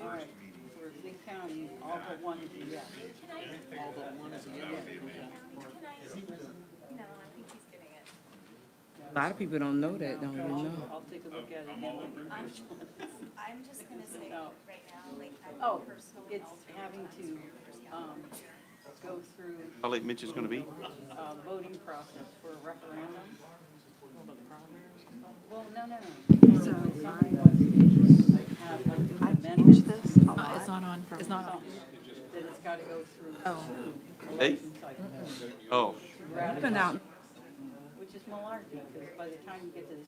All right, for Lee County, all but one is a yes. All but one is a yes. No, I think he's getting it. A lot of people don't know that, don't even know. I'll take a look at it again. I'm just gonna say No. right now, like, I Oh, personally it's also having to, go through, How late Mitch is going to be? the voting process for a referendum. Well, no. So somebody wants to have like amendments. It's not on, it's not on. That it's gotta go through. Hey? Election cycle. Oh, Been out. Which is malarkey, because by the time you get to the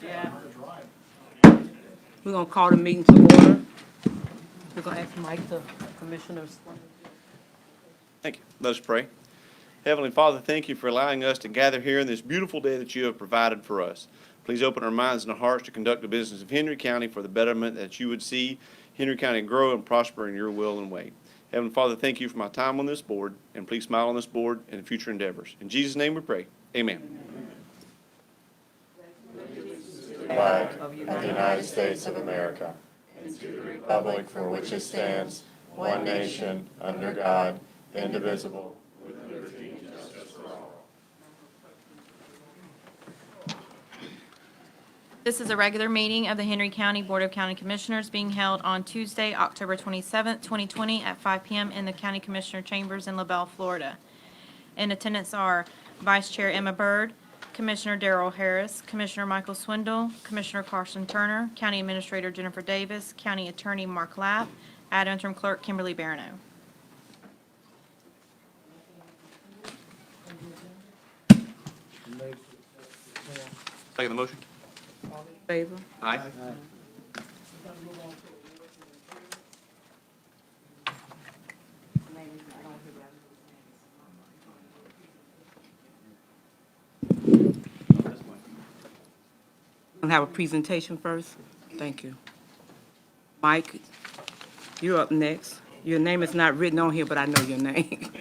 yeah. We're gonna call the meeting to order. We're gonna ask Mike, the commissioners. thank you. Let us pray. Heavenly Father, thank you for allowing us to gather here in this beautiful day that you have provided for us. Please open our minds and our hearts to conduct the business of Henry County for the betterment that you would see Henry County grow and prosper in your will and way. Heavenly Father, thank you for my time on this board, and please smile on this board and future endeavors. In Jesus' name we pray. Amen. Flag of the United States of America, and to the republic for which it stands, one nation, under God, indivisible, with liberty and justice for all. This is a regular meeting of the Henry County Board of County Commissioners being held on Tuesday, October 27th, 2020 at 5 p.m. in the County Commissioner Chambers in LaBelle, Florida. In attendance are Vice Chair Emma Byrd, Commissioner Darrell Harris, Commissioner Michael Swindle, Commissioner Carson Turner, County Administrator Jennifer Davis, County Attorney Mark Lapp, Ad Interim Clerk Kimberly Barano. Second the motion? Favor? Aye. We'll have a presentation first. Thank you. Mike, you're up next. Your name is not written on here, but I know your name.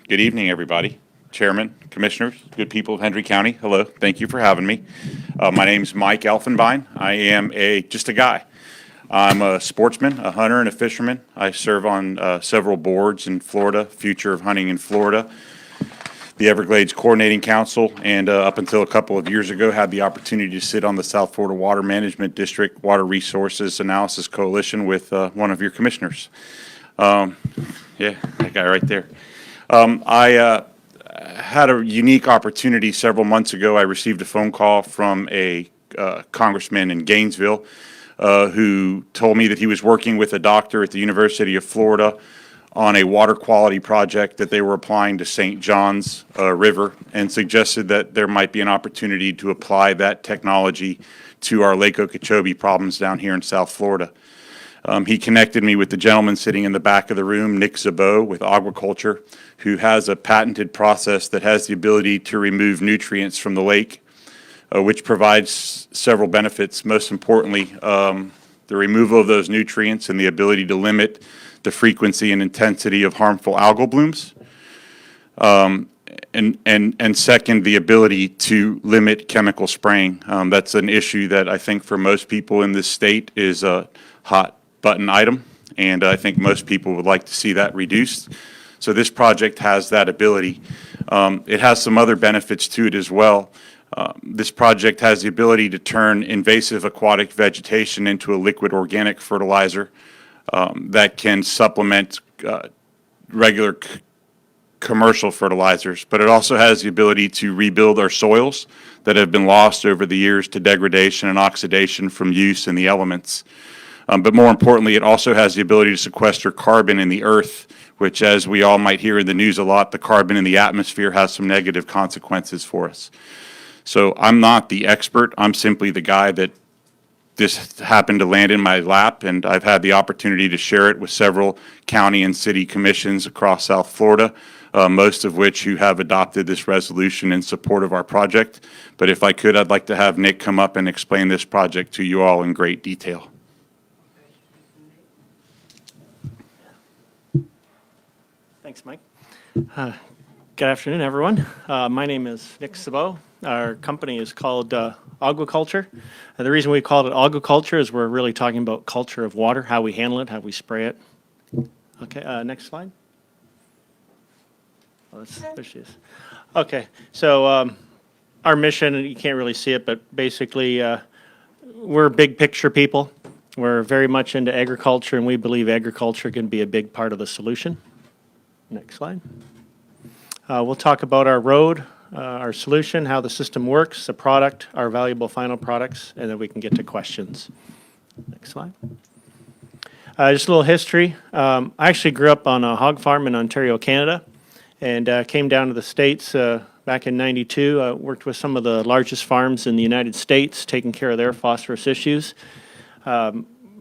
Good evening, everybody. Chairman, Commissioners, good people of Hendry County, hello. Thank you for having me. My name's Mike Elfenbein. I am just a guy. I'm a sportsman, a hunter, and a fisherman. I serve on several boards in Florida, Future of Hunting in Florida, the Everglades Coordinating Council, and up until a couple of years ago, had the opportunity to sit on the South Florida Water Management District Water Resources Analysis Coalition with one of your commissioners. Yeah, that guy right there. I had a unique opportunity several months ago. I received a phone call from a congressman in Gainesville who told me that he was working with a doctor at the University of Florida on a water quality project that they were applying to St. John's River, and suggested that there might be an opportunity to apply that technology to our Lake Okeechobee problems down here in South Florida. He connected me with the gentleman sitting in the back of the room, Nick Zabot with Aquaculture, who has a patented process that has the ability to remove nutrients from the lake, which provides several benefits. Most importantly, the removal of those nutrients and the ability to limit the frequency and intensity of harmful algal blooms. And second, the ability to limit chemical spraying. That's an issue that I think for most people in this state is a hot button item, and I think most people would like to see that reduced. So this project has that ability. It has some other benefits to it as well. This project has the ability to turn invasive aquatic vegetation into a liquid organic fertilizer that can supplement regular commercial fertilizers, but it also has the ability to rebuild our soils that have been lost over the years to degradation and oxidation from use in the elements. But more importantly, it also has the ability to sequester carbon in the earth, which, as we all might hear in the news a lot, the carbon in the atmosphere has some negative consequences for us. So I'm not the expert. I'm simply the guy that this happened to land in my lap, and I've had the opportunity to share it with several county and city commissions across South Florida, most of which who have adopted this resolution in support of our project. But if I could, I'd like to have Nick come up and explain this project to you all in great detail. Thanks, Mike. Good afternoon, everyone. My name is Nick Sabot. Our company is called Aquaculture. The reason we called it Aquaculture is we're really talking about culture of water, how we handle it, how we spray it. Okay, next slide. Oh, there she is. Okay, so our mission, you can't really see it, but basically we're big picture people. We're very much into agriculture, and we believe agriculture can be a big part of the solution. Next slide. We'll talk about our road, our solution, how the system works, the product, our valuable final products, and then we can get to questions. Next slide. Just a little history. I actually grew up on a hog farm in Ontario, Canada, and came down to the States back in '92. Worked with some of the largest farms in the United States, taking care of their phosphorus issues.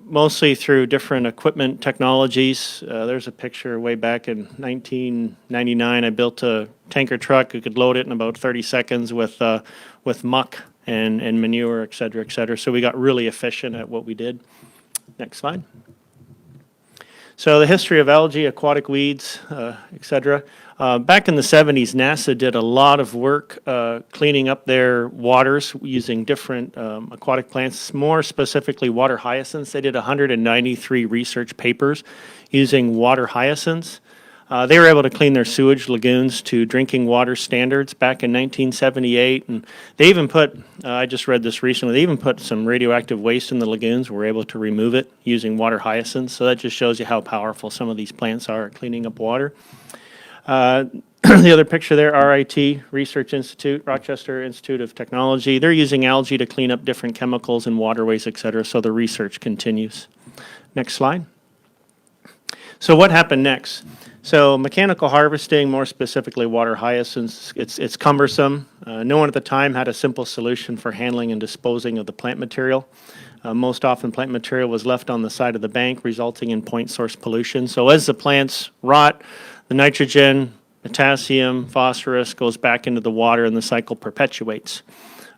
Mostly through different equipment technologies. There's a picture way back in 1999. I built a tanker truck. We could load it in about 30 seconds with muck and manure, et cetera, et cetera. So we got really efficient at what we did. Next slide. So the history of algae, aquatic weeds, et cetera. Back in the 70s, NASA did a lot of work cleaning up their waters using different aquatic plants, more specifically water hyacinths. They did 193 research papers using water hyacinths. They were able to clean their sewage lagoons to drinking water standards back in 1978. And they even put, I just read this recently, they even put some radioactive waste in the lagoons. We're able to remove it using water hyacinths. So that just shows you how powerful some of these plants are at cleaning up water. The other picture there, RIT, Research Institute, Rochester Institute of Technology. They're using algae to clean up different chemicals in waterways, et cetera, so the research continues. Next slide. So what happened next? So mechanical harvesting, more specifically water hyacinths, it's cumbersome. No one at the time had a simple solution for handling and disposing of the plant material. Most often plant material was left on the side of the bank, resulting in point source pollution. So as the plants rot, the nitrogen, potassium, phosphorus goes back into the water and the cycle perpetuates,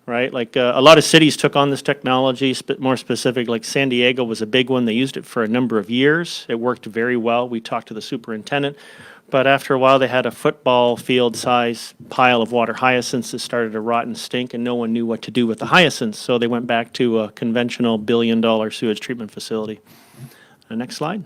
right? Like a lot of cities took on this technology, more specific, like San Diego was a big one. They used it for a number of years. It worked very well. We talked to the superintendent, but after a while they had a football field size pile of water hyacinths that started to rot and stink, and no one knew what to do with the hyacinths. So they went back to a conventional billion-dollar sewage treatment facility. Next slide.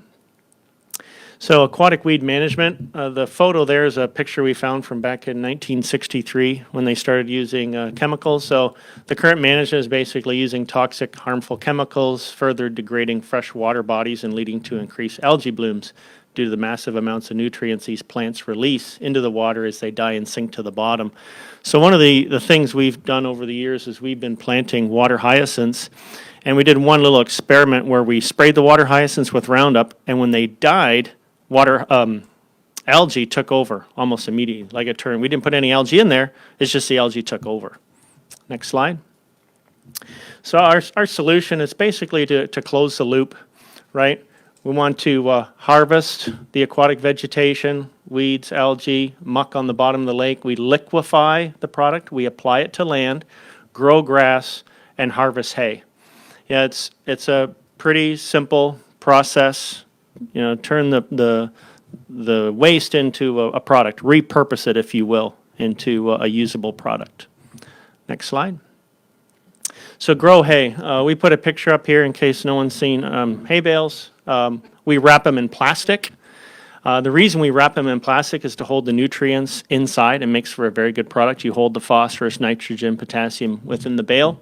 So aquatic weed management, the photo there is a picture we found from back in 1963 when they started using chemicals. So the current management is basically using toxic, harmful chemicals, further degrading fresh water bodies and leading to increased algae blooms due to the massive amounts of nutrients these plants release into the water as they die and sink to the bottom. So one of the things we've done over the years is we've been planting water hyacinths, and we did one little experiment where we sprayed the water hyacinths with Roundup, and when they died, algae took over almost immediately, like a turn. We didn't put any algae in there. It's just the algae took over. Next slide. So our solution is basically to close the loop, right? We want to harvest the aquatic vegetation, weeds, algae, muck on the bottom of the lake. We liquefy the product, we apply it to land, grow grass, and harvest hay. Yeah, it's a pretty simple process. You know, turn the waste into a product, repurpose it, if you will, into a usable product. Next slide. So grow hay. We put a picture up here in case no one's seen hay bales. We wrap them in plastic. The reason we wrap them in plastic is to hold the nutrients inside and makes for a very good product. You hold the phosphorus, nitrogen, potassium within the bale.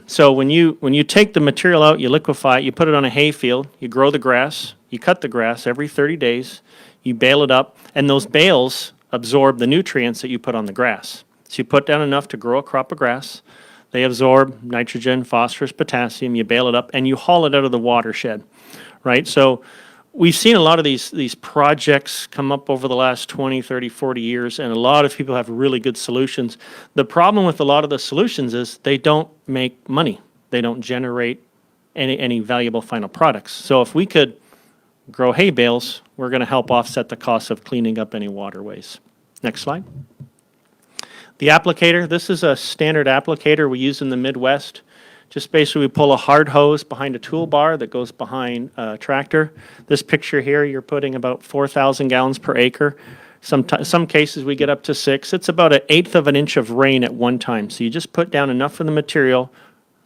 So when you take the material out, you liquefy it, you put it on a hay field, you grow the grass, you cut the grass every 30 days, you bale it up, and those bales absorb the nutrients that you put on the grass. So you put down enough to grow a crop of grass. They absorb nitrogen, phosphorus, potassium, you bale it up, and you haul it out of the watershed, right? So we've seen a lot of these projects come up over the last 20, 30, 40 years, and a lot of people have really good solutions. The problem with a lot of the solutions is they don't make money. They don't generate any valuable final products. So if we could grow hay bales, we're going to help offset the cost of cleaning up any waterways. Next slide. The applicator, this is a standard applicator we use in the Midwest. Just basically we pull a hard hose behind a toolbar that goes behind a tractor. This picture here, you're putting about 4,000 gallons per acre. Some cases we get up to 6. It's about 1/8 of an inch of rain at one time. So you just put down enough of the material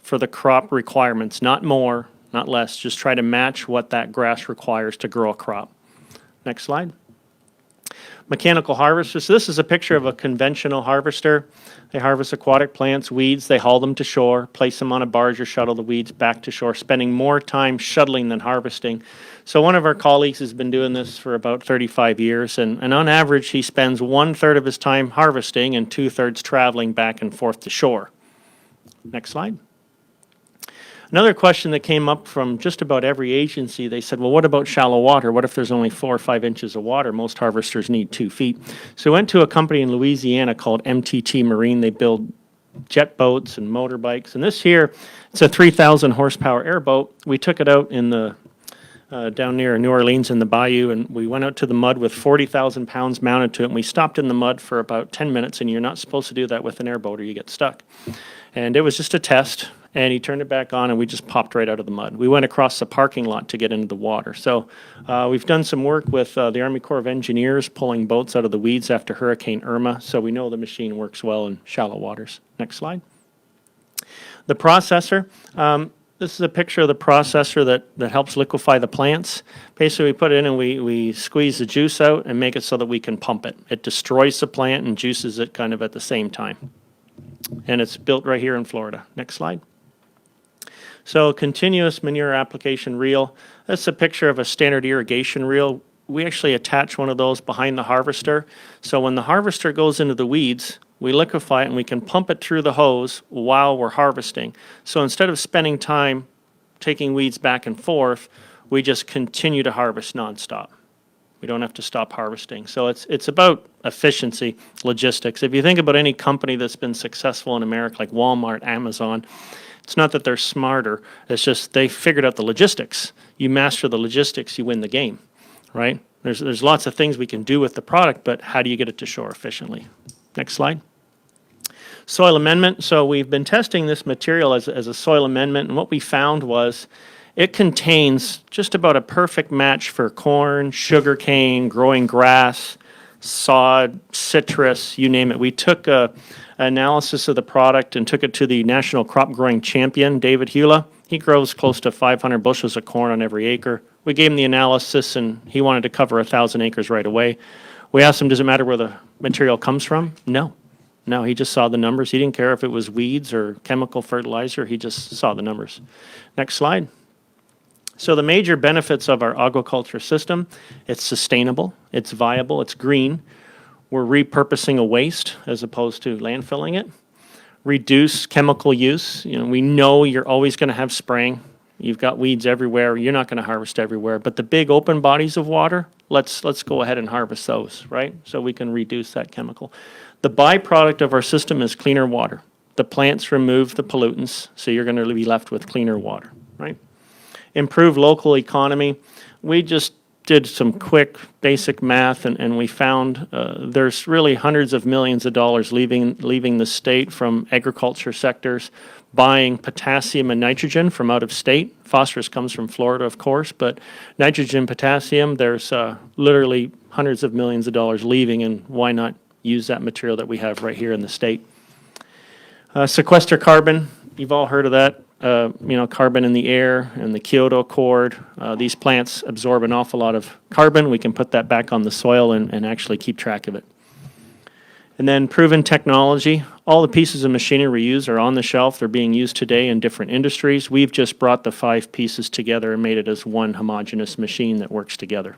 for the crop requirements, not more, not less. Just try to match what that grass requires to grow a crop. Next slide. Mechanical harvesters. So this is a picture of a conventional harvester. They harvest aquatic plants, weeds, they haul them to shore, place them on a barge or shuttle the weeds back to shore, spending more time shuttling than harvesting. So one of our colleagues has been doing this for about 35 years, and on average he spends 1/3 of his time harvesting and 2/3 traveling back and forth to shore. Next slide. Another question that came up from just about every agency, they said, well, what about shallow water? What if there's only 4 or 5 inches of water? Most harvesters need 2 feet. So we went to a company in Louisiana called MTT Marine. They build jet boats and motorbikes. And this here, it's a 3,000 horsepower airboat. We took it out in the down near New Orleans in the bayou, and we went out to the mud with 40,000 pounds mounted to it, and we stopped in the mud for about 10 minutes, and you're not supposed to do that with an airboat or you get stuck. And it was just a test. And he turned it back on, and we just popped right out of the mud. We went across the parking lot to get into the water. So we've done some work with the Army Corps of Engineers pulling boats out of the weeds after Hurricane Irma, so we know the machine works well in shallow waters. Next slide. The processor. This is a picture of the processor that helps liquefy the plants. Basically, we put it in and we squeeze the juice out and make it so that we can pump it. It destroys the plant and juices it kind of at the same time. And it's built right here in Florida. Next slide. So continuous manure application reel. That's a picture of a standard irrigation reel. We actually attach one of those behind the harvester. So when the harvester goes into the weeds, we liquefy it and we can pump it through the hose while we're harvesting. So instead of spending time taking weeds back and forth, we just continue to harvest nonstop. We don't have to stop harvesting. So it's about efficiency, logistics. If you think about any company that's been successful in America, like Walmart, Amazon, it's not that they're smarter. It's just they figured out the logistics. You master the logistics, you win the game, right? There's lots of things we can do with the product, but how do you get it to shore efficiently? Next slide. Soil amendment. So we've been testing this material as a soil amendment, and what we found was it contains just about a perfect match for corn, sugarcane, growing grass, sod, citrus, you name it. We took an analysis of the product and took it to the national crop growing champion, David Hula. He grows close to 500 bushels of corn on every acre. We gave him the analysis, and he wanted to cover 1,000 acres right away. We asked him, does it matter where the material comes from? No. No, he just saw the numbers. He didn't care if it was weeds or chemical fertilizer. He just saw the numbers. Next slide. So the major benefits of our aquaculture system, it's sustainable, it's viable, it's green. We're repurposing a waste as opposed to landfilling it. Reduce chemical use. You know, we know you're always going to have spraying. You've got weeds everywhere. You're not going to harvest everywhere. But the big open bodies of water, let's go ahead and harvest those, right? So we can reduce that chemical. The byproduct of our system is cleaner water. The plants remove the pollutants, so you're going to be left with cleaner water, right? improve local economy. We just did some quick basic math and we found there's really hundreds of millions of dollars leaving the state from agriculture sectors, buying potassium and nitrogen from out of state. Phosphorus comes from Florida, of course, but nitrogen, potassium, there's literally hundreds of millions of dollars leaving, and why not use that material that we have right here in the state? Sequester carbon, you've all heard of that. Carbon in the air and the Kyoto Accord. These plants absorb an awful lot of carbon. We can put that back on the soil and actually keep track of it. And then proven technology. All the pieces of machinery we use are on the shelf. They're being used today in different industries. We've just brought the 5 pieces together and made it as one homogeneous machine that works together.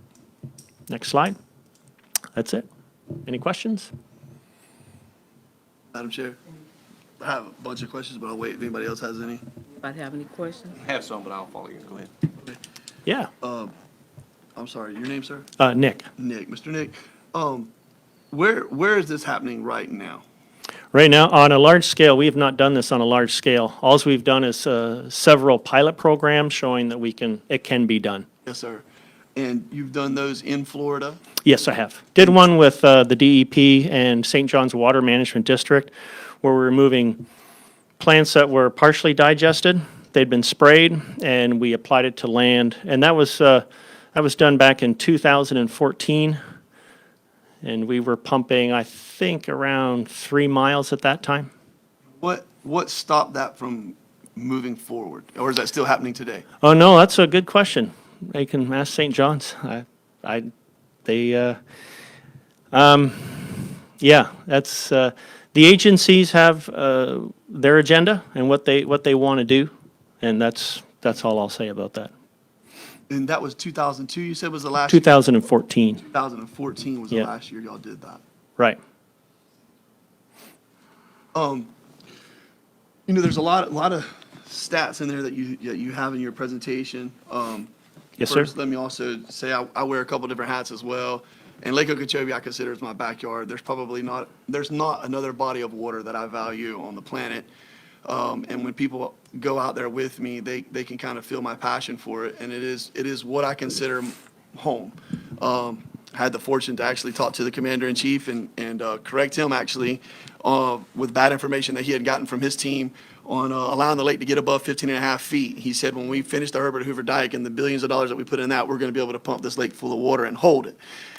Next slide. That's it. Any questions? Madam Chair, I have a bunch of questions, but I'll wait if anybody else has any. Anybody have any questions? I have some, but I'll follow you. Go ahead. Yeah. I'm sorry, your name, sir? Nick. Nick. Mr. Nick, where is this happening right now? Right now, on a large scale, we have not done this on a large scale. All we've done is several pilot programs showing that it can be done. Yes, sir. And you've done those in Florida? Yes, I have. Did one with the DEP and St. John's Water Management District, where we're removing plants that were partially digested. They'd been sprayed, and we applied it to land. And that was done back in 2014. And we were pumping, I think, around 3 miles at that time. What stopped that from moving forward? Or is that still happening today? Oh, no, that's a good question. They can ask St. John's. Yeah, that's, the agencies have their agenda and what they want to do, and that's all I'll say about that. And that was 2002, you said was the last year? 2014, 2014 was the Yeah. last year y'all did that. right. There's a lot of stats in there that you have in your presentation. Yes, sir. First, let me also say I wear a couple different hats as well. And Lake Okeechobee I consider as my backyard. There's not another body of water that I value on the planet. And when people go out there with me, they can kind of feel my passion for it. And it is what I consider home. I had the fortune to actually talk to the commander-in-chief and correct him actually with bad information that he had gotten from his team on allowing the lake to get above 15.5 feet. He said when we finish the Herbert Hoover Dike and the billions of dollars that we put in that, we're going to be able to pump this lake full of water and hold it.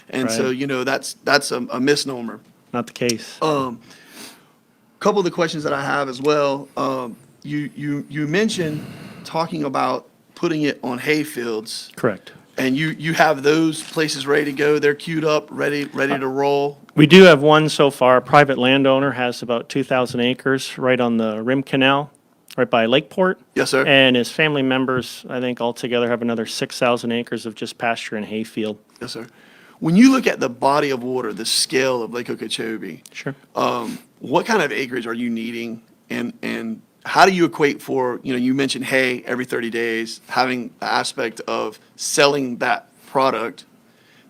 And so, Right. that's a misnomer. Not the case. Couple of the questions that I have as well, you mentioned talking about putting it on hay fields, Correct. and you have those places ready to go. They're queued up, ready to roll. We do have one so far. A private landowner has about 2,000 acres right on the Rim Canal, right by Lakeport. Yes, sir. And his family members, I think altogether, have another 6,000 acres of just pasture and hayfield. Yes, sir. When you look at the body of water, the scale of Lake Okeechobee, Sure. what kind of acreage are you needing, and how do you equate for, you mentioned hay every 30 days, having the aspect of selling that product,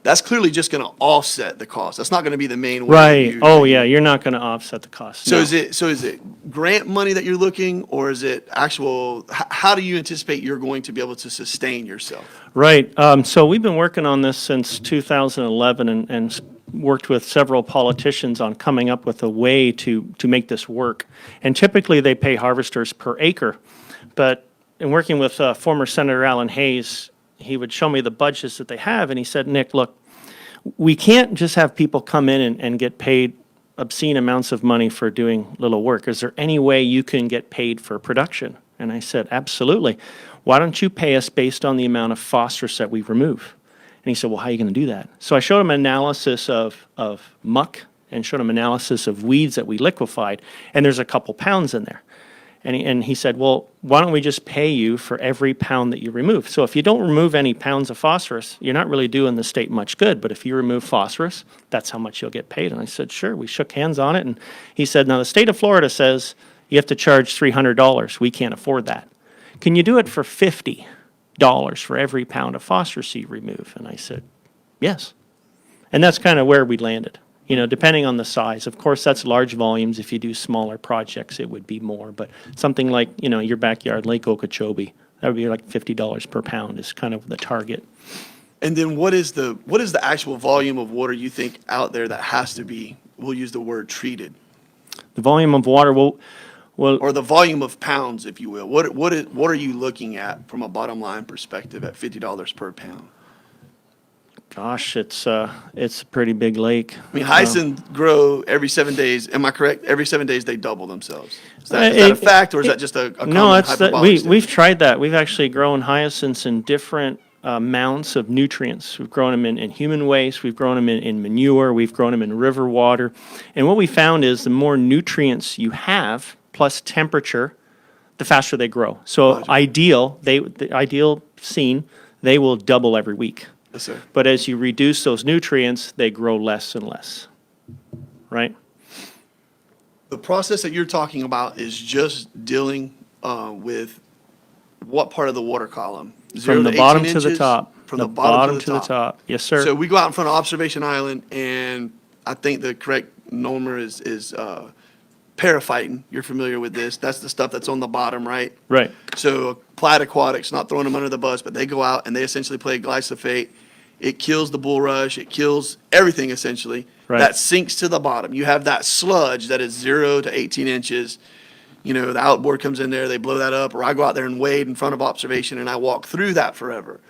that's clearly just going to offset the cost. That's not going to be the main way. Right. Oh, yeah, you're not going to offset the cost. So No. is it grant money that you're looking, or is it actual, how do you anticipate you're going to be able to sustain yourself? Right. So we've been working on this since 2011 and worked with several politicians on coming up with a way to make this work. And typically, they pay harvesters per acre. But in working with former Senator Alan Hayes, he would show me the budgets that they have, and he said, Nick, look, we can't just have people come in and get paid obscene amounts of money for doing little work. Is there any way you can get paid for production? And I said, absolutely. Why don't you pay us based on the amount of phosphorus that we remove? And he said, well, how are you going to do that? So I showed him analysis of muck and showed him analysis of weeds that we liquefied, and there's a couple pounds in there. And he said, well, why don't we just pay you for every pound that you remove? So if you don't remove any pounds of phosphorus, you're not really doing the state much good. But if you remove phosphorus, that's how much you'll get paid. And I said, sure. We shook hands on it. And he said, now the state of Florida says you have to charge $300. We can't afford that. Can you do it for $50 for every pound of phosphorus you remove? And I said, yes. And that's kind of where we landed. Depending on the size. Of course, that's large volumes. If you do smaller projects, it would be more. But something like, your backyard, Lake Okeechobee, That would be like $50 per pound is kind of the target. And then what is the actual volume of water you think out there that has to be, we'll use the word treated? The volume of water will, Or the volume of pounds, if you will. What are you looking at from a bottom line perspective at $50 per pound? gosh, it's a pretty big lake. I mean, hyacinth grow every 7 days. Am I correct? Every 7 days they double themselves. Is that a fact, or is that just a common No, that's hyperbolic statement? we've tried that. We've actually grown hyacinths in different amounts of nutrients. We've grown them in human waste. We've grown them in manure. We've grown them in river water. And what we found is the more nutrients you have, plus temperature, the faster they grow. So the ideal scene, they will double every week. Yes, sir. But as you reduce those nutrients, they grow less and less, right? The process that you're talking about is just dealing with what part of the water column? 0 From the 18 bottom to the inches? top. From the bottom to the top. Yes, sir. So we go out in front of Observation Island, and I think the correct number is paraphyton. You're familiar with this. That's the stuff that's on the bottom, right? Right. So Applied Aquatics, not throwing them under the bus, but they go out and they essentially play glyphosate. It kills the bulrush. It kills everything essentially. Right. That sinks to the bottom. You have that sludge that is 0 to 18 inches. You know, the outboard comes in there, they blow that up, or I go out there and wade in front of Observation and I walk through that forever.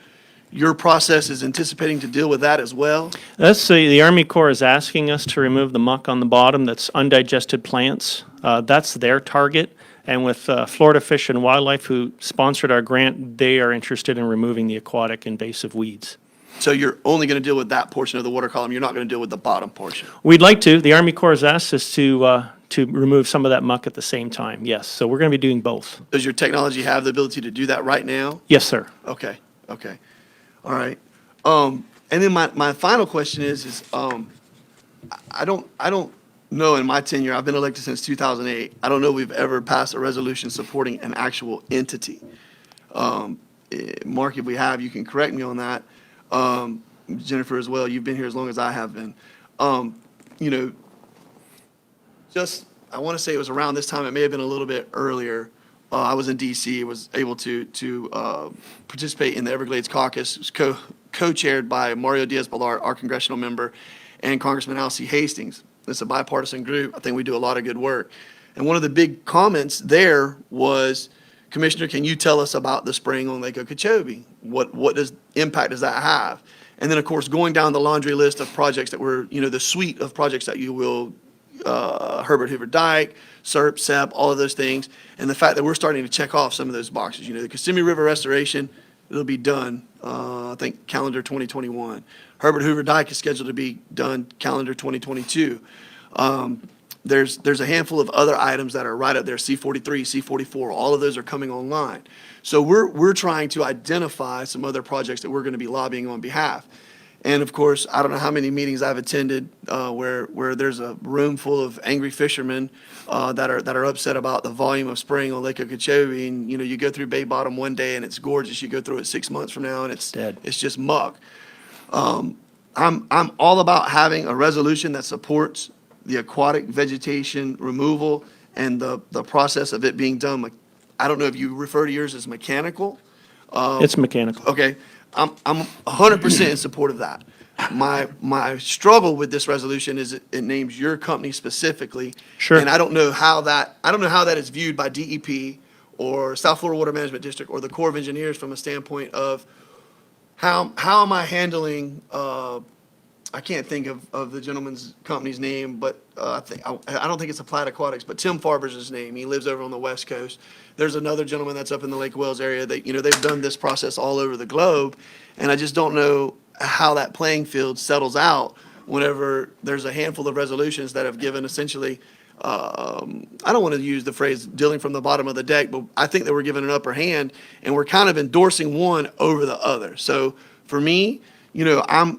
Your process is anticipating to deal with that as well? That's the Army Corps is asking us to remove the muck on the bottom that's undigested plants. That's their target. And with Florida Fish and Wildlife, who sponsored our grant, they are interested in removing the aquatic invasive weeds. So you're only going to deal with that portion of the water column. You're not going to deal with the bottom portion. We'd like to. The Army Corps has asked us to remove some of that muck at the same time, yes. So we're going to be doing both. Does your technology have the ability to do that right now? Yes, sir. Okay. All right. And then my final question is I don't know in my tenure, I've been elected since 2008. I don't know if we've ever passed a resolution supporting an actual entity. Mark, if we have, you can correct me on that. Jennifer as well, you've been here as long as I have been. You know, just, I want to say it was around this time, it may have been a little bit earlier. I was in DC, was able to participate in the Everglades Caucus. It was co-chaired by Mario Diaz-Balart, our congressional member, and Congressman Al C. Hastings. It's a bipartisan group. I think we do a lot of good work. And one of the big comments there was, Commissioner, can you tell us about the spraying on Lake Okeechobee? What impact does that have? And then, of course, going down the laundry list of projects that were, you know, the suite of projects that you will, Herbert Hoover Dike, SERP, SEP, all of those things, and the fact that we're starting to check off some of those boxes. You know, the Kissimmee River restoration, it'll be done, I think, calendar 2021. Herbert Hoover Dike is scheduled to be done calendar 2022. There's a handful of other items that are right up there, C-43, C-44, all of those are coming online. So we're trying to identify some other projects that we're going to be lobbying on behalf. And of course, I don't know how many meetings I've attended where there's a room full of angry fishermen that are upset about the volume of spraying on Lake Okeechobee. And you know, you go through Bay Bottom one day and it's gorgeous. You go through it 6 months from now and it's Dead. It's just muck. I'm all about having a resolution that supports the aquatic vegetation removal and the process of it being done. I don't know if you refer to yours as mechanical. It's mechanical. Okay, I'm 100% in support of that. My struggle with this resolution is it names your company specifically. Sure. And I don't know how that is viewed by DEP or South Florida Water Management District or the Corps of Engineers from a standpoint of how am I handling, I can't think of the gentleman's company's name, but I don't think it's Applied Aquatics, but Tim Farber's his name. He lives over on the West Coast. There's another gentleman that's up in the Lake Wales area. They've done this process all over the globe, and I just don't know how that playing field settles out whenever there's a handful of resolutions that have given essentially, I don't want to use the phrase dealing from the bottom of the deck, but I think that we're given an upper hand, and we're kind of endorsing one over the other. So for me, I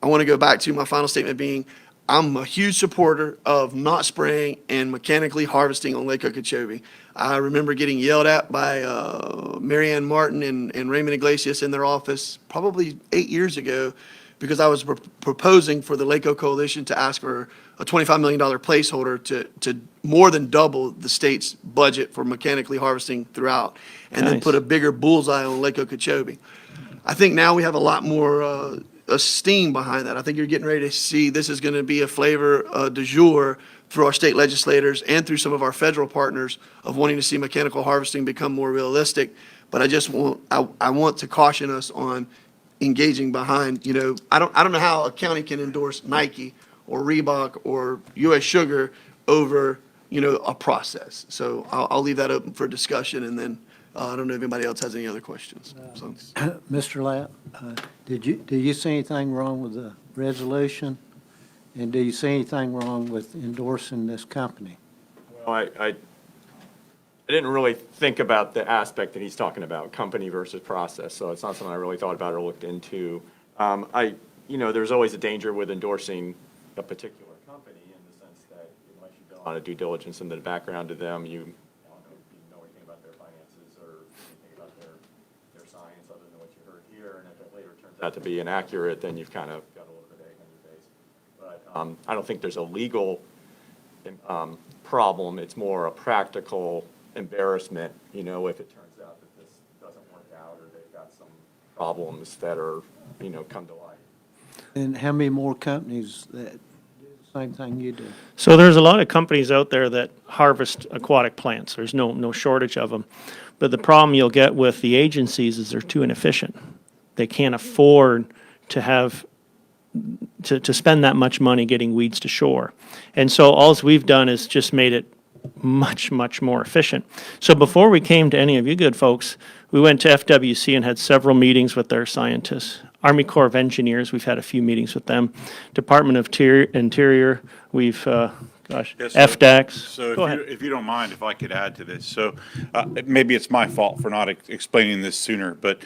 want to go back to my final statement being, I'm a huge supporter of not spraying and mechanically harvesting on Lake Okeechobee. I remember getting yelled at by Marianne Martin and Raymond Iglesias in their office probably 8 years ago because I was proposing for the Lake Coalition to ask for a $25 million placeholder to more than double the state's budget for mechanically harvesting throughout, and then Nice. put a bigger bullseye on Lake Okeechobee. I think now we have a lot more esteem behind that. I think you're getting ready to see this is going to be a flavor du jour through our state legislators and through some of our federal partners of wanting to see mechanical harvesting become more realistic. But I want to caution us on engaging behind, I don't know how a county can endorse Nike or Reebok or US Sugar over, a process. So I'll leave that open for discussion, and then I don't know if anybody else has any other questions. So. Mr. Lapp, do you see anything wrong with the resolution? And do you see anything wrong with endorsing this company? Well, I didn't really think about the aspect that he's talking about, company versus process, so it's not something I really thought about or looked into. There's always a danger with endorsing a particular company in the sense that unless you've done a lot of due diligence into the background of them, you don't know anything about their finances or anything about their science other than what you heard here, and if it later turns out to be inaccurate, then you've kind of got a little bit of egg on your face. But I don't think there's a legal problem. It's more a practical embarrassment, if it turns out that this doesn't work out or they've got some problems that are, come to light. And how many more companies that do the same thing you do? So there's a lot of companies out there that harvest aquatic plants. There's no shortage of them. But the problem you'll get with the agencies is they're too inefficient. They can't afford to have to spend that much money getting weeds to shore. And so all we've done is just made it much, much more efficient. So before we came to any of you good folks, we went to FWC and had several meetings with their scientists. Army Corps of Engineers, we've had a few meetings with them. Department of Interior, we've, Yes, so- FDAX. So Go ahead. if you don't mind, if I could add to this. So maybe it's my fault for not explaining this sooner, but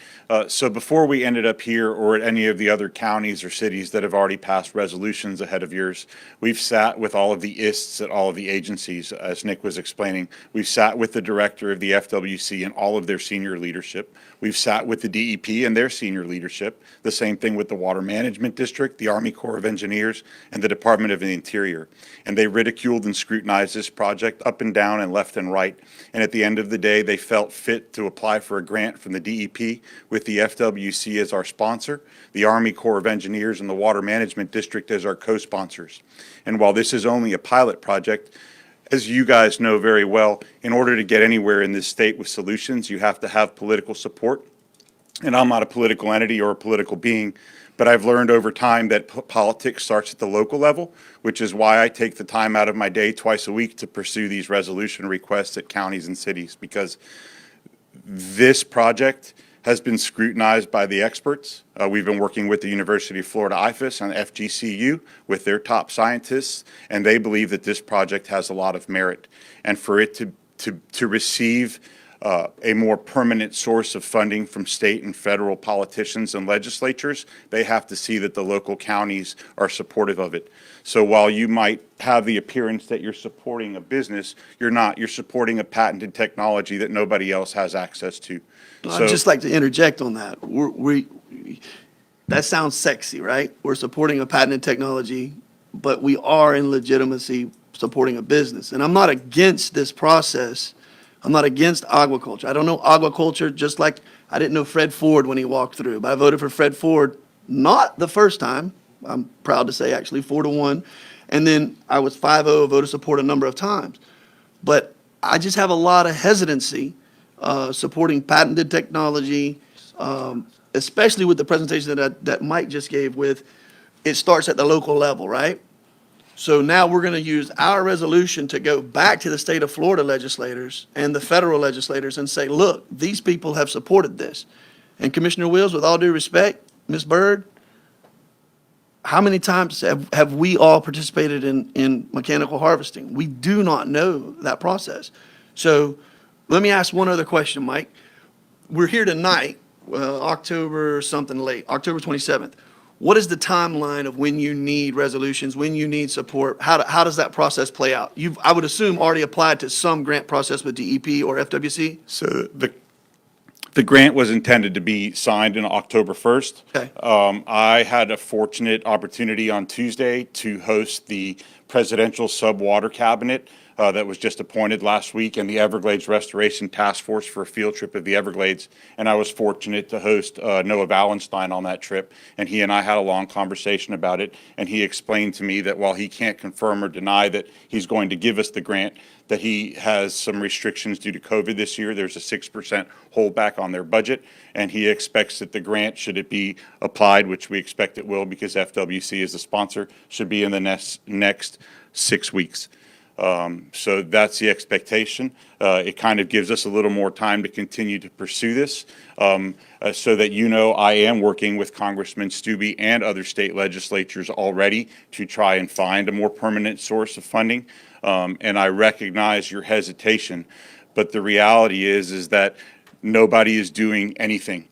so before we ended up here or at any of the other counties or cities that have already passed resolutions ahead of yours, we've sat with all of the ISTs at all of the agencies, as Nick was explaining. We've sat with the director of the FWC and all of their senior leadership. We've sat with the DEP and their senior leadership. The same thing with the Water Management District, the Army Corps of Engineers, and the Department of the Interior. And they ridiculed and scrutinized this project up and down and left and right. And at the end of the day, they felt fit to apply for a grant from the DEP with the FWC as our sponsor, the Army Corps of Engineers and the Water Management District as our co-sponsors. And while this is only a pilot project, as you guys know very well, in order to get anywhere in this state with solutions, you have to have political support. And I'm not a political entity or a political being, but I've learned over time that politics starts at the local level, which is why I take the time out of my day twice a week to pursue these resolution requests at counties and cities, because this project has been scrutinized by the experts. We've been working with the University of Florida IFAS and FGCU with their top scientists, and they believe that this project has a lot of merit. And for it to receive a more permanent source of funding from state and federal politicians and legislatures, they have to see that the local counties are supportive of it. So while you might have the appearance that you're supporting a business, you're not. You're supporting a patented technology that nobody else has access to. I'd just like to interject on that. That sounds sexy, right? We're supporting a patented technology, but we are in legitimacy supporting a business. And I'm not against this process. I'm not against aquaculture. I don't know aquaculture, just like I didn't know Fred Ford when he walked through, but I voted for Fred Ford not the first time. I'm proud to say, actually, 4-1. And then I was 5-0, voted support a number of times. But I just have a lot of hesitancy supporting patented technology, especially with the presentation that Mike just gave with, it starts at the local level, right? So now we're going to use our resolution to go back to the state of Florida legislators and the federal legislators and say, look, these people have supported this. And Commissioner Wills, with all due respect, Ms. Byrd, how many times have we all participated in mechanical harvesting? We do not know that process. So let me ask one other question, Mike. We're here tonight, October something late, October 27th. what is the timeline of when you need resolutions, when you need support? How does that process play out? You've, I would assume, already applied to some grant process with DEP or FWC? So the grant was intended to be signed on October 1st. Okay. I had a fortunate opportunity on Tuesday to host the Presidential Subwater Cabinet that was just appointed last week, and the Everglades Restoration Task Force for a field trip of the Everglades. And I was fortunate to host Noah Wallenstein on that trip, and he and I had a long conversation about it. And he explained to me that while he can't confirm or deny that he's going to give us the grant, that he has some restrictions due to COVID this year. There's a 6% holdback on their budget, and he expects that the grant, should it be applied, which we expect it will because FWC is the sponsor, should be in the next 6 weeks. So that's the expectation. It kind of gives us a little more time to continue to pursue this. So that I am working with Congressman Stubbe and other state legislatures already to try and find a more permanent source of funding. And I recognize your hesitation, but the reality is that nobody is doing anything.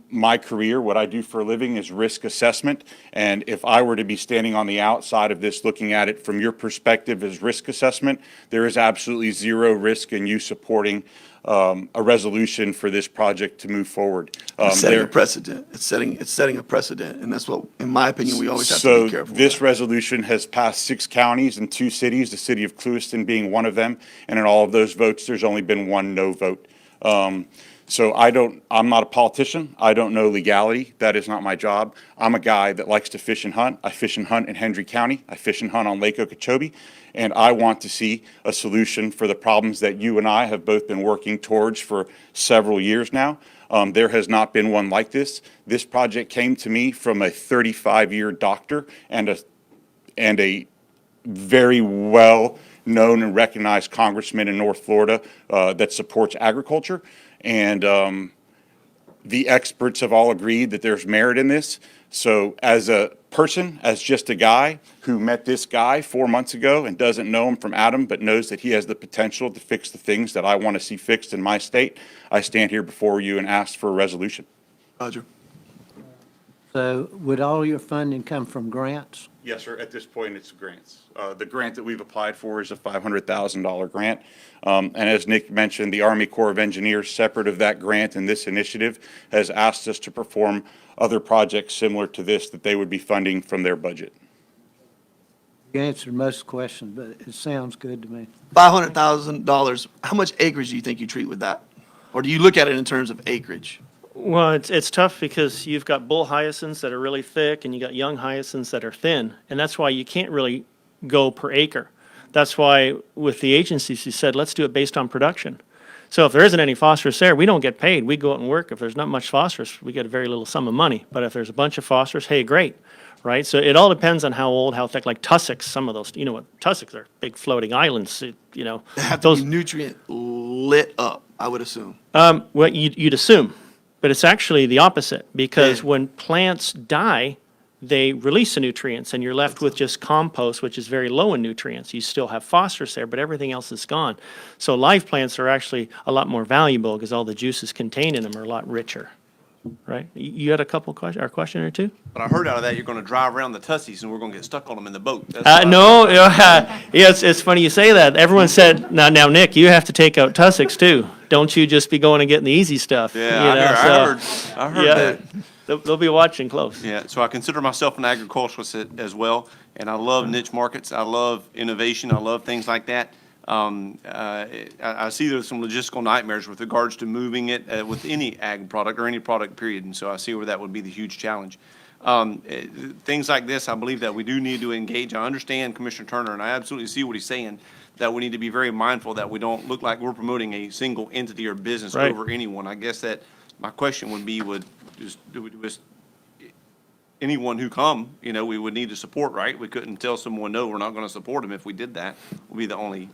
My career, what I do for a living, is risk assessment. And if I were to be standing on the outside of this, looking at it from your perspective as risk assessment, there is absolutely zero risk in you supporting a resolution for this project to move forward. It's setting a precedent. It's setting a precedent, and that's what, in my opinion, we always have to be careful So this with. resolution has passed 6 counties and 2 cities, the city of Clewiston being one of them. And in all of those votes, there's only been 1 no vote. So I'm not a politician. I don't know legality. That is not my job. I'm a guy that likes to fish and hunt. I fish and hunt in Hendry County. I fish and hunt on Lake Okeechobee. And I want to see a solution for the problems that you and I have both been working towards for several years now. There has not been one like this. This project came to me from a 35-year doctor and a very well-known and recognized congressman in North Florida that supports agriculture. And the experts have all agreed that there's merit in this. So as a person, as just a guy who met this guy 4 months ago and doesn't know him from Adam, but knows that he has the potential to fix the things that I want to see fixed in my state, I stand here before you and ask for a resolution. Roger. So would all your funding come from grants? Yes, sir. At this point, it's grants. The grant that we've applied for is a $500,000 grant. And as Nick mentioned, the Army Corps of Engineers, separate of that grant and this initiative, has asked us to perform other projects similar to this that they would be funding from their budget. You answered most questions, but it sounds good to me. $500,000, how much acreage do you think you treat with that? Or do you look at it in terms of acreage? Well, it's tough because you've got bull hyacinths that are really thick and you got young hyacinths that are thin. And that's why you can't really go per acre. That's why with the agencies, you said, let's do it based on production. So if there isn't any phosphorus there, we don't get paid. We go out and work. If there's not much phosphorus, we get a very little sum of money. But if there's a bunch of phosphorus, hey, great, right? So it all depends on how old, how thick, like tussocks, some of those, you know what, tussocks are big floating islands, They have to be nutrient lit up, I would assume. Well, you'd assume, but it's actually the opposite because Yeah. when plants die, they release the nutrients and you're left with just compost, which is very low in nutrients. You still have phosphorus there, but everything else is gone. So live plants are actually a lot more valuable because all the juices contained in them are a lot richer, right? You had a question or two? But I heard out of that, you're going to drive around the tussies and we're going to get stuck on them in the boat. That's No, yeah, it's funny you say that. Everyone said, now, Nick, you have to take out tussocks too. Don't you just be going and getting the easy stuff. Yeah, you know, I heard yeah, that. They'll be watching close. Yeah, so I consider myself an agriculturalist as well, and I love niche markets. I love innovation. I love things like that. I see there's some logistical nightmares with regards to moving it with any ag product or any product period, and so I see where that would be the huge challenge. Things like this, I believe that we do need to engage. I understand Commissioner Turner, and I absolutely see what he's saying, that we need to be very mindful that we don't look like we're promoting a single entity or business Right. over anyone. I guess that my question would be, anyone who come, we would need to support, right? We couldn't tell someone, no, we're not going to support them. If we did that, we'd be the only,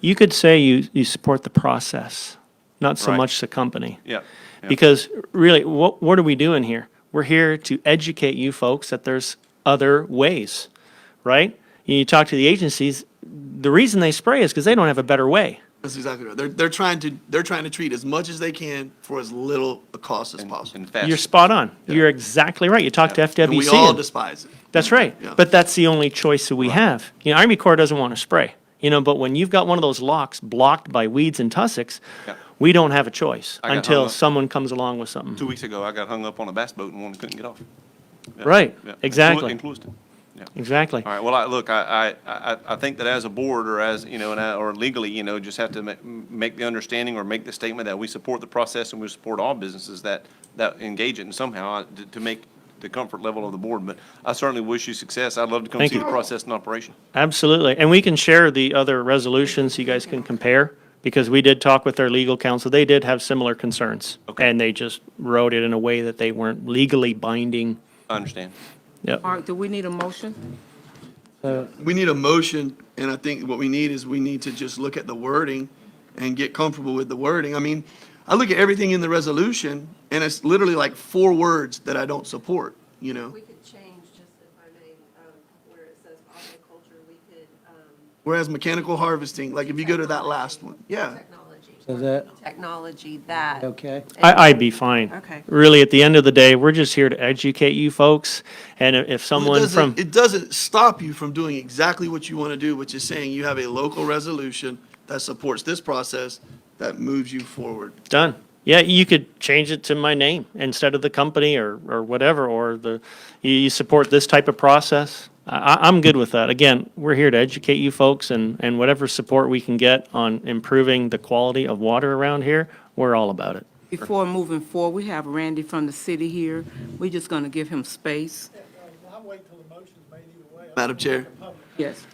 You could say you support the process, not so Right. much the company. yeah. Yeah. Because really, what are we doing here? We're here to educate you folks that there's other ways, right? You talk to the agencies, the reason they spray is because they don't have a better way. That's exactly right. They're trying to treat as much as they can for as little a cost as possible. And fast. You're spot on. You're exactly right. You talk to FWC. And we all and- despise it. That's right. Yeah. But that's the only choice that we have. You know, Army Corps doesn't want to spray, you know, but when you've got one of those locks blocked by weeds and tussocks, Yeah. we don't have a choice I got hung until up. someone comes along with something. 2 weeks ago, I got hung up on a bass boat and couldn't get off. Yeah, Right, yeah. exactly. In Clewiston. Yeah. Exactly. All right, well, I think that as a board or as, you know, or legally, you know, just have to make the understanding or make the statement that we support the process and we support all businesses that engage it in somehow to make the comfort level of the board. But I certainly wish you success. I'd love to come Thank see you. the process in operation. Absolutely. And we can share the other resolutions, you guys can compare, because we did talk with their legal counsel. They did have similar concerns. Okay. And they just wrote it in a way that they weren't legally binding. I understand. Yep. Mark, do we need a motion? We need a motion, and I think what we need is we need to just look at the wording and get comfortable with the wording. I mean, I look at everything in the resolution, and it's literally like 4 words that I don't support, you know? We could change, just if I may, where it says aquaculture, we could, Whereas mechanical harvesting, like if you go to that last one, yeah. technology. So that, Technology that. okay? I'd be fine. Okay. Really, at the end of the day, we're just here to educate you folks. And if Well, someone from, it doesn't stop you from doing exactly what you want to do, which is saying you have a local resolution that supports this process that moves you forward. done. Yeah, you could change it to my name instead of the company or whatever, or you support this type of process. I'm good with that. Again, we're here to educate you folks, and whatever support we can get on improving the quality of water around here, we're all about it. Before moving forward, we have Randy from the city here. We're just going to give him space. I'll wait till the motion's made either way. Madam Chair, Yes.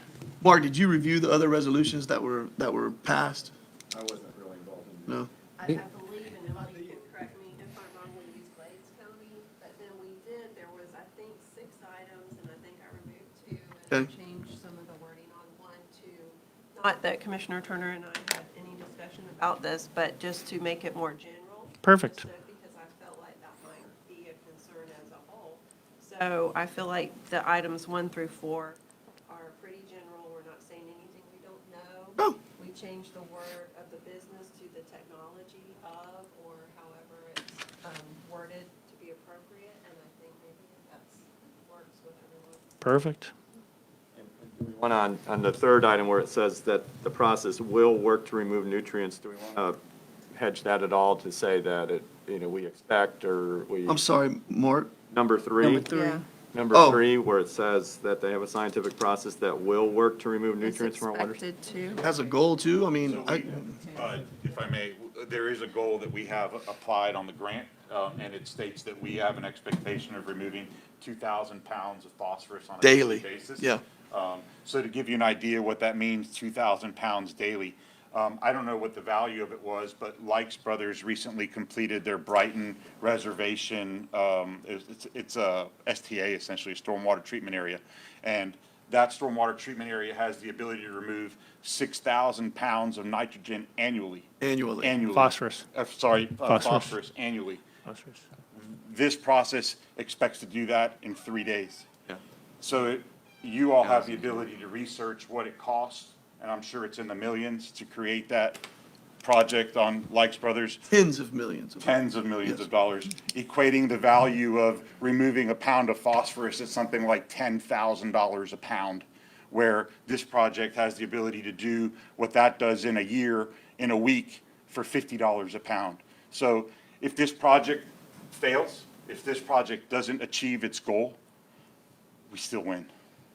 Mark, did you review the other resolutions that were passed? I wasn't really involved in. No? I believe, and if you can correct me if I'm wrong, we used Glades County, but then we did, there was, I think, 6 items, and I think I removed 2 and Okay. changed some of the wording on 1 to, not that Commissioner Turner and I had any discussion about this, but just to make it more general. Perfect. Because I felt like that might be a concern as a whole. So I feel like the items 1 through 4 are pretty general. We're not saying anything we don't know. Oh. We changed the word of the business to the technology of, or however it's worded to be appropriate, and I think maybe that works with everyone. Perfect. One on the third item where it says that the process will work to remove nutrients, do we want to hedge that at all to say that it, you know, we expect or we? I'm sorry, Mark. Number 3. Number 3. Yeah. Number Oh. 3, where it says that they have a scientific process that will work to remove nutrients from our water. Expected to. Has a goal too? I mean, If I may, there is a goal that we have applied on the grant, and it states that we have an expectation of removing 2,000 pounds of phosphorus on a daily Daily, basis. yeah. So to give you an idea what that means, 2,000 pounds daily, I don't know what the value of it was, but Likes Brothers recently completed their Brighton reservation. It's a STA, essentially, a stormwater treatment area. And that stormwater treatment area has the ability to remove 6,000 pounds of nitrogen annually. Annually. Annually. Phosphorus. Phosphorus annually. This process expects to do that in 3 days. Yeah. So you all have the ability to research what it costs, and I'm sure it's in the millions to create that project on Likes Brothers. Tens of millions. Tens of millions of dollars, equating the value of removing a pound of phosphorus at something like $10,000 a pound, where this project has the ability to do what that does in a year, in a week, for $50 a pound. So if this project fails, if this project doesn't achieve its goal, we still win.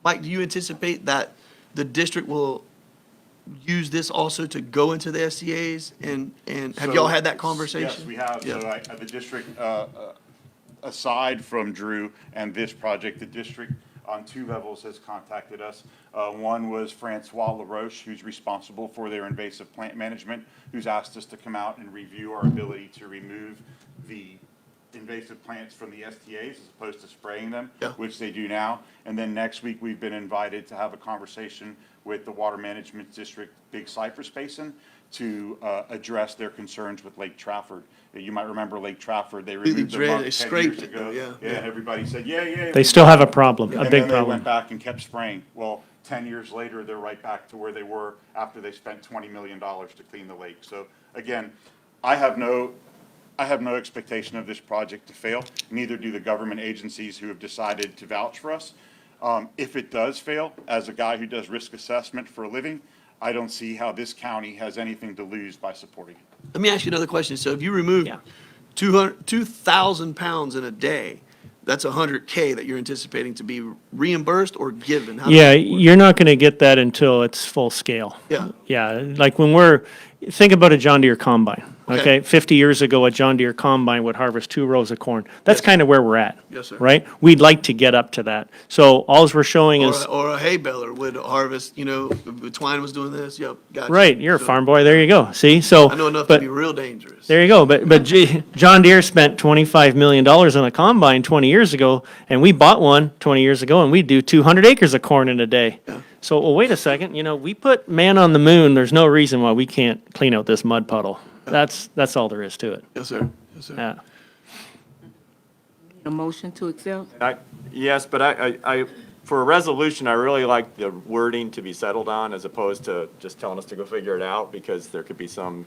Mike, do you anticipate that the district will use this also to go into the SCAs? And have y'all had that conversation? Yes, we have. Yeah. So the district, aside from Drew and this project, the district on 2 levels has contacted us. One was Francois LaRoche, who's responsible for their invasive plant management, who's asked us to come out and review our ability to remove the invasive plants from the STAs as opposed to spraying them, Yeah. which they do now. And then next week, we've been invited to have a conversation with the Water Management District Big Cypress Basin to address their concerns with Lake Trafford. You might remember Lake Trafford, they removed the dread- muck they 10 scraped years it, ago. though, yeah. Yeah, and everybody said, yeah. They still have a problem, a And big then they problem. went back and kept spraying. Well, 10 years later, they're right back to where they were after they spent $20 million to clean the lake. So again, I have no expectation of this project to fail. Neither do the government agencies who have decided to vouch for us. If it does fail, as a guy who does risk assessment for a living, I don't see how this county has anything to lose by supporting it. Let me ask you another question. So if you remove Yeah. 2,000 pounds in a day, that's 100K that you're anticipating to be reimbursed or given? How does Yeah, that work? you're not going to get that until it's full scale. Yeah. Yeah, like think about a John Deere combine, okay? 50 years ago, a John Deere combine would harvest 2 rows of corn. That's Yes. kind of where we're at. Yes, sir. Right? We'd like to get up to that. So alls we're showing is, Or a hay baler would harvest, if Twine was doing this, yep, gotcha. right, you're a So, farm boy, there you go, see? So, I know enough to but be real dangerous. there you go, but John Deere spent $25 million on a combine 20 years ago, and we bought one 20 years ago, and we do 200 acres of corn in a day. Yeah. So, well, wait a second, we put man on the moon, there's no reason why we can't clean out this mud puddle. That's all there is to it, Yes, sir. Yes, sir. yeah. A motion to accept? Yes, but for a resolution, I really like the wording to be settled on as opposed to just telling us to go figure it out, because there could be some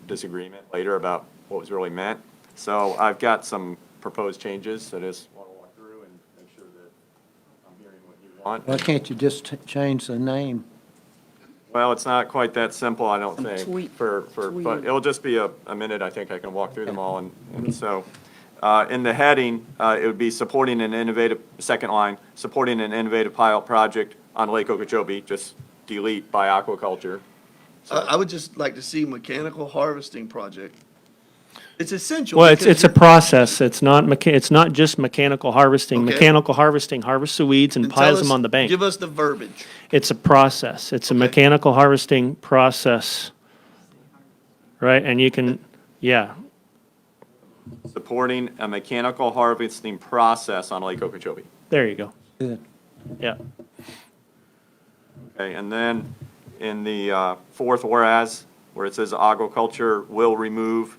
disagreement later about what was really meant. So I've got some proposed changes that I just want to walk through and make sure that I'm hearing what you want. Why can't you just change the name? Well, it's not quite that simple, I don't Some think, tweak- but tweak. it'll just be a minute, I think I can walk through them all, and so, in the heading, it would be supporting an innovative, second line, supporting an innovative pilot project on Lake Okeechobee, just delete by aquaculture. I would just like to see mechanical harvesting project. It's essential. Well, because it's a you're- process, it's not just mechanical harvesting. Okay. Mechanical harvesting harvests the weeds and tell piles us- them on the bank. Give us the verbiage. It's a process. It's a Okay. mechanical harvesting process. Right? And you can, yeah, Supporting a mechanical harvesting process on Lake Okeechobee. there you go. Good. Yeah. Okay, and then in the fourth whereas, where it says aquaculture will remove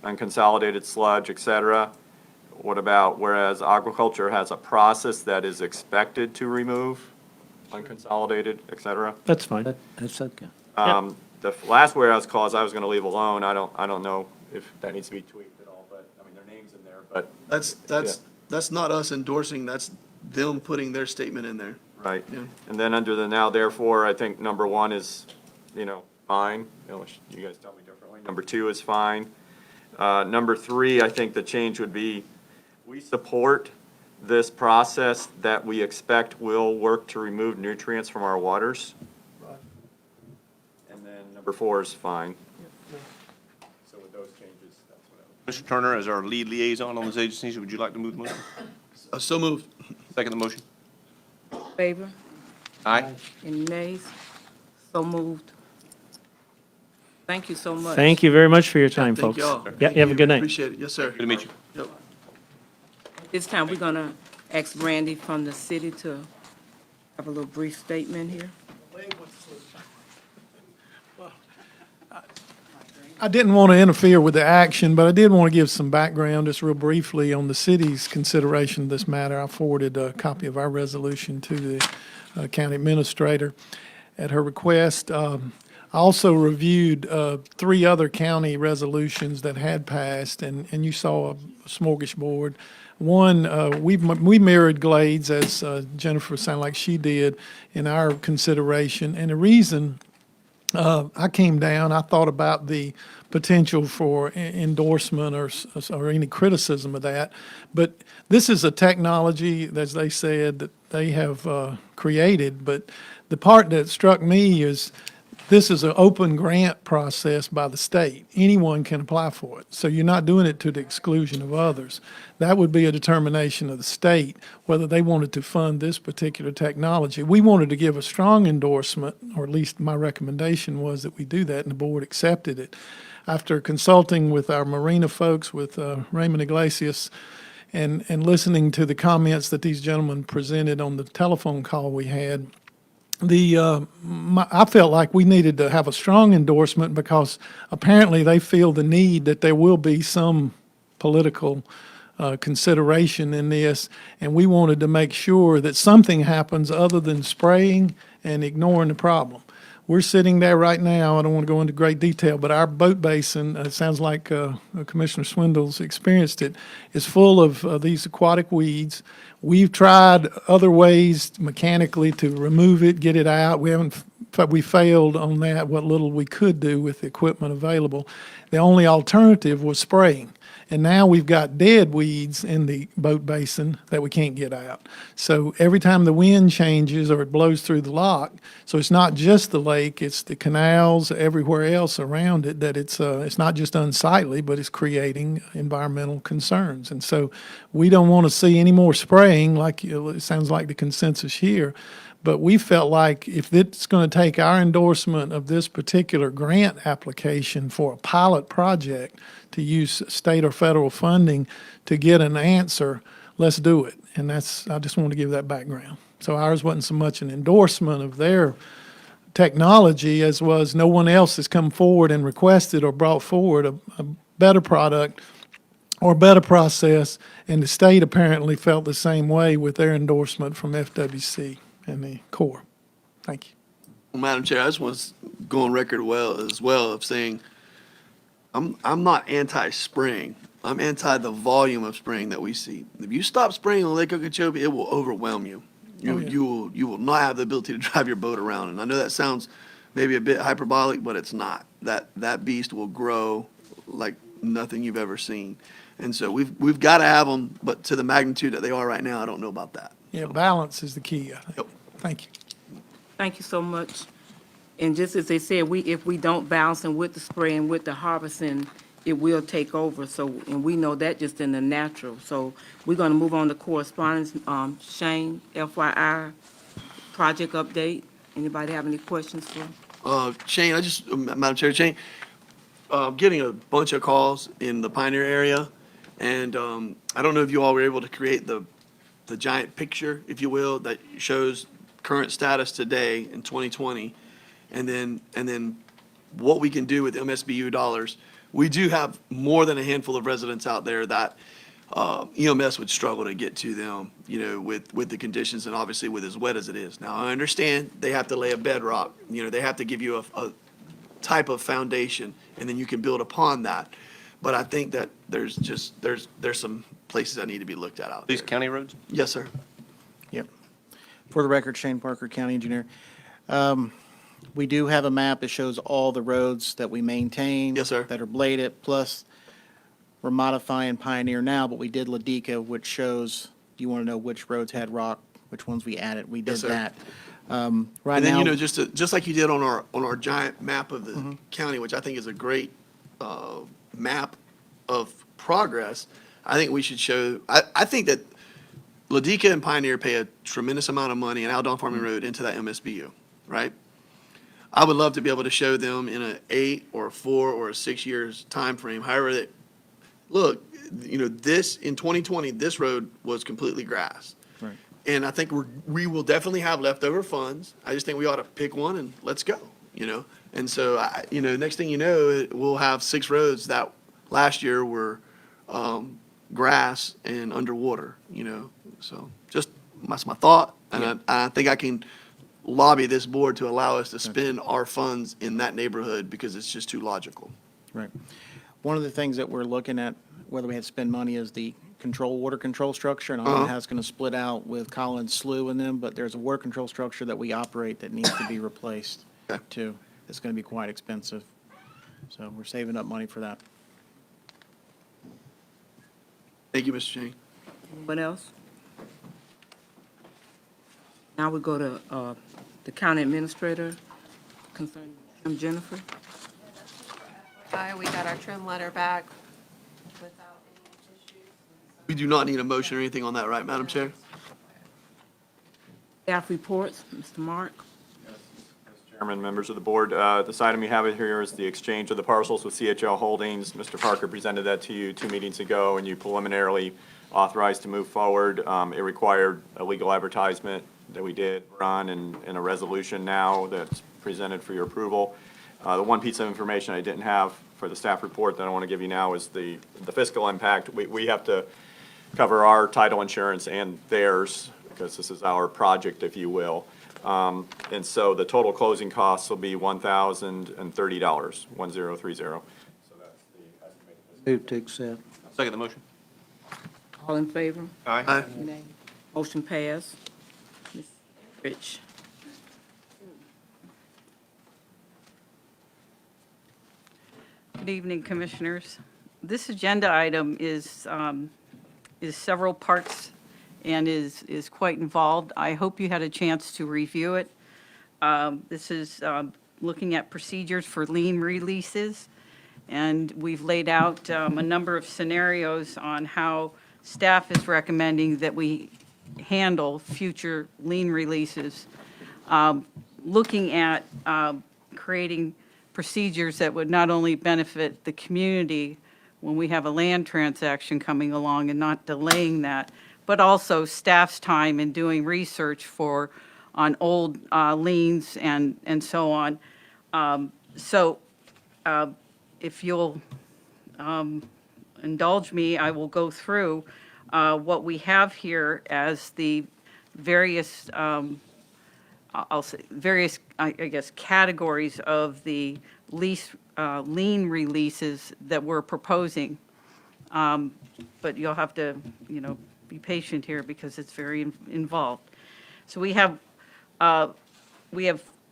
unconsolidated sludge, et cetera, what about whereas aquaculture has a process that is expected to remove unconsolidated, et cetera? That's fine. That's okay. The last whereas clause I was gonna leave alone. I don't know if that needs to be tweaked at all, but, I mean, their name's in there, but. That's not us endorsing, that's them putting their statement in there. Right. Yeah. And then under the now therefore, I think number 1 is, fine, unless you guys tell me differently. Number 2 is fine. Number 3, I think the change would be, we support this process that we expect will work to remove nutrients from our waters. And then number 4 is fine. So with those changes, that's what I would. Mr. Turner, as our lead liaison on those agencies, would you like to move the motion? So moved. Second the motion? Favor? Aye. Any nays? So moved. Thank you so much. Thank you very much for your time, Thank folks. y'all. Yeah, Thank you have a you. good night. Appreciate it. Yes, sir. Good to meet you. Yep. This time, we're gonna ask Brandy from the city to have a little brief statement here. I didn't want to interfere with the action, but I did want to give some background, just real briefly, on the city's consideration of this matter. I forwarded a copy of our resolution to the county administrator at her request. I also reviewed 3 other county resolutions that had passed, and you saw a smorgasbord. One, we mirrored Glades, as Jennifer sounded like she did, in our consideration. And the reason I came down, I thought about the potential for endorsement or any criticism of that. But this is a technology, as they said, that they have created. But the part that struck me is this is an open grant process by the state. Anyone can apply for it. So you're not doing it to the exclusion of others. That would be a determination of the state, whether they wanted to fund this particular technology. We wanted to give a strong endorsement, or at least my recommendation was that we do that, and the board accepted it. After consulting with our marina folks, with Raymond Iglesias, and listening to the comments that these gentlemen presented on the telephone call we had, I felt like we needed to have a strong endorsement because apparently they feel the need that there will be some political consideration in this, and we wanted to make sure that something happens other than spraying and ignoring the problem. We're sitting there right now, I don't want to go into great detail, but our boat basin, it sounds like Commissioner Swindle's experienced it, is full of these aquatic weeds. We've tried other ways mechanically to remove it, get it out. We failed on that, what little we could do with the equipment available. The only alternative was spraying. And now we've got dead weeds in the boat basin that we can't get out. So every time the wind changes or it blows through the lock, so it's not just the lake, it's the canals, everywhere else around it, that it's not just unsightly, but it's creating environmental concerns. And so we don't want to see any more spraying, like it sounds like the consensus here. But we felt like if it's going to take our endorsement of this particular grant application for a pilot project to use state or federal funding to get an answer, let's do it. And I just want to give that background. So ours wasn't so much an endorsement of their technology as was no one else has come forward and requested or brought forward a better product or better process. And the state apparently felt the same way with their endorsement from FWC and the Corps. Thank you. Well, Madam Chair, I just want to go on record as well of saying I'm not anti-spraying. I'm anti the volume of spraying that we see. If you stop spraying on Lake Okeechobee, it will overwhelm you. You will not have the ability to drive your boat around. And I know that sounds maybe a bit hyperbolic, but it's not. That beast will grow like nothing you've ever seen. And so we've got to have them, but to the magnitude that they are right now, I don't know about that. Yeah, balance is the key, I think. Yep. Thank you. Thank you so much. And just as they said, if we don't balance and with the spray and with the harvesting, it will take over. So, and we know that just in the natural. So we're going to move on to correspondence. Shane, FYI, project update. Anybody have any questions for? Shane, Madam Chair, Shane, getting a bunch of calls in the Pioneer area. And I don't know if you all were able to create the giant picture, if you will, that shows current status today in 2020, and then what we can do with MSBU dollars. We do have more than a handful of residents out there that EMS would struggle to get to them, with the conditions and obviously with as wet as it is. Now, I understand they have to lay a bedrock, they have to give you a type of foundation, and then you can build upon that. But I think that there's some places that need to be looked at out there. These county roads? Yes, sir. Yep. For the record, Shane Parker, County Engineer. We do have a map that shows all the roads that we maintain. Yes, sir. That are bladed, plus we're modifying Pioneer now, but we did Ladika, which shows, you want to know which roads had rock, which ones we added. We did Yes, sir. that. Right And then, now. just like you did on our giant map of the county, which I think is a great map of progress, I think we should show, I think that Ladika and Pioneer pay a tremendous amount of money, and Aldon Farming Road into that MSBU, right? I would love to be able to show them in an 8 or a 4 or a 6 years time frame. However, look, this in 2020, this road was completely grass. Right. And I think we will definitely have leftover funds. I just think we ought to pick one and let's go, And so, next thing you know, we'll have 6 roads that last year were grass and underwater, So just, that's my thought. And I think I can lobby this board to allow us to spend our funds in that neighborhood because it's just too logical. Right. One of the things that we're looking at, whether we had to spend money, is the water control structure. And I don't know how it's going to split out with Collins Slough and them, but there's a water control structure that we operate that needs to be replaced Okay. too. It's going to be quite expensive. So we're saving up money for that. Thank you, Mr. Shane. What else? Now we go to the county administrator concerning Jennifer. We got our trim letter back without any issues. We do not need a motion or anything on that, right, Madam Chair? Staff reports, Mr. Mark. Chairman, members of the board, this item you have here is the exchange of the parcels with CHL Holdings. Mr. Parker presented that to you 2 meetings ago, and you preliminarily authorized to move forward. It required a legal advertisement that we did run and a resolution now that's presented for your approval. The one piece of information I didn't have for the staff report that I want to give you now is the fiscal impact. We have to cover our title insurance and theirs because this is our project, if you will. And so the total closing costs will be $1,030, 1030. So that's the estimated. Move to accept. Second the motion. All in favor? Aye. Nay. Motion passed. Ms. Rich. Good evening, Commissioners. This agenda item is several parts and is quite involved. I hope you had a chance to review it. This is looking at procedures for lien releases, and we've laid out a number of scenarios on how staff is recommending that we handle future lien releases, looking at creating procedures that would not only benefit the community when we have a land transaction coming along and not delaying that, but also staff's time in doing research on old liens and so on. If you'll indulge me, I will go through what we have here as the various, I'll say, various, I guess, categories of the lien releases that we're proposing. But you'll have to, be patient here because it's very involved. So we have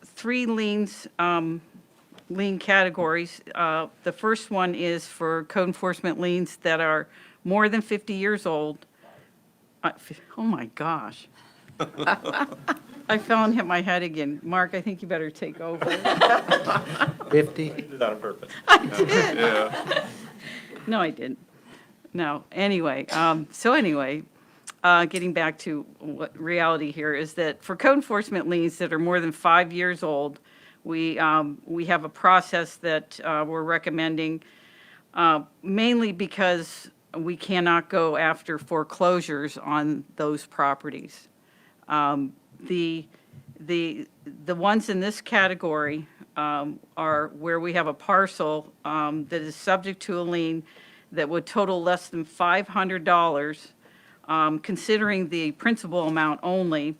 three lien categories. The first one is for code enforcement liens that are more than 50 years old. Oh my gosh. I fell and hit my head again. Mark, I think you better take over. 50? Did that on purpose. I did. Yeah. No, I didn't. No, anyway, getting back to what reality here is that for code enforcement liens that are more than 5 years old, we have a process that we're recommending, mainly because we cannot go after foreclosures on those properties. The ones in this category are where we have a parcel that is subject to a lien that would total less than $500, considering the principal amount only.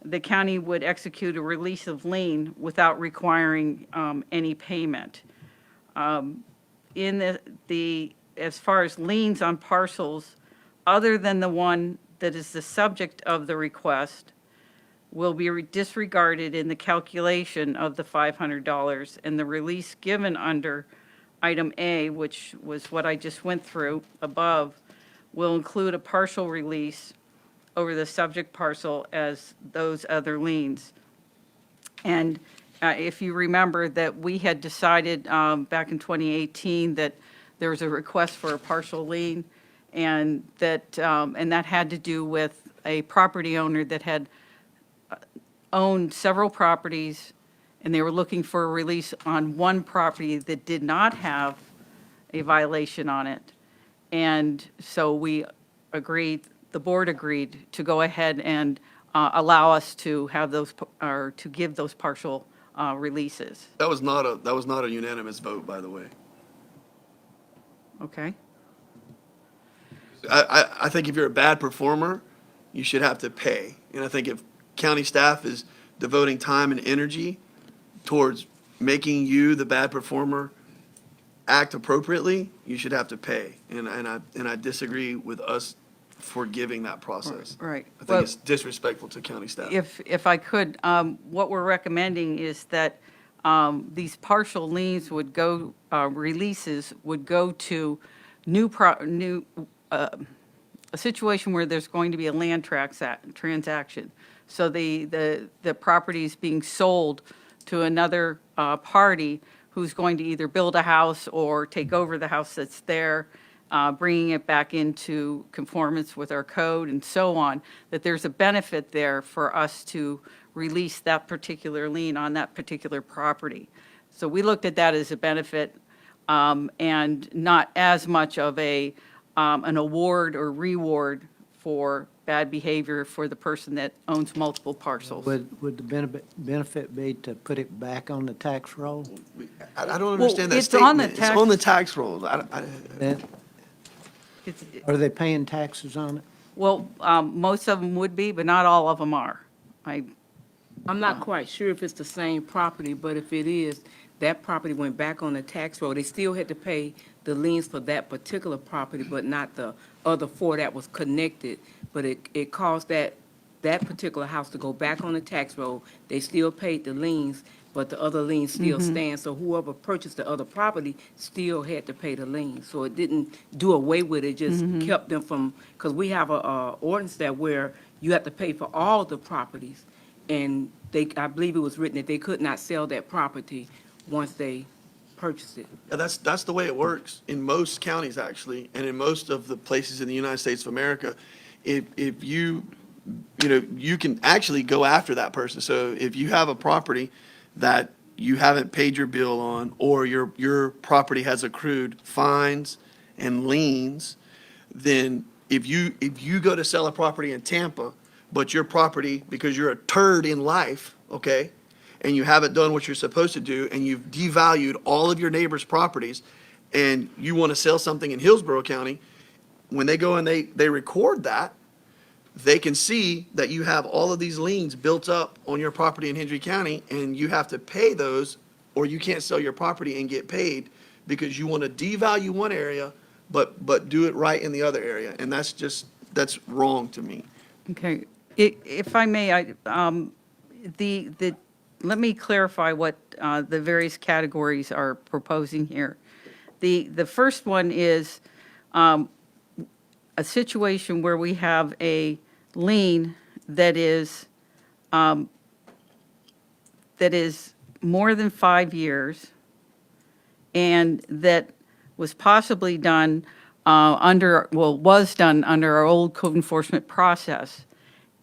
The county would execute a release of lien without requiring any payment. As far as liens on parcels, other than the one that is the subject of the request, will be disregarded in the calculation of the $500, and the release given under item A, which was what I just went through above, will include a partial release over the subject parcel as those other liens. And if you remember that we had decided back in 2018 that there was a request for a partial lien, and that had to do with a property owner that had owned several properties, and they were looking for a release on one property that did not have a violation on it. And so we agreed, the board agreed to go ahead and allow us to have those, or to give those partial releases. That was not a unanimous vote, by the way. Okay? I think if you're a bad performer, you should have to pay. And I think if county staff is devoting time and energy towards making you, the bad performer, act appropriately, you should have to pay. And I disagree with us forgiving that process. Right. I Well, think it's disrespectful to county staff. If I could, what we're recommending is that these partial liens would go, releases would go to a situation where there's going to be a land transaction. So the property is being sold to another party who's going to either build a house or take over the house that's there, bringing it back into conformance with our code and so on, that there's a benefit there for us to release that particular lien on that particular property. So we looked at that as a benefit and not as much of an award or reward for bad behavior for the person that owns multiple parcels. Would the benefit be to put it back on the tax roll? I don't understand that it's on the statement. It's tax- on the tax roll. It's- Are they paying taxes on it? Well, most of them would be, but not all of them are. I'm not quite sure if it's the same property, but if it is, that property went back on the tax roll. They still had to pay the liens for that particular property, but not the other four that was connected. But it caused that particular house to go back on the tax roll. They still paid the liens, but the other liens still stand. So whoever purchased the other property still had to pay the liens. So it didn't do away with it, just kept them from, because we have a ordinance that where you have to pay for all the properties. And I believe it was written that they could not sell that property once they purchased it. Yeah, that's the way it works in most counties, actually, and in most of the places in the United States of America. If you know, you can actually go after that person. So if you have a property that you haven't paid your bill on, or your property has accrued fines and liens, then if you go to sell a property in Tampa, but your property, because you're a turd in life, okay, and you haven't done what you're supposed to do, and you've devalued all of your neighbors' properties, and you want to sell something in Hillsborough County, when they go and they record that, they can see that you have all of these liens built up on your property in Hendry County, and you have to pay those, or you can't sell your property and get paid because you want to devalue one area, but do it right in the other area. And that's wrong to me. Okay, if I may, let me clarify what the various categories are proposing here. The first one is a situation where we have a lien that is more than 5 years, and that was possibly done was done under our old code enforcement process.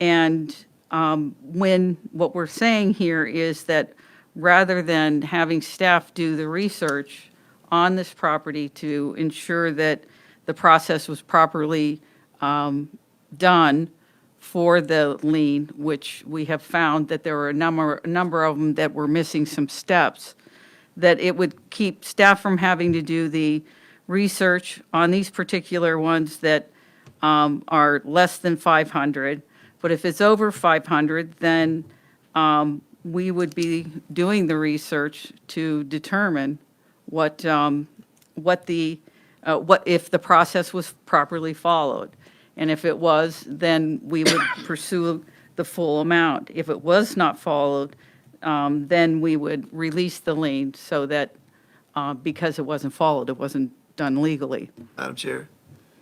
And what we're saying here is that rather than having staff do the research on this property to ensure that the process was properly done for the lien, which we have found that there were a number of them that were missing some steps, that it would keep staff from having to do the research on these particular ones that are less than 500. But if it's over 500, then we would be doing the research to determine what if the process was properly followed. And if it was, then we would pursue the full amount. If it was not followed, then we would release the lien so that, because it wasn't followed, it wasn't done legally. Madam Chair,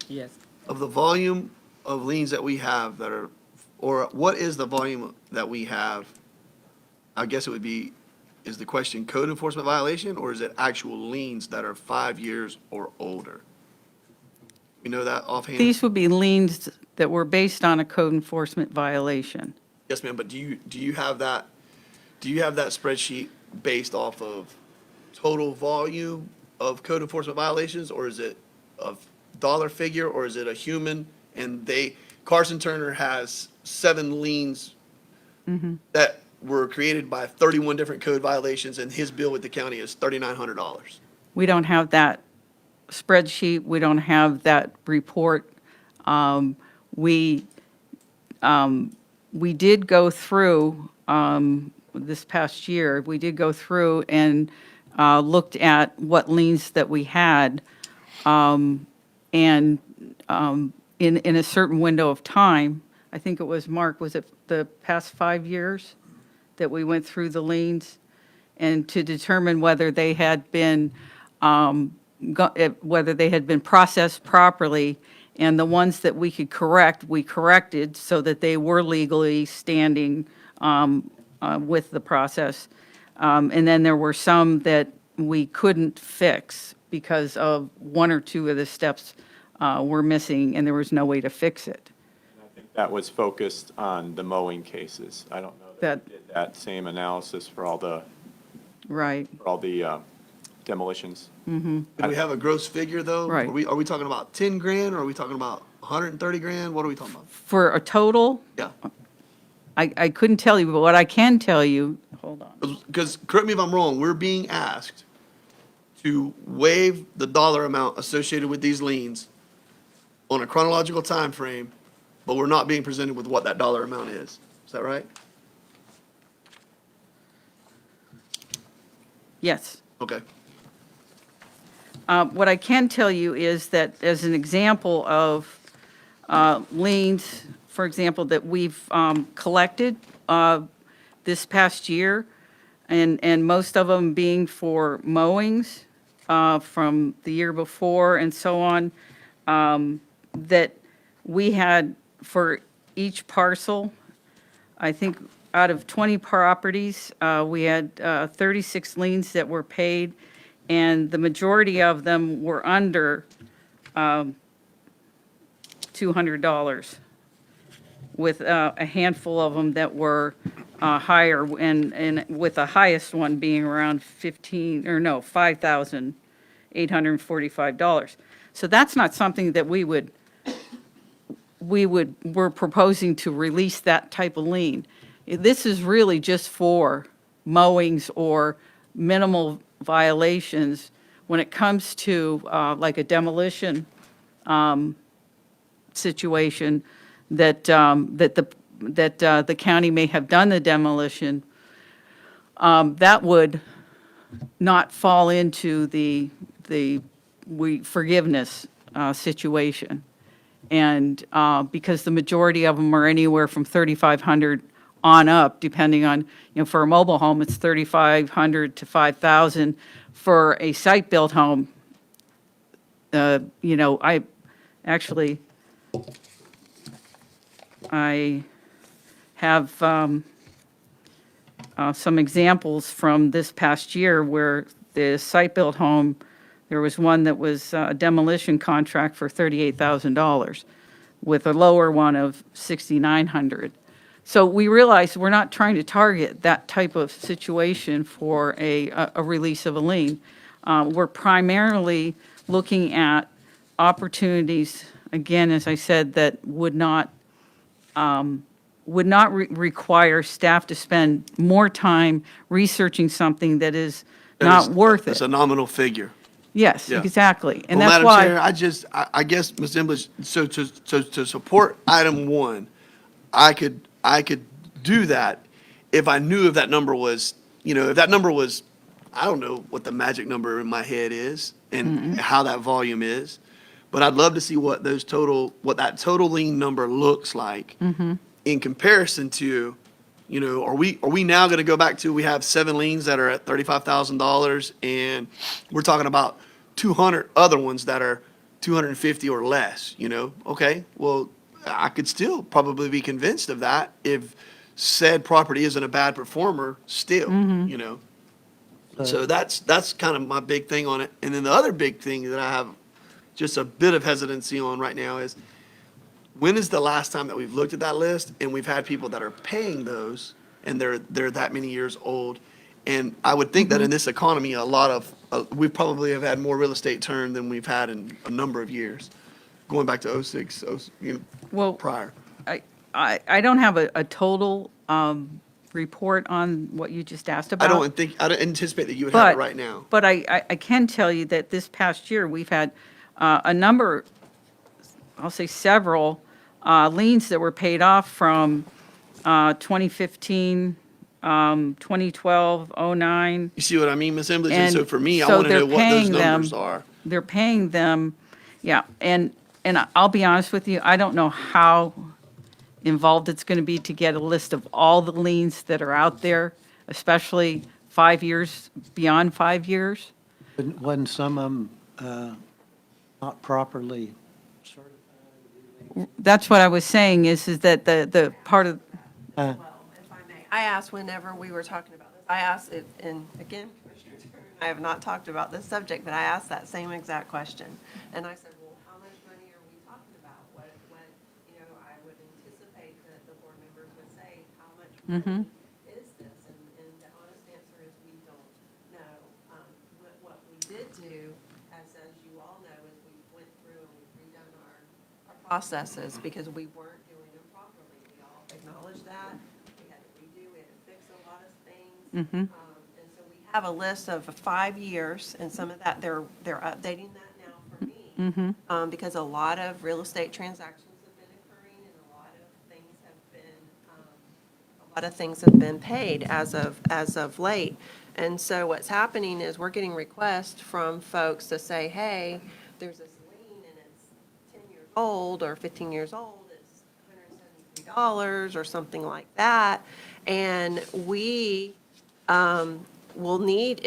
Yes. of the volume of liens that we have that are, or what is the volume that we have? I guess it would be, is the question code enforcement violation, or is it actual liens that are 5 years or older? You know that offhand? These would be liens that were based on a code enforcement violation. Yes, ma'am, but do you have that spreadsheet based off of total volume of code enforcement violations, or is it a dollar figure, or is it a human? And Carson Turner has 7 liens that were created by 31 different code violations, and his bill with the county is $3,900. We don't have that spreadsheet. We don't have that report. We did go through, this past year, we did go through and looked at what liens that we had, and in a certain window of time. I think it was, Mark, was it the past 5 years that we went through the liens, and to determine whether they had been processed properly, and the ones that we could correct, we corrected so that they were legally standing with the process. And then there were some that we couldn't fix because of 1 or 2 of the steps were missing, and there was no way to fix it. I think that was focused on the mowing cases. I don't know that we did that same analysis for all the Right. demolitions. Do we have a gross figure, though? Right. Are we talking about 10 grand, or are we talking about 130 grand? What are we talking about? For a total, Yeah. I couldn't tell you, but what I can tell you, hold on. Because, correct me if I'm wrong, we're being asked to waive the dollar amount associated with these liens on a chronological time frame, but we're not being presented with what that dollar amount is. Is that right? Yes. Okay. What I can tell you is that as an example of liens, for example, that we've collected this past year, and most of them being for mowings from the year before and so on, that we had for each parcel, I think out of 20 properties, we had 36 liens that were paid, and the majority of them were under $200, with a handful of them that were higher, and with the highest one being around $5,845. So that's not something that we're proposing to release that type of lien. This is really just for mowings or minimal violations when it comes to like a demolition situation that the county may have done the demolition. That would not fall into the forgiveness situation. And because the majority of them are anywhere from 3,500 on up, depending on, for a mobile home, it's 3,500 to 5,000. For a site-built home, I have some examples from this past year where the site-built home, there was one that was a demolition contract for $38,000 with a lower one of $6,900. So we realize we're not trying to target that type of situation for a release of a lien. We're primarily looking at opportunities, again, as I said, that would not require staff to spend more time researching something that is not worth It's it. a nominal figure. Yes, Yeah. exactly. And Well, that's Madam Chair, why, I guess, Ms. Emblish, so to support item one, I could do that if I knew if that number was, if that number was, I don't know what the magic number in my head is and how that volume is, but I'd love to see what that total lien number looks like in comparison to, are we now going to go back to, we have 7 liens that are at $35,000 and we're talking about 200 other ones that are 250 or less, Okay, well, I could still probably be convinced of that if said property isn't a bad performer still, So that's kind of my big thing on it. And then the other big thing that I have just a bit of hesitancy on right now is, when is the last time that we've looked at that list and we've had people that are paying those and they're that many years old? And I would think that in this economy, we probably have had more real estate turn than we've had in a number of years, going back to '06, well, prior. I don't have a total report on what you just asked about. I don't anticipate that you would have it right now. But I can tell you that this past year, we've had a number, I'll say several, liens that were paid off from 2015, 2012, 09. You see what I mean, Ms. Emblish? And And so for me, I so want to know they're what those paying them- numbers are. They're paying them, yeah, and I'll be honest with you, I don't know how involved it's going to be to get a list of all the liens that are out there, especially 5 years, beyond 5 years. Wasn't some of them not properly certified? That's what I was saying is that the part of, Well, if I may, I asked whenever we were talking about this, I asked it, and again, Commissioner Turner, I have not talked about this subject, but I asked that same exact question. And I said, well, how much money are we talking about? What, I would anticipate that the board members would say, how much money is this? And the honest answer is we don't know. What we did do, as you all know, is we went through and we've redone our processes because we weren't doing them properly. We all acknowledged that. We had to redo, we had to fix a lot of things. And so we have a list of 5 years, and some of that, they're updating that now for me. Because a lot of real estate transactions have been occurring, and a lot of things have been, a lot of things have been paid as of late. And so what's happening is we're getting requests from folks to say, hey, there's this lien and it's 10 years old or 15 years old, it's $173 or something like that. And we will need,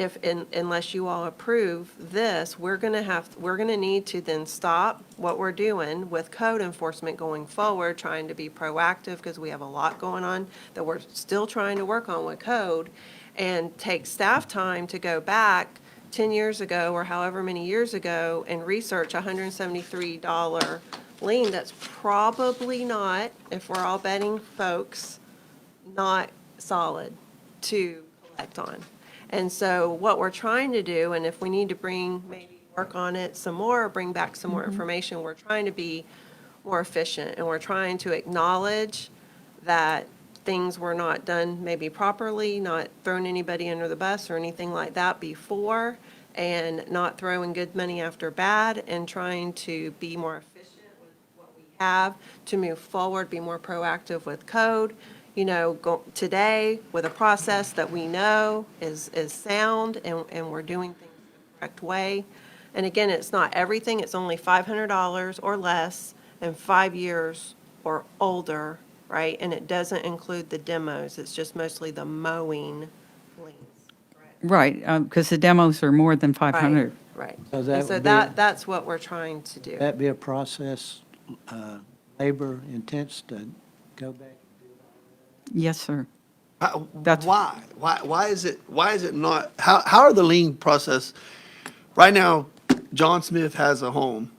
unless you all approve this, we're gonna need to then stop what we're doing with code enforcement going forward, trying to be proactive, because we have a lot going on that we're still trying to work on with code, and take staff time to go back 10 years ago or however many years ago and research a $173 lien that's probably not, if we're all betting folks, not solid to collect on. And so what we're trying to do, and if we need to maybe work on it some more, or bring back some more information, we're trying to be more efficient, and we're trying to acknowledge that things were not done maybe properly, not throwing anybody under the bus or anything like that before, and not throwing good money after bad, and trying to be more efficient with what we have to move forward, be more proactive with code. You know, go today with a process that we know is sound, and we're doing things the correct way. And again, it's not everything, it's only $500 or less and 5 years or older, right? And it doesn't include the demos, it's just mostly the mowing liens. Right, because the demos are more than 500. Right. So And that so would be- that's what we're trying to do. That be a process, labor intense to go back? Yes, sir. Why? Why is it not, how are the lien process? Right now, John Smith has a home,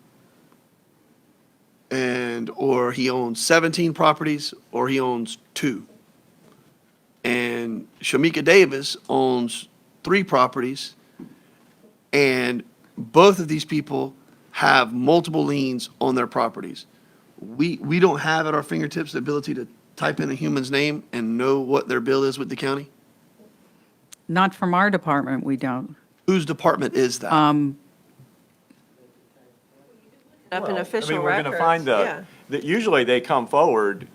or he owns 17 properties, or he owns 2. And Shamika Davis owns 3 properties, and both of these people have multiple liens on their properties. We don't have at our fingertips the ability to type in a human's name and know what their bill is with the county? Not from our department, we don't. Whose department is that? Up in Well, official I mean, we're records, going to find yeah. that usually they come forward,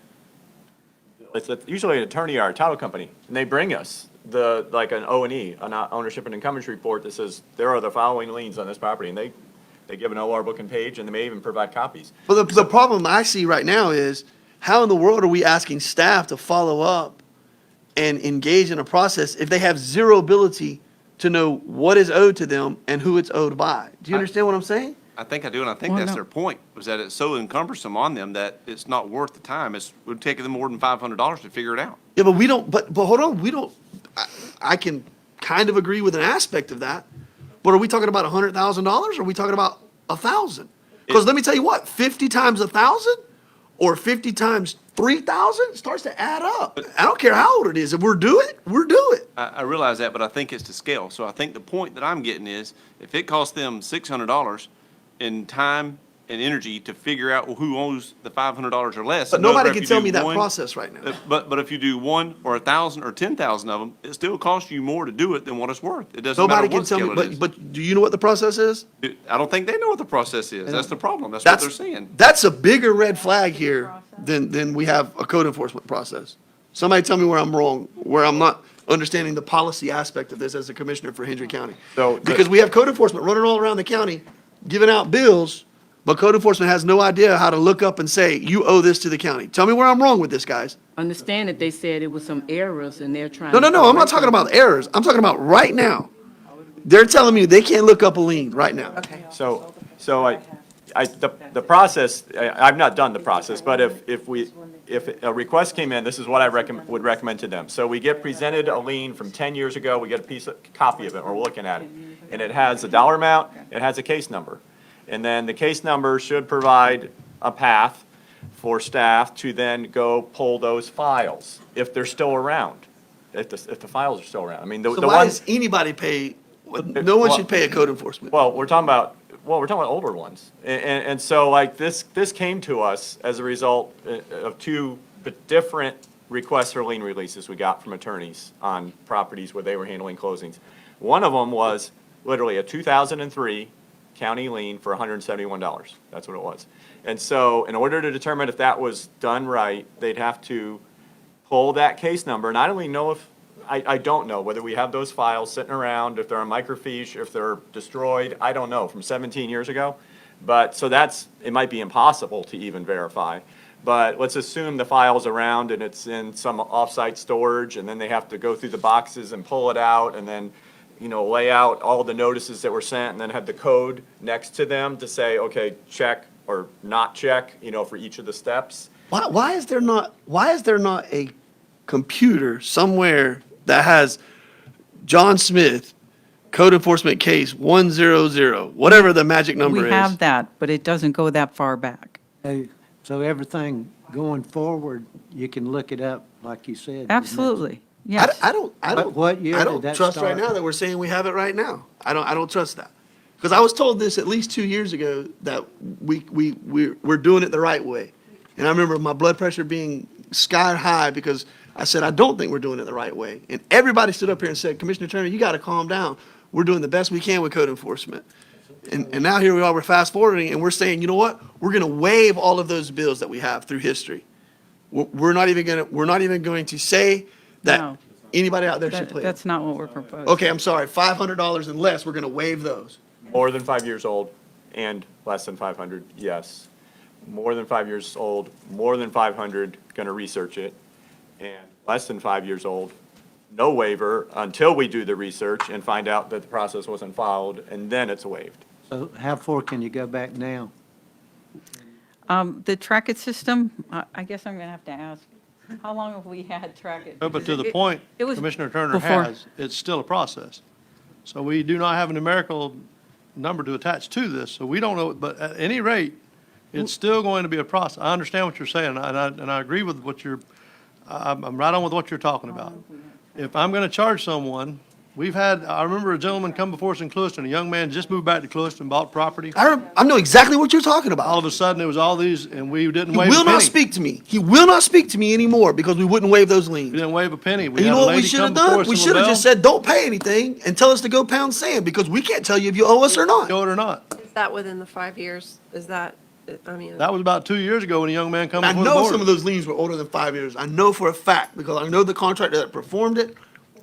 it's usually an attorney or a title company, and they bring us like an O&E, an ownership and incumbency report that says there are the following liens on this property, and they give an OR book and page, and they may even provide copies. But the problem I see right now is, how in the world are we asking staff to follow up and engage in a process if they have zero ability to know what is owed to them and who it's owed by? Do you understand what I'm saying? I think I do, and I think Well, that's no. their point, was that it's so cumbersome on them that it's not worth the time. It would take them more than $500 to figure it out. Yeah, but we don't, but hold on, we don't, I can kind of agree with an aspect of that, but are we talking about $100,000 or are we talking about 1,000? Because let me tell you what, 50 times 1,000 or 50 times 3,000 starts to add up. I don't care how old it is. If we're do it, we're do it. I realize that, but I think it's to scale. So I think the point that I'm getting is, if it costs them $600 in time and energy to figure out who owes the $500 or less. But and those nobody are if can you tell do me that one- process right now. But if you do 1 or 1,000 or 10,000 of them, it still costs you more to do it than what it's worth. It doesn't matter Nobody can what tell scale me, it is. but do you know what the process is? I don't think they know what the process is. That's the problem. That's what they're saying. That's a bigger red flag here than we have a code enforcement process. Somebody tell me where I'm wrong, where I'm not understanding the policy aspect of this as a commissioner for Hendry County. So- Because we have code enforcement running all around the county, giving out bills, but code enforcement has no idea how to look up and say, you owe this to the county. Tell me where I'm wrong with this, guys. Understand that they said it was some errors and they're trying. No, to I'm not correct talking them. about errors. I'm talking about right now. They're telling me they can't look up a lien right now. So the process, I've not done the process, but if a request came in, this is what I would recommend to them. So we get presented a lien from 10 years ago, we get copy of it, or we're looking at it. And it has a dollar amount, it has a case number. And then the case number should provide a path for staff to then go pull those files, if they're still around, if the files are still around. I mean, the So why ones, does anybody pay, no one should pay a code enforcement? well, we're talking about older ones. And so like this came to us as a result of 2 different requests for lien releases we got from attorneys on properties where they were handling closings. One of them was literally a 2003 county lien for $171. That's what it was. And so in order to determine if that was done right, they'd have to pull that case number, and I don't even know if, I don't know whether we have those files sitting around, if they're on microfiche, if they're destroyed, I don't know, from 17 years ago. But, so that's, it might be impossible to even verify. But let's assume the file's around and it's in some off-site storage, and then they have to go through the boxes and pull it out, and then, lay out all the notices that were sent, and then have the code next to them to say, okay, check or not check, for each of the steps. Why is there not a computer somewhere that has John Smith, code enforcement case 100, whatever the magic number We is? have that, but it doesn't go that far back. Hey, so everything going forward, you can look it up, like you said. Absolutely, yes. I don't What year I did don't that trust right start? now that we're saying we have it right now. I don't trust that. Because I was told this at least 2 years ago that we're doing it the right way. And I remember my blood pressure being sky high because I said, I don't think we're doing it the right way. And everybody stood up here and said, Commissioner Turner, you got to calm down. We're doing the best we can with code enforcement. And now here we are, we're fast forwarding and we're saying, you know what? We're going to waive all of those bills that we have through history. We're not even going to say that No. anybody out there should pay. That's not what we're proposing. Okay, I'm sorry, $500 and less, we're going to waive those. More than 5 years old and less than 500, yes. More than 5 years old, more than 500, going to research it. And less than 5 years old, no waiver until we do the research and find out that the process wasn't followed, and then it's waived. So how far can you go back now? The track it system, I guess I'm going to have to ask, how long have we had track it? No, but to the point It was Commissioner Turner before- has, it's still a process. So we do not have a numerical number to attach to this, so we don't know, but at any rate, it's still going to be a process. I understand what you're saying, and I agree with what I'm right on with what you're talking about. If I'm going to charge someone, I remember a gentleman come before us in Clueston, a young man just moved back to Clueston, bought property. I know exactly what you're talking All about. of a sudden, there was all these, and we didn't He waive a will not penny. speak to me. He will not speak to me anymore because we wouldn't waive those We liens. didn't waive a penny. We And you had know a what we lady should come have before done? us We in should have LaBelle. just said, don't pay anything and tell us to go pound sand because we can't tell you if you owe us or not. Know it or not. Is that within the 5 years? Is that, That was about 2 years ago when a young man come I before the know board. some of those liens were older than 5 years. I know for a fact because I know the contractor that performed it,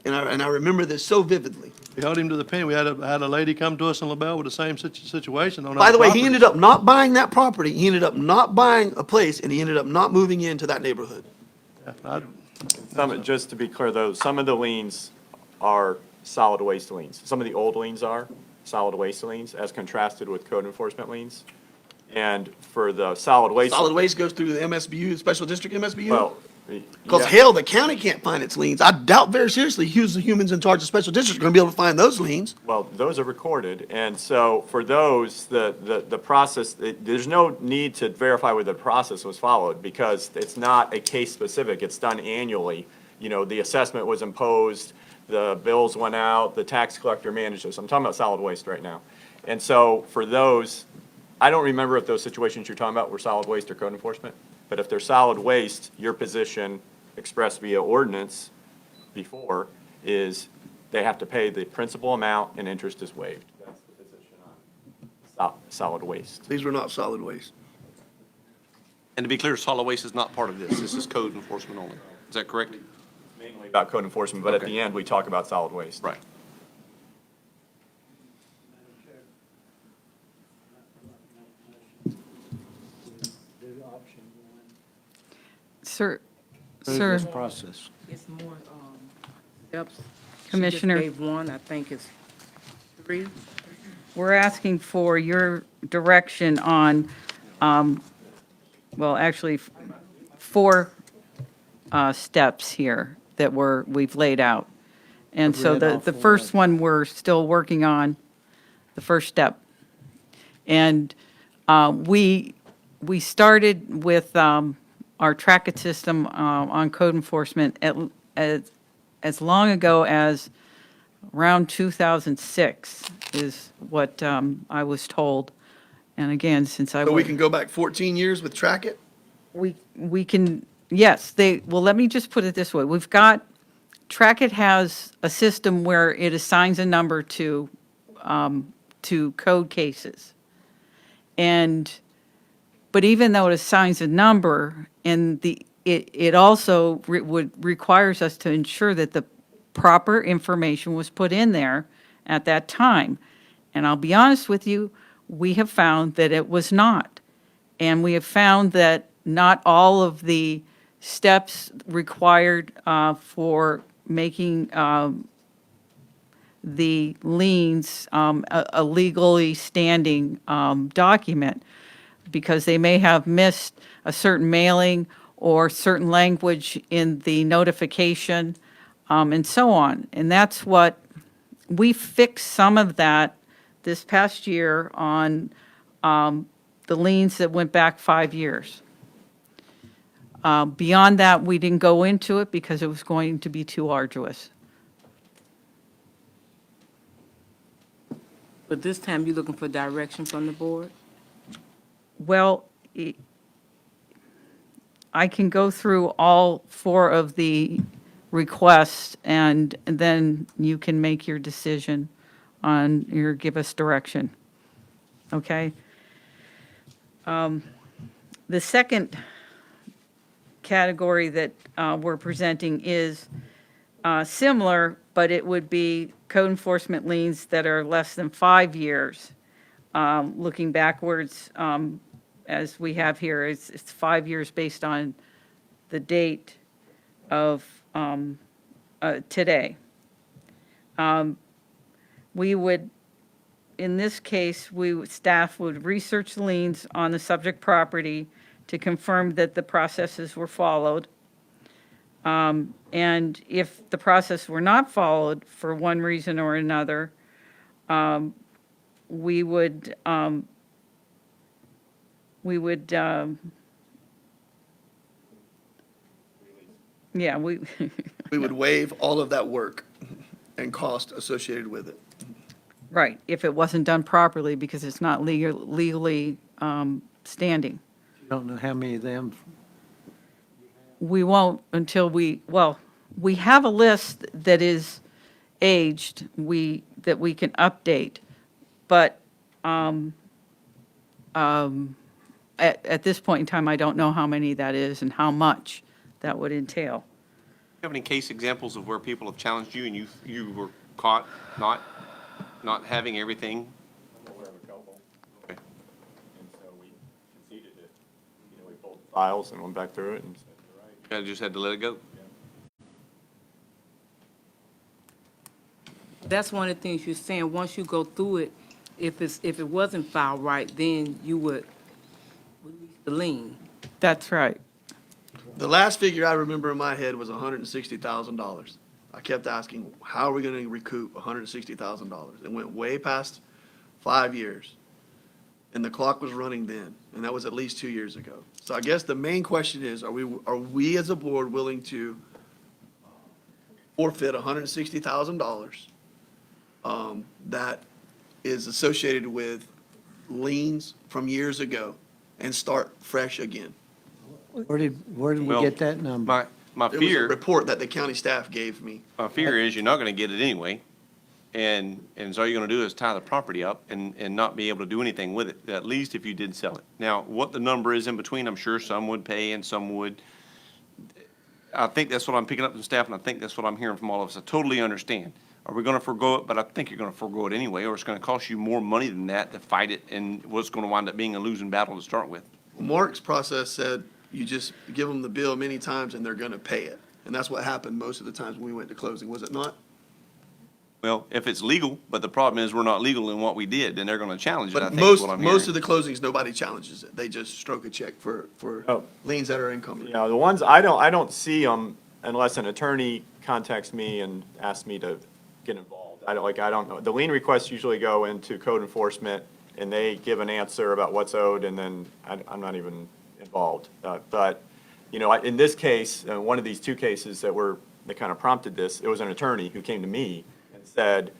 and I remember this so vividly. We held him to the penny. We had a lady come to us in LaBelle with the same situation on By the way, he property. ended up not buying that property. He ended up not buying a place, and he ended up not moving into that neighborhood. Just to be clear, though, some of the liens are solid waste liens. Some of the old liens are solid waste liens, as contrasted with code enforcement liens. And for the solid waste. Solid waste goes through the MSBU, Special District MSBU? Well, Because yeah. hell, the county can't find its liens. I doubt very seriously who's the humans in charge of special districts are going to be able to find those liens. Well, those are recorded, and so for those, the process, there's no need to verify whether the process was followed, because it's not a case-specific, it's done annually. The assessment was imposed, the bills went out, the tax collector managed this. I'm talking about solid waste right now. And so for those, I don't remember if those situations you're talking about were solid waste or code enforcement, but if they're solid waste, your position expressed via ordinance before is they have to pay the principal amount and interest is waived. That's the position on solid waste. These were not solid waste. And to be clear, solid waste is not part of this. This is code enforcement only. Is that correct? Mainly about code enforcement, but at Okay. the end, we talk about solid waste. Right. Sir, Through sir, this process. It's more, steps. Commissioner. She just gave one, I think it's 3. we're asking for your direction on, well, actually, 4 steps here that we've laid out. And so read all the 4 first one, we're still working on, the first step. And we started with our track it system on code enforcement as long ago as around 2006 is what I was told. And again, since I So we went, can go back 14 years with Track It? we can, yes, well, let me just put it this way. We've got, Track It has a system where it assigns a number to code cases. But even though it assigns a number, and it also requires us to ensure that the proper information was put in there at that time. And I'll be honest with you, we have found that it was not. And we have found that not all of the steps required for making the liens a legally standing document, because they may have missed a certain mailing or certain language in the notification, and so on. And that's what, we fixed some of that this past year on the liens that went back 5 years. Beyond that, we didn't go into it because it was going to be too arduous. But this time you're looking for direction from the board? Well, I can go through all 4 of the requests, and then you can make your decision on give us direction. Okay? The second category that we're presenting is similar, but it would be code enforcement liens that are less than 5 years. Looking backwards, as we have here, it's 5 years based on the date of today. We would, in this case, staff would research liens on the subject property to confirm that the processes were followed. And if the process were not followed for one reason or another, we would yeah, we We would waive all of that work and cost associated with it. right, if it wasn't done properly because it's not legally standing. You don't know how many of them, We won't until we have a list that is aged, that we can update. But at this point in time, I don't know how many that is and how much that would entail. Do you have any case examples of where people have challenged you and you were caught not having everything? I'm aware of a couple. Okay. And so we conceded it. You know, we pulled files and went back through it and said, you're right. You just had to let it go? That's one of the things you're saying, once you go through it, if it wasn't filed right, then you would release the lien. That's right. The last figure I remember in my head was $160,000. I kept asking, how are we going to recoup $160,000? It went way past 5 years. And the clock was running then, and that was at least 2 years ago. So I guess the main question is, are we as a board willing to forfeit $160,000 that is associated with liens from years ago and start fresh again? where did we Well, get that number? My It was a fear, report that the county staff gave me. my fear is you're not gonna get it anyway. And so all you're gonna do is tie the property up and not be able to do anything with it, at least if you did sell it. Now, what the number is in between, I'm sure some would pay and some would. I think that's what I'm picking up from staff, and I think that's what I'm hearing from all of us. I totally understand. Are we gonna forego it? But I think you're gonna forego it anyway, or it's gonna cost you more money than that to fight it, and what's gonna wind up being a losing battle to start with. Mark's process said you just give them the bill many times and they're going to pay it. And that's what happened most of the times when we went to closing, was it not? Well, if it's legal, but the problem is we're not legal in what we did, then they're gonna challenge it, I But think is what I'm most hearing. of the closings, nobody challenges it. They just stroke a check for Oh. liens that are encumbered. You know, the ones, I don't see them unless an attorney contacts me and asks me to get involved. I don't know. The lien requests usually go into code enforcement, and they give an answer about what's owed, and then I'm not even involved. But, you know, in this case, one of these two cases that kind of prompted this, it was an attorney who came to me and said,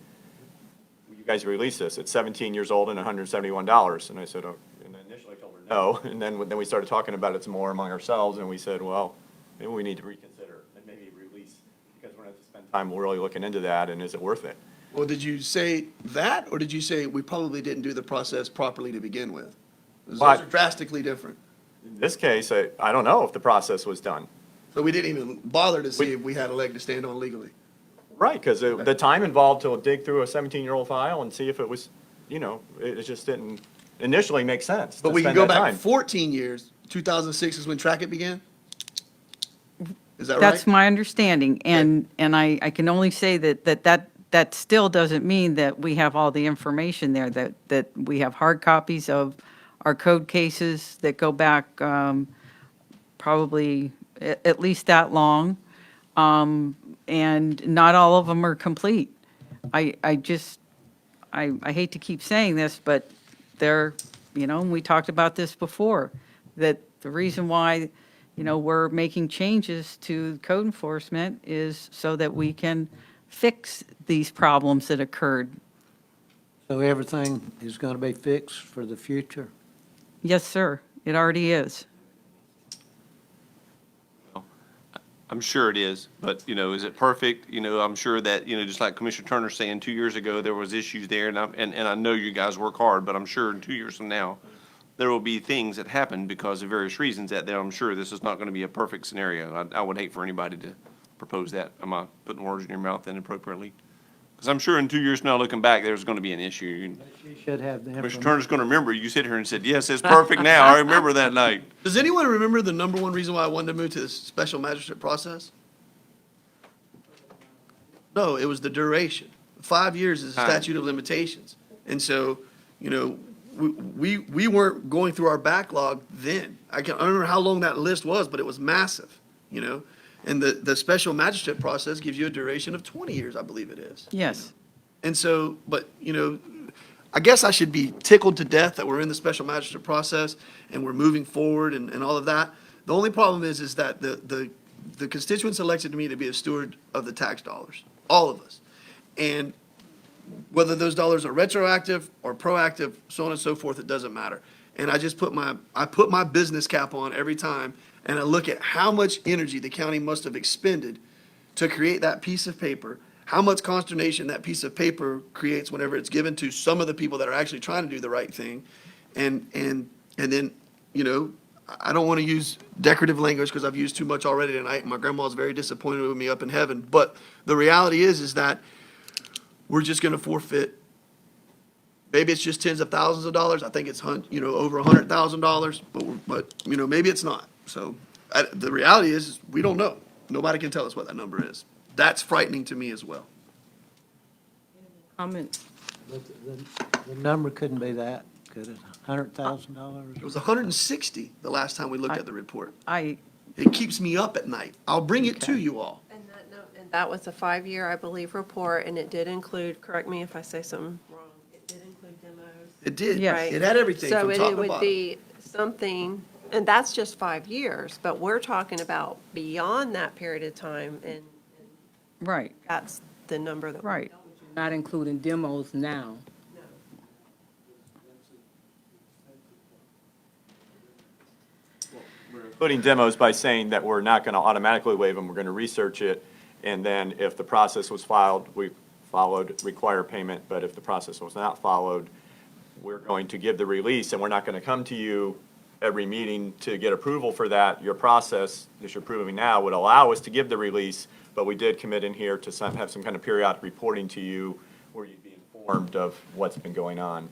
"Will you guys release this? It's 17 years old and $171. And I said, "Oh," and initially I told her no. And then we started talking about it some more among ourselves, and we said, well, maybe we need to reconsider and maybe release, because we're going to have to spend time really looking into that, and is it worth it? Well, did you say that, or did you say we probably didn't do the process properly to begin with? 'Cause Well, those are drastically different. In this case, I don't know if the process was done. So we didn't even bother to see if we had a leg to stand on legally. Right, because the time involved to dig through a 17-year-old file and see if it was, it just didn't initially make sense to But we can spend go that back time. 14 years. 2006 is when Trackit began? Is that right? That's my understanding, and I can only say that still doesn't mean that we have all the information there, that we have hard copies of our code cases that go back probably at least that long, and not all of them are complete. I hate to keep saying this, but we talked about this before, that the reason why, we're making changes to code enforcement is so that we can fix these problems that occurred. So everything is going to be fixed for the future? Yes, sir, it already is. I'm sure it is, but, is it perfect? I'm sure that, just like Commissioner Turner's saying, 2 years ago, there was issues there, and I know you guys work hard, but I'm sure in 2 years from now, there will be things that happen because of various reasons that I'm sure this is not going to be a perfect scenario. I would hate for anybody to propose that. Am I putting words in your mouth inappropriately? Because I'm sure in 2 years from now, looking back, there's going to be an issue. You should have the Commissioner information. Turner's going to remember, you sit here and said, yes, it's perfect now. I remember that night. Does anyone remember the number one reason why I wanted to move to the special magistrate process? No, it was the duration. 5 years is the Time. statute of limitations. And so, we weren't going through our backlog then. I don't remember how long that list was, but it was massive, And the special magistrate process gives you a duration of 20 years, I believe it is. Yes. And so, but, I guess I should be tickled to death that we're in the special magistrate process and we're moving forward and all of that. The only problem is that the constituents elected me to be a steward of the tax dollars, all of us. And whether those dollars are retroactive or proactive, so on and so forth, it doesn't matter. And I just put my business cap on every time, and I look at how much energy the county must have expended to create that piece of paper, how much consternation that piece of paper creates whenever it's given to some of the people that are actually trying to do the right thing. And then, I don't want to use decorative language because I've used too much already tonight. My grandma's very disappointed with me up in heaven. But the reality is that we're just going to forfeit. Maybe it's just tens of thousands of dollars. I think it's, over $100,000, but maybe it's not. So the reality is we don't know. Nobody can tell us what that number is. That's frightening to me as well. Comments? The number couldn't be that, could it? $100,000? It was 160 the last time we looked at the report. I, It keeps me up at night. I'll bring it to you all. And that was a 5-year, I believe, report, and it did include, correct me if I say something wrong, it did include demos. It did. Yes. It had everything So from it top to would bottom. be something, and that's just 5 years, but we're talking about beyond that period of time, and right, that's the number that. right. Not including demos now. Including demos by saying that we're not going to automatically waive them, we're going to research it, and then if the process was filed, we followed require payment, but if the process was not followed, we're going to give the release, and we're not going to come to you every meeting to get approval for that. Your process, as you're proving now, would allow us to give the release, but we did commit in here to have some kind of periodic reporting to you where you'd be informed of what's been going on.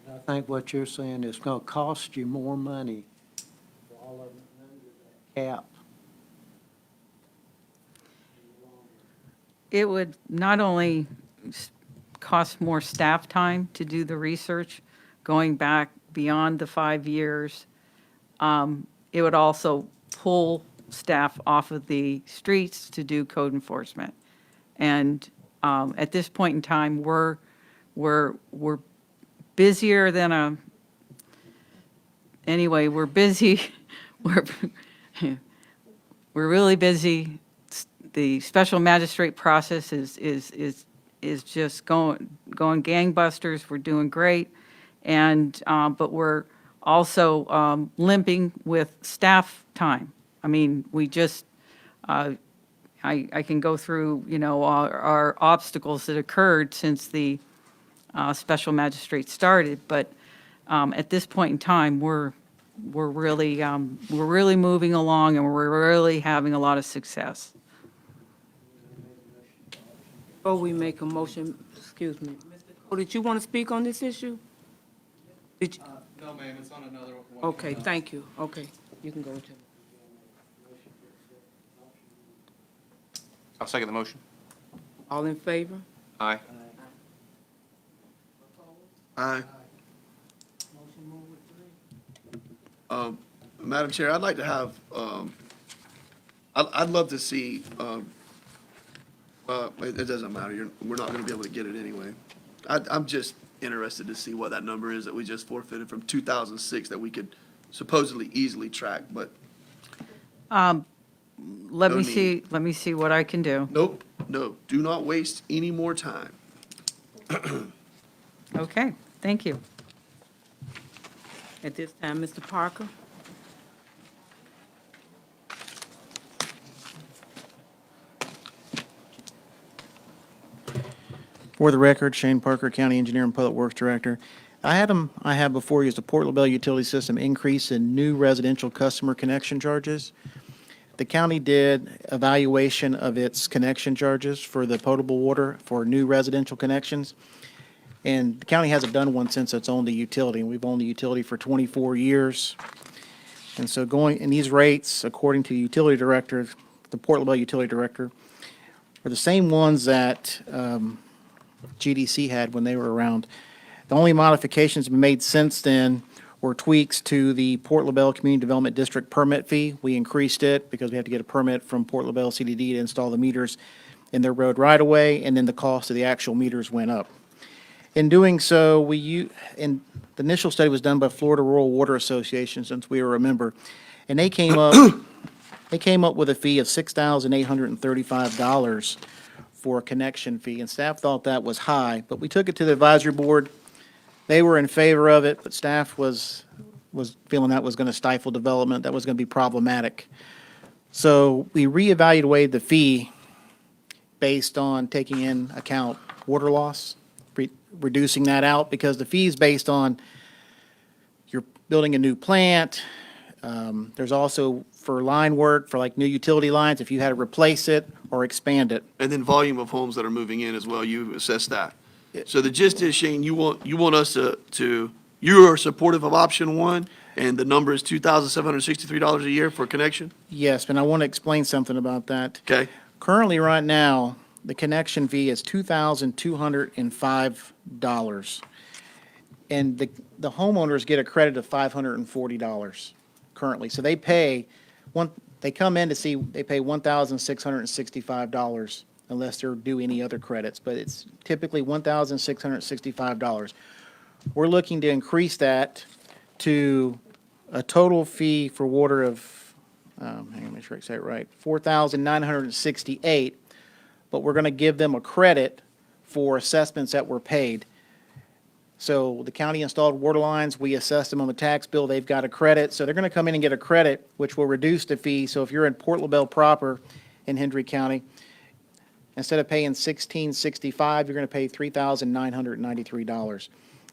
I think what you're saying is going to cost you more money for all of them under that cap. It would not only cost more staff time to do the research, going back beyond the 5 years, it would also pull staff off of the streets to do code enforcement. And at this point in time, we're busier than anyway, we're busy. We're really busy. The special magistrate process is just going gangbusters. We're doing great. And, but we're also limping with staff time. I mean, we just, I can go through, our obstacles that occurred since the special magistrate started, but at this point in time, we're we're really moving along, and we're really having a lot of success. Before we make a motion, excuse me, Mr. Cole, did you want to speak on this issue? Did you? No, ma'am, it's on another one. Okay, thank you. Okay, you can go to. I'll second the motion. All in favor? Aye. Aye. Madam Chair, I'd like to have, I'd love to see, it doesn't matter, we're not gonna be able to get it anyway. I'm just interested to see what that number is that we just forfeited from 2006 that we could supposedly easily track, but Let No me need. let me see what I can do. nope, no, do not waste any more time. Okay, thank you. At this time, Mr. Parker? For the record, Shane Parker, County Engineer and Public Works Director. I have before you is the Port LaBelle Utility System increase in new residential customer connection charges. The county did evaluation of its connection charges for the potable water for new residential connections. And the county hasn't done one since it's owned the utility, and we've owned the utility for 24 years. And so and these rates, according to the utility director, the Port LaBelle Utility Director, are the same ones that GDC had when they were around. The only modifications made since then were tweaks to the Port LaBelle Community Development District permit fee. We increased it because we have to get a permit from Port LaBelle CDD to install the meters in their road right-of-way, and then the cost of the actual meters went up. In doing so, the initial study was done by Florida Rural Water Association, since we were a member, and they came up with a fee of $6,835 for a connection fee, and staff thought that was high, but we took it to the advisory board. They were in favor of it, but staff was feeling that was going to stifle development, that was going to be problematic. So we reevaluated the fee based on taking in account water loss, reducing that out, because the fee is based on you're building a new plant. There's also for line work, for like new utility lines, if you had to replace it or expand it. And then volume of homes that are moving in as well, you assess that. So the gist is, Shane, you want us to, you are supportive of option one, and the number is $2,763 a year for connection? Yes, and I want to explain something about that. Okay, Currently, right now, the connection fee is $2,205. And the homeowners get a credit of $540 currently. So they pay, they come in to see, they pay $1,665 unless they're due any other credits, but it's typically $1,665. We're looking to increase that to a total fee for water of, hang on, make sure I say it right, $4,968, but we're going to give them a credit for assessments that were paid. So the county installed water lines, we assessed them on the tax bill, they've got a credit, so they're going to come in and get a credit, which will reduce the fee. So if you're in Port LaBelle proper in Hendry County, instead of paying $1,665, you're going to pay $3,993.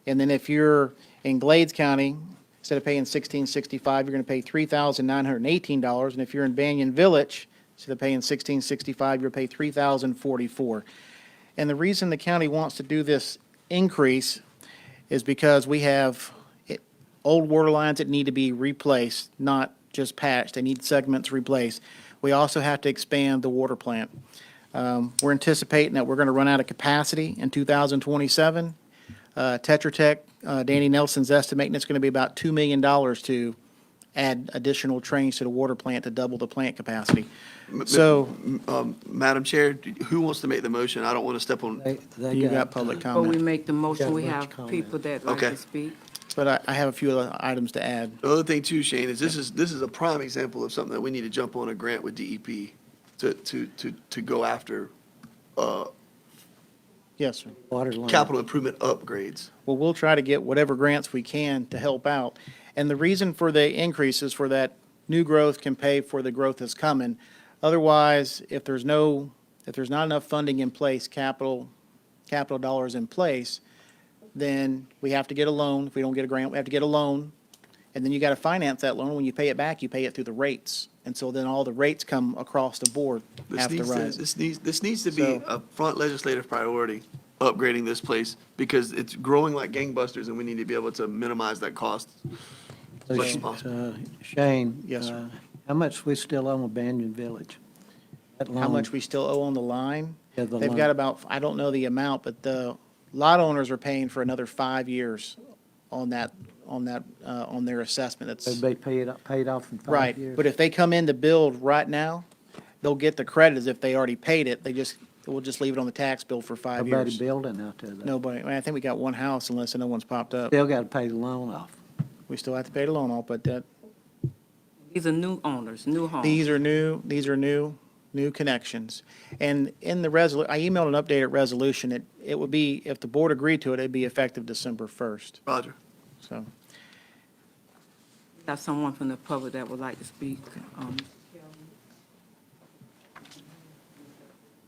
And then if you're in Glades County, instead of paying $1,665, you're going to pay $3,918. And if you're in Banyan Village, instead of paying $1,665, you'll pay $3,044. And the reason the county wants to do this increase is because we have old water lines that need to be replaced, not just patched. They need segments replaced. We also have to expand the water plant. We're anticipating that we're going to run out of capacity in 2027. Tetra Tech, Danny Nelson's estimating it's going to be about $2 million to add additional trains to the water plant to double the plant capacity. So Madam Chair, who wants to make the motion? I don't want to step on, you got public Before we comment. make the motion, we Got have much comment. people that like Okay. to speak. But I have a few other items to add. the other thing too, Shane, is this is a prime example of something that we need to jump on a grant with DEP to go after Yes, sir. Water line. capital improvement upgrades. Well, we'll try to get whatever grants we can to help out. And the reason for the increase is for that new growth can pay for the growth that's coming. Otherwise, if there's not enough funding in place, capital dollars in place, then we have to get a loan. If we don't get a grant, we have to get a loan. And then you got to finance that loan. When you pay it back, you pay it through the rates. And so then all the rates come across the board have to rise. This needs to be So- a front legislative priority, upgrading this place, because it's growing like gangbusters, and we need to be able to minimize that cost as much as possible. Shane? Yes, sir. How much we still owe Abandoned Village? That How loan- much we still owe on the line? Yeah, the They've line. got about, I don't know the amount, but the lot owners are paying for another 5 years on on their assessment. That's They'll be paid off in 5 right. years? But if they come in to build right now, they'll get the credit as if they already paid it. We'll just leave it on the tax bill for 5 Nobody years. building out there, though. Nobody, I think we got one house unless no one's popped up. Still got to pay the loan off. We still have to pay the loan off, but These are new owners, new homes. these are new connections. And in the I emailed an updated resolution. It would be, if the board agreed to it, it'd be effective December 1st. Roger. So, Got someone from the public that would like to speak.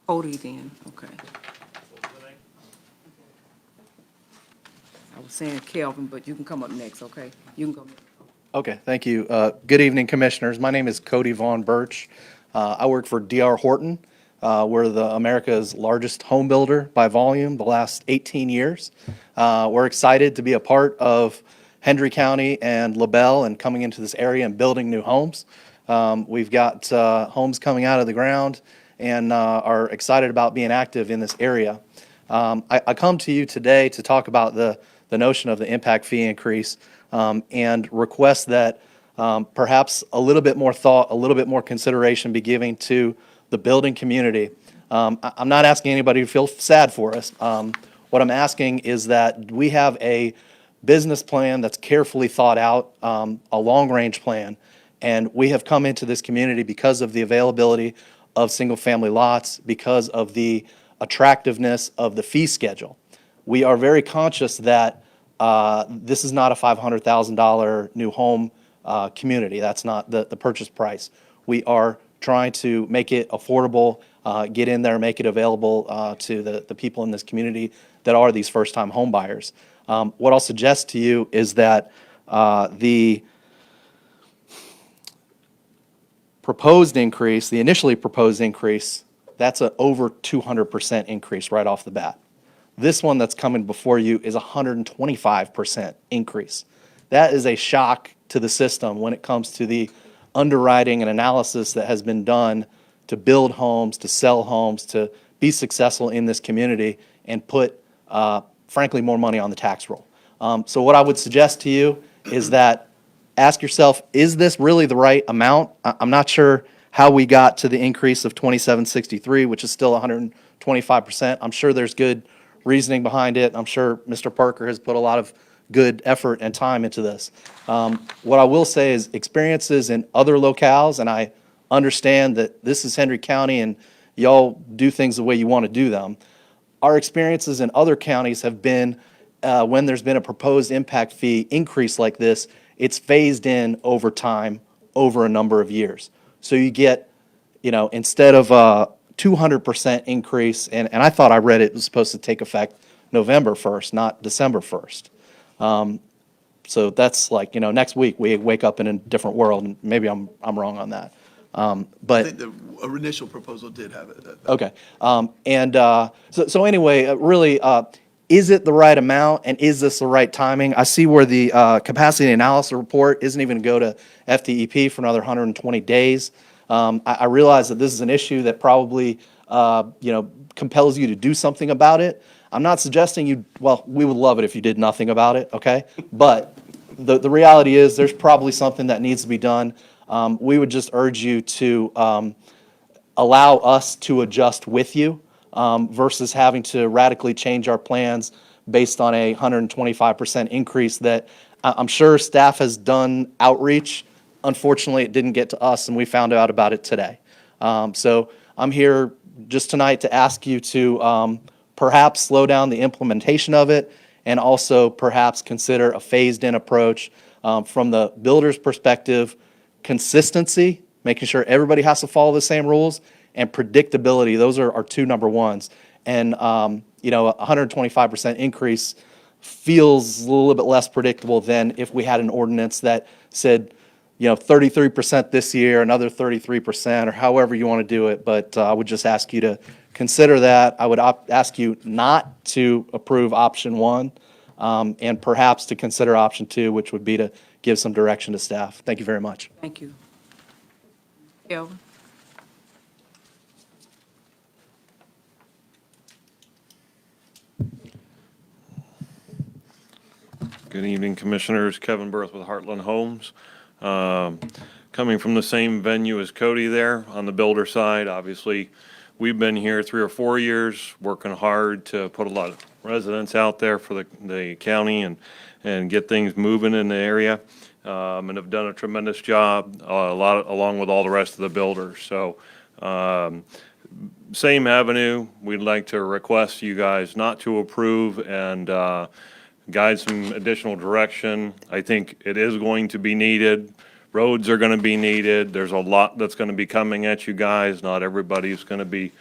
Cody then, okay. I was saying Kelvin, but you can come up next, okay? You can go. Okay, thank you. Good evening, Commissioners. My name is Cody Vaughn Birch. I work for D.R. Horton. We're America's largest home builder by volume the last 18 years. We're excited to be a part of Hendry County and LaBelle and coming into this area and building new homes. We've got homes coming out of the ground and are excited about being active in this area. I come to you today to talk about the notion of the impact fee increase and request that perhaps a little bit more thought, a little bit more consideration be given to the building community. I'm not asking anybody to feel sad for us. What I'm asking is that we have a business plan that's carefully thought out, a long-range plan, and we have come into this community because of the availability of single-family lots, because of the attractiveness of the fee schedule. We are very conscious that this is not a $500,000 new home community. That's not the purchase price. We are trying to make it affordable, get in there, make it available to the people in this community that are these first-time home buyers. What I'll suggest to you is that the proposed increase, the initially proposed increase, that's an over 200% increase right off the bat. This one that's coming before you is 125% increase. That is a shock to the system when it comes to the underwriting and analysis that has been done to build homes, to sell homes, to be successful in this community and put, frankly, more money on the tax roll. So what I would suggest to you is that ask yourself, is this really the right amount? I'm not sure how we got to the increase of 2763, which is still 125%. I'm sure there's good reasoning behind it. I'm sure Mr. Parker has put a lot of good effort and time into this. What I will say is experiences in other locales, and I understand that this is Hendry County and y'all do things the way you want to do them. Our experiences in other counties have been when there's been a proposed impact fee increase like this, it's phased in over time, over a number of years. So you get, instead of a 200% increase, and I thought I read it was supposed to take effect November 1st, not December 1st. So that's like, next week we wake up in a different world, and maybe I'm wrong on that. I But think the initial proposal did have it. okay, so anyway, really, is it the right amount, and is this the right timing? I see where the capacity analysis report isn't even going to go to FDEP for another 120 days. I realize that this is an issue that probably compels you to do something about it. I'm not suggesting we would love it if you did nothing about it, okay? But the reality is there's probably something that needs to be done. We would just urge you to allow us to adjust with you versus having to radically change our plans based on a 125% increase that I'm sure staff has done outreach. Unfortunately, it didn't get to us, and we found out about it today. So I'm here just tonight to ask you to perhaps slow down the implementation of it and also perhaps consider a phased-in approach from the builder's perspective, consistency, making sure everybody has to follow the same rules, and predictability. Those are our two number ones. And, a 125% increase feels a little bit less predictable than if we had an ordinance that said, 33% this year, another 33%, or however you want to do it. But I would just ask you to consider that. I would ask you not to approve option one, and perhaps to consider option two, which would be to give some direction to staff. Thank you very much. Thank you. Kelvin? Good evening, Commissioners. Kevin Berth with Heartland Homes. Coming from the same venue as Cody there on the builder side, obviously, we've been here 3 or 4 years, working hard to put a lot of residents out there for the county and get things moving in the area, and have done a tremendous job, along with all the rest of the builders. So, same avenue, we'd like to request you guys not to approve and guide some additional direction. I think it is going to be needed. Roads are going to be needed. There's a lot that's going to be coming at you guys. Not everybody's going to be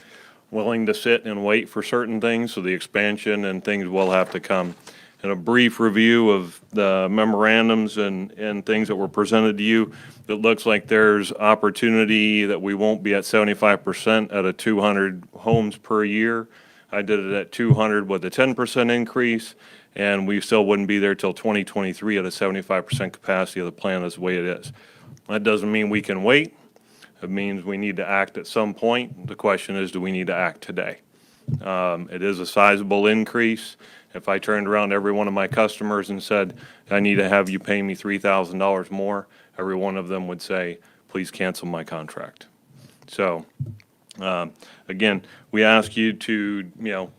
willing to sit and wait for certain things, so the expansion and things will have to come. And a brief review of the memorandums and things that were presented to you, it looks like there's opportunity that we won't be at 75% at a 200 homes per year. I did it at 200 with a 10% increase, and we still wouldn't be there till 2023 at a 75% capacity of the plan as the way it is. That doesn't mean we can wait. It means we need to act at some point. The question is, do we need to act today? It is a sizable increase. If I turned around to every one of my customers and said, I need to have you pay me $3,000 more, every one of them would say, please cancel my contract. So, again, we ask you to,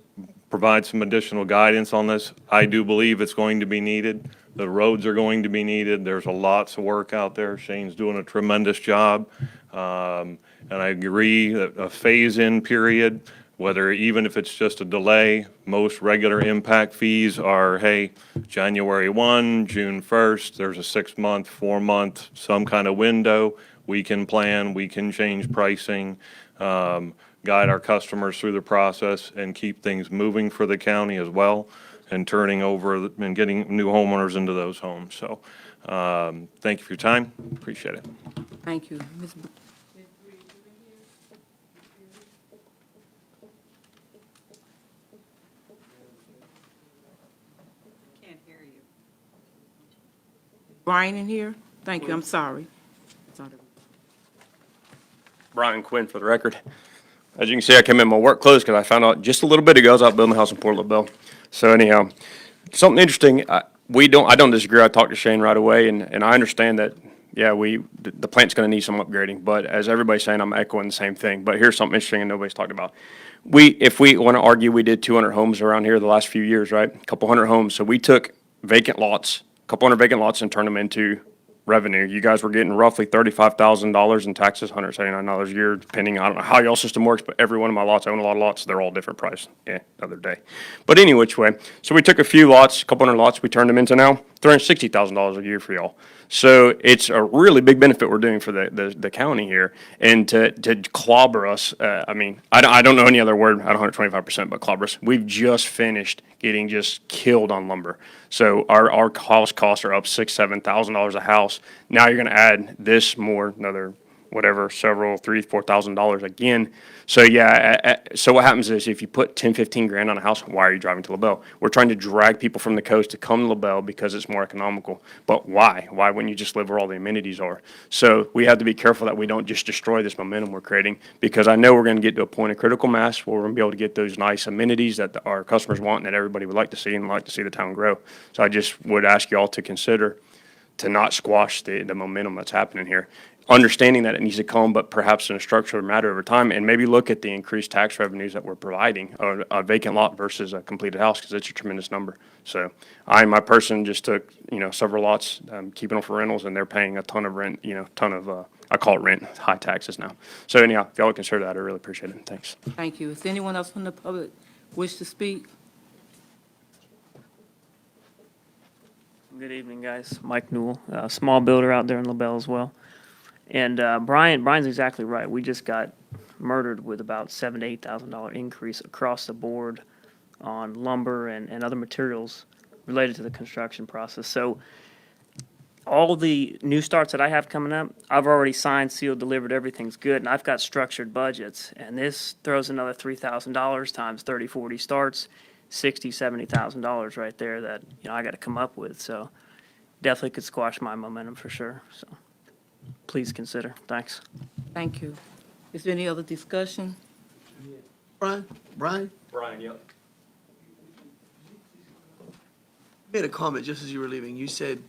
provide some additional guidance on this. I do believe it's going to be needed. The roads are going to be needed. There's lots of work out there. Shane's doing a tremendous job. And I agree that a phase-in period, whether even if it's just a delay, most regular impact fees are, hey, January 1, June 1st, there's a 6-month, 4-month, some kind of window. We can plan, we can change pricing, guide our customers through the process and keep things moving for the county as well, and turning over and getting new homeowners into those homes. So, thank you for your time. Appreciate it. Thank you. Ms. Can't hear you. Brian in here? Thank you, I'm sorry. Brian Quinn for the record. As you can see, I came in my work clothes because I found out just a little bit ago I was out building a house in Port LaBelle. So anyhow, something interesting. I don't disagree. I talked to Shane right away, and I understand that. Yeah, the plant's going to need some upgrading. But as everybody's saying, I'm echoing the same thing. But here's something interesting and nobody's talked about. If we want to argue, we did 200 homes around here the last few years, right? A couple hundred homes. So we took vacant lots, a couple hundred vacant lots, and turned them into revenue. You guys were getting roughly $35,000 in taxes, $179 a year, depending, I don't know how y'all system works, but every one of my lots, I own a lot of lots, they're all different price. Yeah, another day. But any which way. So we took a few lots, a couple hundred lots, we turned them into now $360,000 a year for y'all. So it's a really big benefit we're doing for the county here. And to clobber us, I don't know any other word, at 125%, but clobber us. We've just finished getting just killed on lumber. So our house costs are up $6,000, $7,000 a house. Now you're gonna add this more, another whatever, several, $3,000, $4,000 again. So yeah, so what happens is if you put 10, 15 grand on a house, why are you driving to LaBelle? We're trying to drag people from the coast to come to LaBelle because it's more economical. But why? Why wouldn't you just live where all the amenities are? So we have to be careful that we don't just destroy this momentum we're creating, because I know we're going to get to a point of critical mass where we're going to be able to get those nice amenities that our customers want and that everybody would like to see and like to see the town grow. So I just would ask you all to consider to not squash the momentum that's happening here. Understanding that it needs to come, but perhaps in a structural matter over time, and maybe look at the increased tax revenues that we're providing on a vacant lot versus a completed house, because it's a tremendous number. So my person just took, several lots, keeping them for rentals, and they're paying a ton of rent, I call it rent, high taxes now. So anyhow, if y'all would consider that, I really appreciate it. Thanks. Thank you. Is anyone else from the public wish to speak? Good evening, guys. Mike Newell, small builder out there in LaBelle as well. And Brian's exactly right. We just got murdered with about $7,000 to $8,000 increase across the board on lumber and other materials related to the construction process. So all the new starts that I have coming up, I've already signed, sealed, delivered, everything's good, and I've got structured budgets. And this throws another $3,000 times 30, 40 starts, $60,000, $70,000 right there that, I got to come up with. So definitely could squash my momentum for sure. So please consider. Thanks. Thank you. Is there any other discussion? Brian, Brian, yep. you made a comment just as you were leaving. You said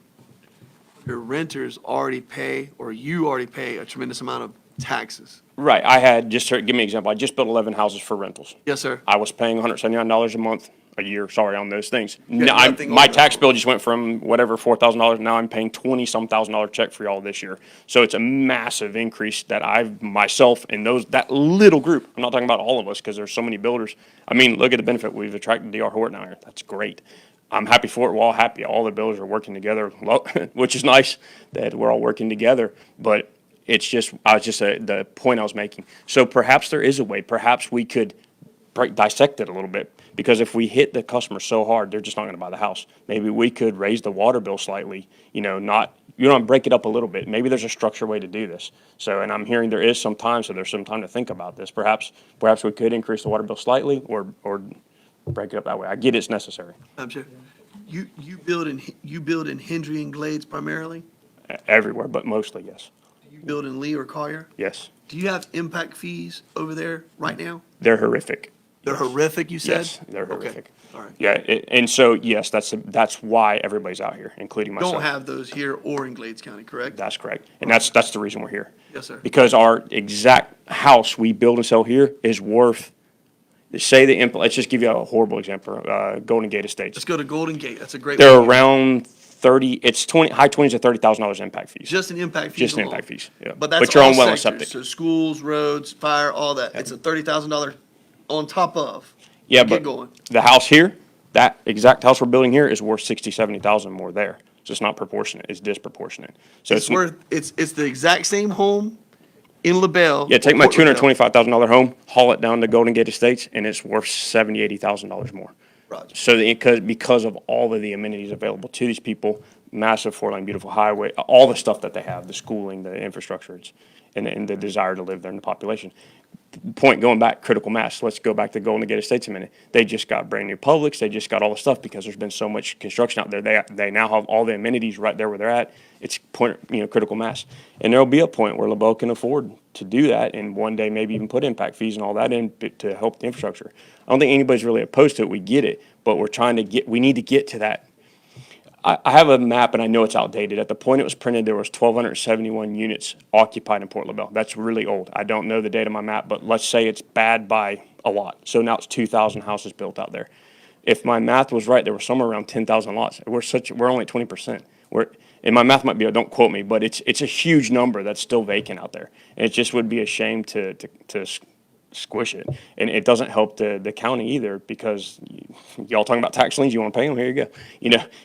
your renters already pay, or you already pay a tremendous amount of taxes. Right, I had, give me an example, I just built 11 houses for rentals. Yes, sir. I was paying $179 a month, a year, sorry, on those things. Yeah, Now, nothing my over. tax bill just went from whatever, $4,000, now I'm paying $20-some thousand check for y'all this year. So it's a massive increase that I've, myself, and that little group, I'm not talking about all of us, because there's so many builders. I mean, look at the benefit, we've attracted D.R. Horton out here, that's great. I'm happy for it, we're all happy, all the builders are working together, which is nice that we're all working together, but it's just, the point I was making. So perhaps there is a way, perhaps we could dissect it a little bit, because if we hit the customer so hard, they're just not gonna buy the house. Maybe we could raise the water bill slightly, break it up a little bit. Maybe there's a structured way to do this. So, and I'm hearing there is some time, so there's some time to think about this. Perhaps we could increase the water bill slightly or break it up that way. I get it's necessary. I'm sure. You build in Hendry and Glades primarily? Everywhere, but mostly, yes. You build in Lee or Collier? Yes. Do you have impact fees over there right now? They're horrific. They're horrific, you said? Yes, they're horrific. All right. Yeah, and so, yes, that's why everybody's out here, including myself. Don't have those here or in Glades County, correct? That's correct. And that's the reason we're here. Yes, sir. Because our exact house we build and sell here is worth, let's just give you a horrible example, Golden Gate Estates. Let's go to Golden Gate. That's a great They're one. around high 20s to $30,000 impact fees. Just in impact fees Just in alone. impact fees, yeah. But that's you're all on well and sectors, septic. so schools, roads, fire, all that. It's a $30,000 on top of. Yeah, Get but going. the house here, that exact house we're building here is worth 60, 70,000 more there. So it's not proportionate, it's disproportionate. So It's worth, it's the exact same home in LaBelle. yeah, take my or Port LaBelle. $225,000 home, haul it down to Golden Gate Estates, and it's worth $70,000, $80,000 more. Roger. So because of all of the amenities available to these people, massive four-lane beautiful highway, all the stuff that they have, the schooling, the infrastructure, and the desire to live there in the population. Point going back, critical mass. Let's go back to Golden Gate Estates a minute. They just got brand new Publix. They just got all the stuff because there's been so much construction out there. They now have all the amenities right there where they're at. It's critical mass. And there'll be a point where LaBelle can afford to do that, and one day maybe even put impact fees and all that in to help the infrastructure. I don't think anybody's really opposed to it. We get it, but we need to get to that. I have a map, and I know it's outdated. At the point it was printed, there was 1,271 units occupied in Port LaBelle. That's really old. I don't know the date on my map, but let's say it's bad by a lot. So now it's 2,000 houses built out there. If my math was right, there were somewhere around 10,000 lots. We're only at 20%. And my math might be, don't quote me, but it's a huge number that's still vacant out there. And it just would be a shame to squish it. And it doesn't help the county either, because y'all talking about tax liens, you want to pay them, here you go.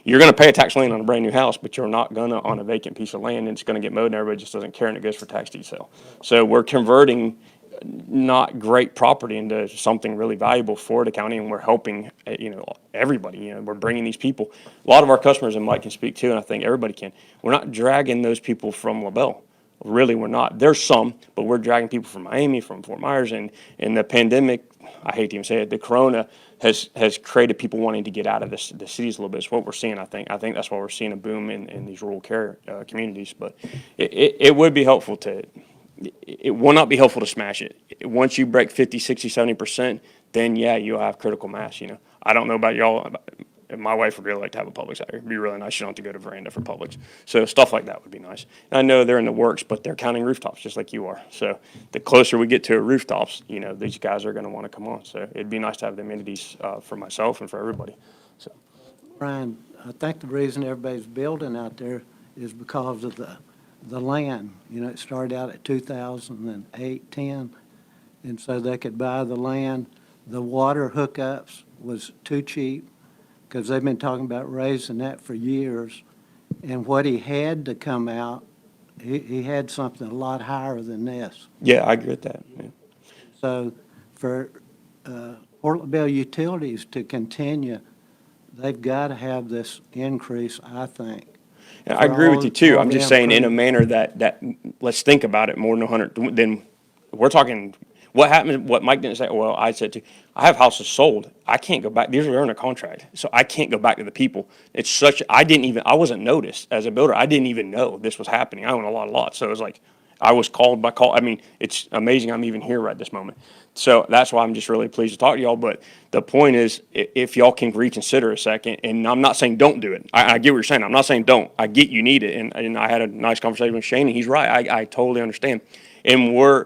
You're going to pay a tax lien on a brand new house, but you're not going to on a vacant piece of land, and it's going to get mowed and everybody just doesn't care and it goes for tax deed sale. So we're converting not great property into something really valuable for the county, and we're helping, everybody. We're bringing these people. A lot of our customers, and Mike can speak too, and I think everybody can, we're not dragging those people from LaBelle. Really, we're not. There's some, but we're dragging people from Miami, from Fort Myers, and the pandemic, I hate to even say it, the corona has created people wanting to get out of the cities a little bit. It's what we're seeing, I think. I think that's why we're seeing a boom in these rural care communities. But it would be helpful it will not be helpful to smash it. Once you break 50, 60, 70%, then yeah, you'll have critical mass. I don't know about y'all. My wife would really like to have a Publix out here. It'd be really nice. You don't have to go to Veranda for Publix. So stuff like that would be nice. And I know they're in the works, but they're counting rooftops just like you are. So the closer we get to rooftops, these guys are going to want to come on. So it'd be nice to have the amenities for myself and for everybody. So Brian, I think the reason everybody's building out there is because of the land. It started out at 2008, 10, and so they could buy the land. The water hookups was too cheap, because they've been talking about raising that for years. And what he had to come out, he had something a lot higher than this. yeah, I agree with that. Yeah. So for Port LaBelle Utilities to continue, they've got to have this increase, I think. And I agree with you too. I'm just saying in a improved. manner that, let's think about it more than 100, then we're talking, what happened, what Mike didn't say, well, I said too, I have houses sold. I can't go back, these are under contract, so I can't go back to the people. It's such, I wasn't noticed as a builder. I didn't even know this was happening. I own a lot of lots, so it was like, I was called by call. I mean, it's amazing I'm even here right this moment. So that's why I'm just really pleased to talk to y'all. But the point is, if y'all can reconsider a second, and I'm not saying don't do it. I get what you're saying. I'm not saying don't. I get you need it. And I had a nice conversation with Shane, and he's right. I totally understand. And we're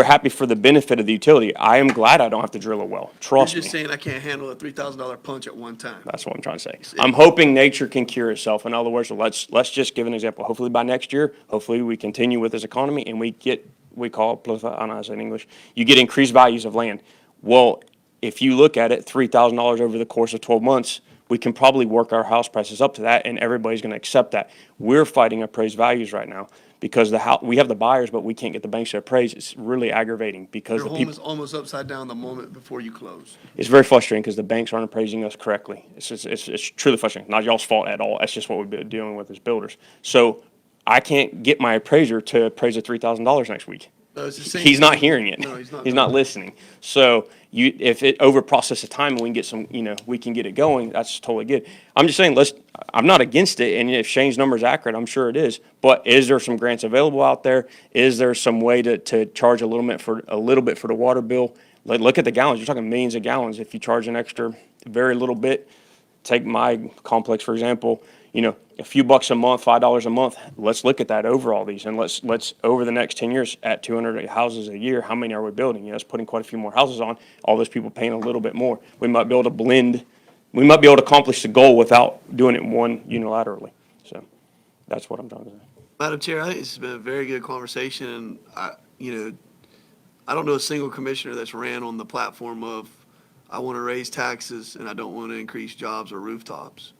happy for the benefit of the utility. I am glad I don't have to drill a well. You're Trust just me. saying I can't handle a $3,000 punch at one time. That's what I'm trying to say. I'm hoping nature can cure itself. In other words, so let's just give an example. Hopefully by next year, hopefully we continue with this economy and we call it, I don't know how to say it in English, you get increased values of land. Well, if you look at it, $3,000 over the course of 12 months, we can probably work our house prices up to that, and everybody's going to accept that. We're fighting appraised values right now because we have the buyers, but we can't get the banks to appraise. It's really aggravating because Your the home people. is almost upside down the moment before you close. It's very frustrating because the banks aren't appraising us correctly. It's truly frustrating. Not y'all's fault at all. That's just what we've been dealing with as builders. So I can't get my appraiser to appraise at $3,000 next week. No, it's the same He's not thing. hearing it. No, he's not He's doing not it. listening. So if it over processes time and we can get some, we can get it going, that's totally good. I'm just saying, I'm not against it. And if Shane's number is accurate, I'm sure it is. But is there some grants available out there? Is there some way to charge a little bit for the water bill? Look at the gallons. You're talking millions of gallons. If you charge an extra very little bit, take my complex, for example, a few bucks a month, $5 a month. Let's look at that over all these, and let's over the next 10 years at 200 houses a year, how many are we building? It's putting quite a few more houses on. All those people paying a little bit more. We might be able to blend. We might be able to accomplish the goal without doing it one unilaterally. So that's what I'm trying to say. Madam Chair, I think this has been a very good conversation, and I don't know a single commissioner that's ran on the platform of, I want to raise taxes and I don't want to increase jobs or rooftops,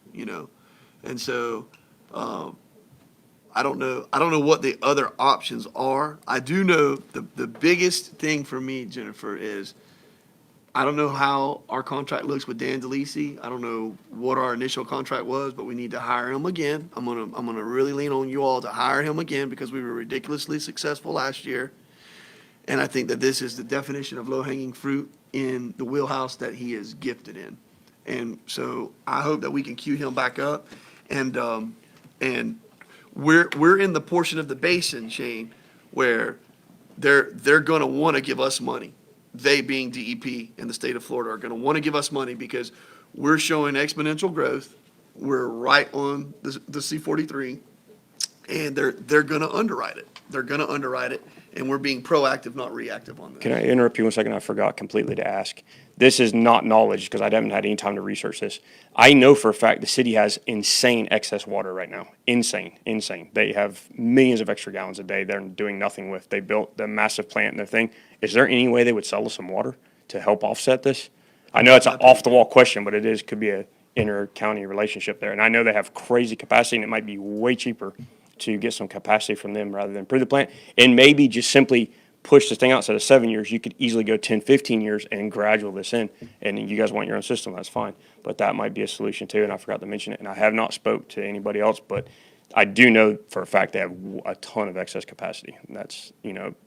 And so, I don't know what the other options are. I do know the biggest thing for me, Jennifer, is I don't know how our contract looks with Dan DeLisi. I don't know what our initial contract was, but we need to hire him again. I'm gonna really lean on you all to hire him again because we were ridiculously successful last year. And I think that this is the definition of low-hanging fruit in the wheelhouse that he is gifted in. And so I hope that we can cue him back up. And we're in the portion of the basin, Shane, where they're gonna wanna give us money. They being DEP in the state of Florida are gonna wanna give us money because we're showing exponential growth. We're right on the C-43, and they're gonna underwrite it. They're gonna underwrite it, and we're being proactive, not reactive on this. Can I interrupt you 1 second? I forgot completely to ask. This is not knowledge because I haven't had any time to research this. I know for a fact the city has insane excess water right now. Insane. They have millions of extra gallons a day they're doing nothing with. They built the massive plant and the thing. Is there any way they would sell us some water to help offset this? I know it's an off-the-wall question, but could be a inter-county relationship there. And I know they have crazy capacity, and it might be way cheaper to get some capacity from them rather than improve the plant. And maybe just simply push this thing out instead of 7 years, you could easily go 10, 15 years and gradual this in. And you guys want your own system, that's fine. But that might be a solution too, and I forgot to mention it. And I have not spoke to anybody else, but I do know for a fact they have a ton of excess capacity. And that's,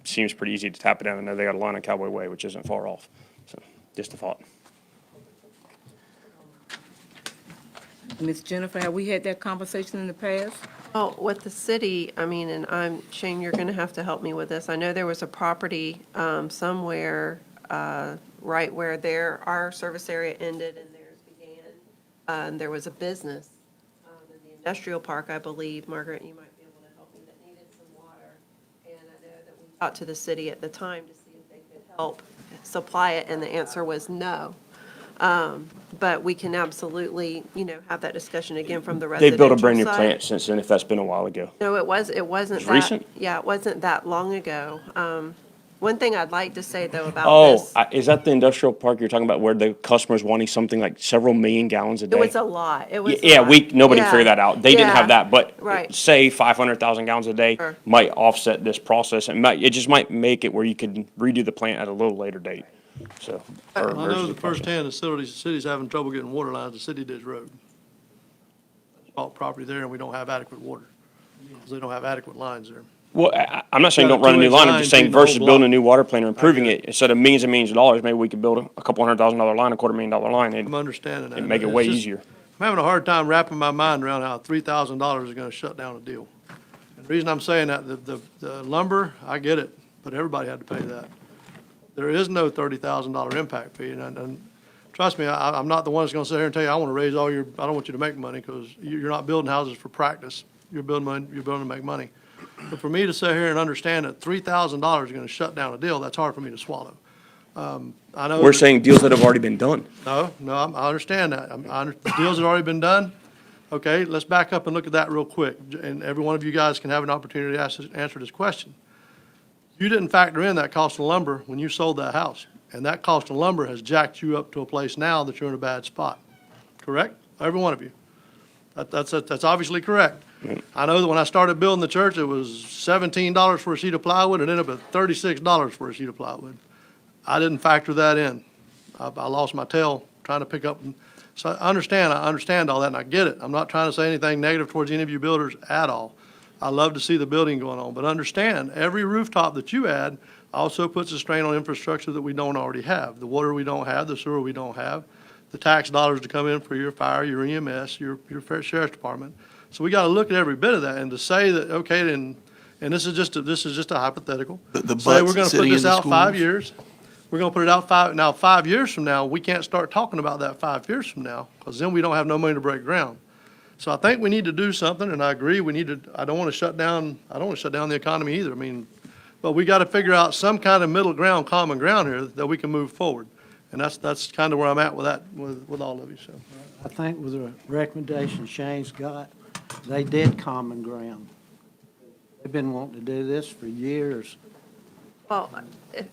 seems pretty easy to tap it down. I know they got a line on Cowboy Way, which isn't far off. So just a thought. Ms. Jennifer, have we had that conversation in the past? Well, with the city, and Shane, you're going to have to help me with this. I know there was a property somewhere right where our service area ended and theirs began. And there was a business in the industrial park, I believe. Margaret, you might be able to help me, that needed some water. And I know that we talked to the city at the time to see if they could help supply it, and the answer was no. But we can absolutely, have that discussion again from the residential They've built a brand new side. plant since then, if that's been a while ago. No, it wasn't It's that. recent? Yeah, it wasn't that long ago. One thing I'd like to say, though, about Oh, this, is that the industrial park you're talking about where the customer's wanting something like several million gallons a day? it was a lot. It was a Yeah, lot. nobody Yeah. figured that out. They didn't have Yeah. that, but Right. say 500,000 gallons a day Sure. might offset this process. It just might make it where you could redo the plant at a little later date. So. I know emergency the process. firsthand, the city's having trouble getting water lines, the city ditch road. bought property there and we don't have adequate water. Because they don't have adequate lines there. Well, I'm not saying Got a don't run a new 2-inch line, I'm line just saying feeding the whole versus building a block. new water plant or improving get it, instead of millions and millions of dollars, maybe we could build a couple $100,000 line, $250,000 line, I'm and understanding that. it'd make it It's way just- easier. I'm having a hard time wrapping my mind around how $3,000 is going to shut down a deal. And the reason I'm saying that, the lumber, I get it, but everybody had to pay that. There is no $30,000 impact fee, and trust me, I'm not the one that's going to sit here and tell you, I want to raise all your, I don't want you to make money, because you're not building houses for practice. You're building to make money. But for me to sit here and understand that $3,000 is going to shut down a deal, that's hard for me to swallow. I know. We're that- saying deals that have already been done. No, I understand that. The deals have already been done. Okay, let's back up and look at that real quick, and every one of you guys can have an opportunity to answer this question. You didn't factor in that cost of lumber when you sold that house, and that cost of lumber has jacked you up to a place now that you're in a bad spot, correct? Every one of you. That's obviously correct. I know that when I started building the church, it was $17 for a sheet of plywood, and ended up at $36 for a sheet of plywood. I didn't factor that in. I lost my tail trying to pick up. So I understand all that, and I get it. I'm not trying to say anything negative towards any of you builders at all. I love to see the building going on, but understand, every rooftop that you add also puts a strain on infrastructure that we don't already have. The water we don't have, the sewer we don't have, the tax dollars to come in for your fire, your EMS, your sheriff's department. So we got to look at every bit of that, and to say that, okay, then, and this is just a hypothetical. The Say we're butts going to put sitting in this the out 5 schools. years. We're going to put it out 5 years from now, we can't start talking about that 5 years from now, because then we don't have no money to break ground. So I think we need to do something, and I agree, I don't want to shut down the economy either. I mean, but we got to figure out some kind of middle ground, common ground here that we can move forward. And that's kind of where I'm at with that, with all of you, so. I think with the recommendation Shane's got, they did common ground. They've been wanting to do this for years. Well,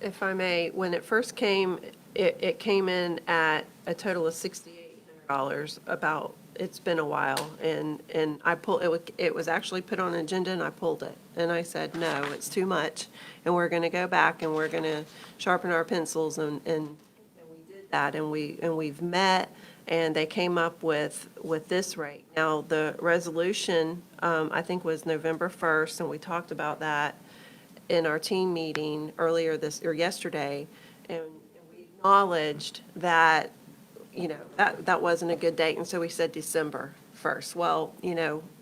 if I may, when it first came, it came in at a total of $6,800 about, it's been a while, and I pulled, it was actually put on an agenda, and I pulled it. And I said, no, it's too much, and we're gonna go back, and we're gonna sharpen our pencils, and we did that, and we've met, and they came up with this rate. Now, the resolution, I think was November 1st, and we talked about that in our team meeting earlier yesterday, and we acknowledged that, that wasn't a good date, and so we said December 1st. Well,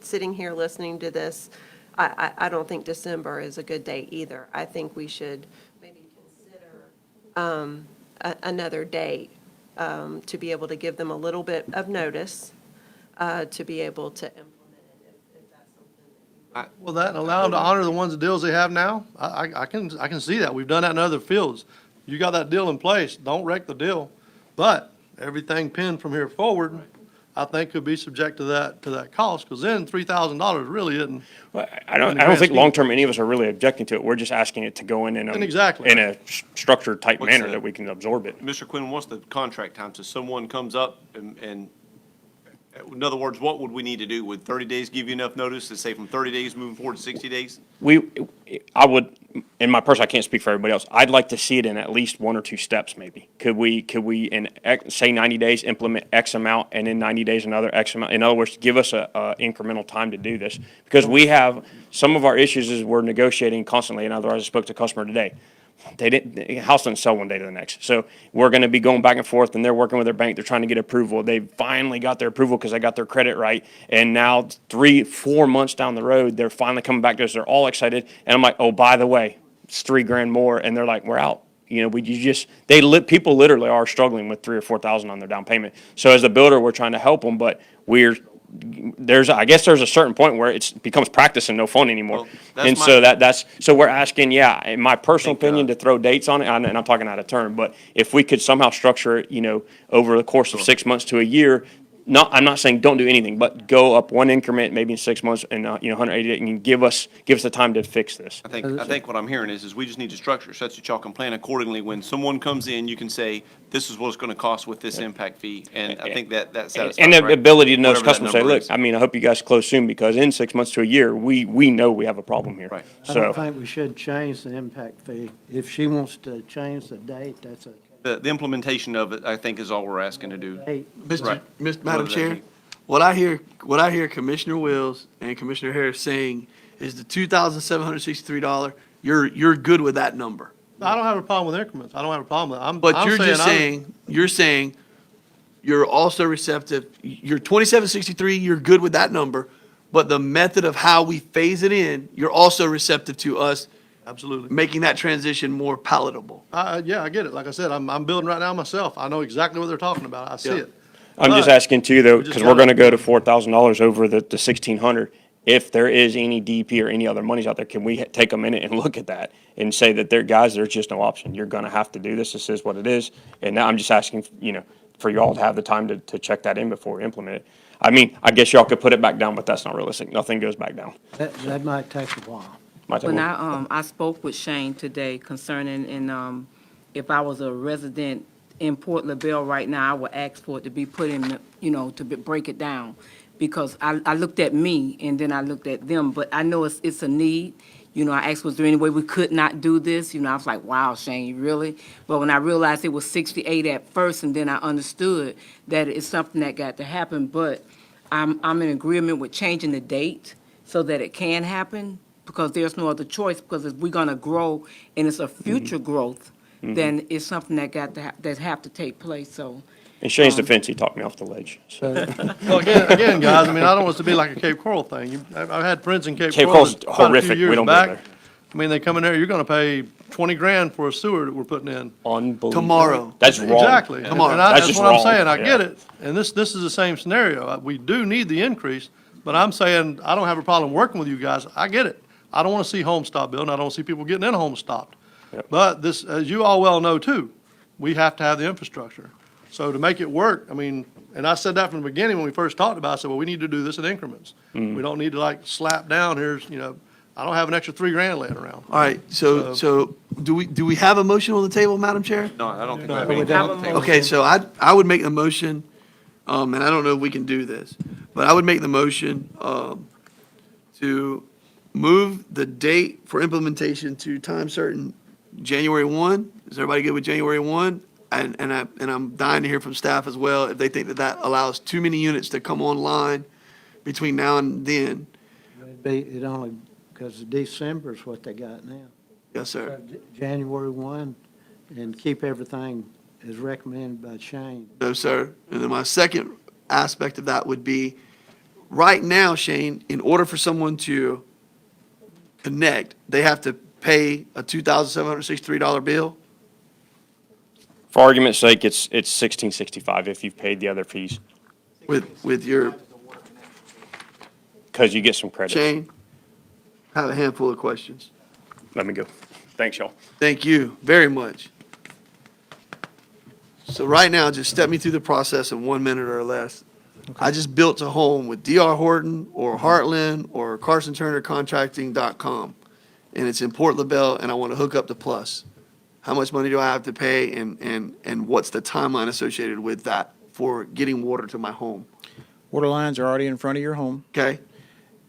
sitting here listening to this, I don't think December is a good date either. I think we should maybe consider another date to be able to give them a little bit of notice to be able to implement it if that's something. Well, that, and allow them to honor the deals they have now, I can see that. We've done that in other fields. You got that deal in place, don't wreck the deal. But everything pinned from here forward, I think could be subject to that cost, because then $3,000 really isn't. Well, I don't think long-term any of us are really objecting to it. We're just asking it to go in Exactly. in a structured type What's manner the- that we can absorb it. Mr. Quinn, what's the contract time? So someone comes up and, in other words, what would we need to do? Would 30 days give you enough notice to say from 30 days moving forward to 60 days? I would, in my person, I can't speak for everybody else. I'd like to see it in at least 1 or 2 steps, maybe. Could we in, say 90 days, implement X amount, and in 90 days, another X amount? In other words, give us a incremental time to do this. Because we have, some of our issues is we're negotiating constantly. In other words, I spoke to a customer today. The house doesn't sell one day to the next. So we're going to be going back and forth, and they're working with their bank. They're trying to get approval. They finally got their approval because they got their credit right. And now 3-4 months down the road, they're finally coming back to us. They're all excited. And I'm like, oh, by the way, it's $3,000 more. And they're like, we're out. People literally are struggling with $3,000 or $4,000 on their down payment. So as a builder, we're trying to help them, but I guess there's a certain point where it becomes practice and no fun anymore. Well, that's And my- so so we're asking, in my personal opinion, to throw dates on it, and I'm talking out of turn, but if we could somehow structure it, over the course of 6 months to a year, I'm not saying don't do anything, but go up one increment, maybe in 6 months, and 180 days, and give us the time to fix this. I think what I'm hearing is we just need to structure such that y'all can plan accordingly. When someone comes in, you can say, this is what it's going to cost with this impact fee. And I think that satisfies. And the right? ability to know Whatever that customers say, number look, is. I hope you guys close soon, because in 6 months to a year, we know we have a problem here. Right. I don't think we should change the impact fee. If she wants to change the date, that's okay. The implementation of it, I think, is all we're asking to do. Hey, Madam Whatever that Chair, means. what I hear Commissioner Wills and Commissioner Harris saying is the $2,763, you're good with that number. I don't have a problem with increments. I don't have a problem with it. But I'm you're just I'm- saying, you're also receptive, you're 2763, you're good with that number, but the method of how we phase it in, you're also receptive to us Absolutely. making that transition more palatable. Yeah, I get it. Like I said, I'm building right now myself. I know exactly what they're talking about. I see Yeah. it. I'm just But asking too, though, we just because we're gotta- gonna go to $4,000 over the 1,600. If there is any DP or any other monies out there, can we take a minute and look at that and say that guys, there's just no option. You're gonna have to do this. This is what it is. And now I'm just asking, for y'all to have the time to check that in before we implement it. I mean, I guess y'all could put it back down, but that's not realistic. Nothing goes back down. That might take a while. Might take When one- I spoke with Shane today concerning, if I was a resident in Port LaBelle right now, I would ask for it to be put in, break it down. Because I looked at me and then I looked at them, but I know it's a need. I asked, was there any way we could not do this? I was like, wow, Shane, you really? But when I realized it was 68 at first, and then I understood that it's something that got to happen, but I'm in agreement with changing the date so that it can happen, because there's no other choice, because if we're gonna grow and it's a future growth, then it's something that that have to take place, so. In Shane's defense, he talked me off the ledge. So. Well, again, guys, I mean, I don't want it to be like a Cape Coral thing. I've had friends in Cape Cape Coral Coral's that quite a few horrific. We years don't go back. there. I mean, they come in there, you're gonna pay 20 grand for a sewer that we're putting in. Unbelievable. Tomorrow. That's wrong. Exactly. Tomorrow. And That's that's just what I'm wrong. saying. I Yeah. get it. And this is the same scenario. We do need the increase, but I'm saying I don't have a problem working with you guys. I get it. I don't want to see homes stop building. I don't see people getting in homes stopped. Yep. But this, as you all well know too, we have to have the infrastructure. So to make it work, I mean, and I said that from the beginning when we first talked about it, I said, well, we need to do this in increments. We don't need to like slap down, I don't have an extra 3 grand laying around. All right, so do we have a motion on the table, Madam Chair? No, I don't think No, we we don't. Okay, so I would make the motion, and I don't know if we can do this, but I would make the motion, to move the date for implementation to time certain, January 1. Is everybody good with January 1? And I'm dying to hear from staff as well, if they think that allows too many units to come online between now and then. It only, because December is what they got now. Yes, sir. January 1, and keep everything as recommended by Shane. No, sir. And then my second aspect of that would be, right now, Shane, in order for someone to connect, they have to pay a $2,763 bill? For argument's sake, it's $1,665 if you've paid the other fees, With your, because you get some credits. Shane, I have a handful of questions. Let me go. Thanks, y'all. Thank you very much. So right now, just step me through the process in 1 minute or less. I just built a home with D.R. Horton or Heartland or CarsonTurnerContracting.com, and it's in Port LaBelle, and I want to hook up to Plus. How much money do I have to pay, and what's the timeline associated with that for getting water to my home? Water lines are already in front of your home. Okay?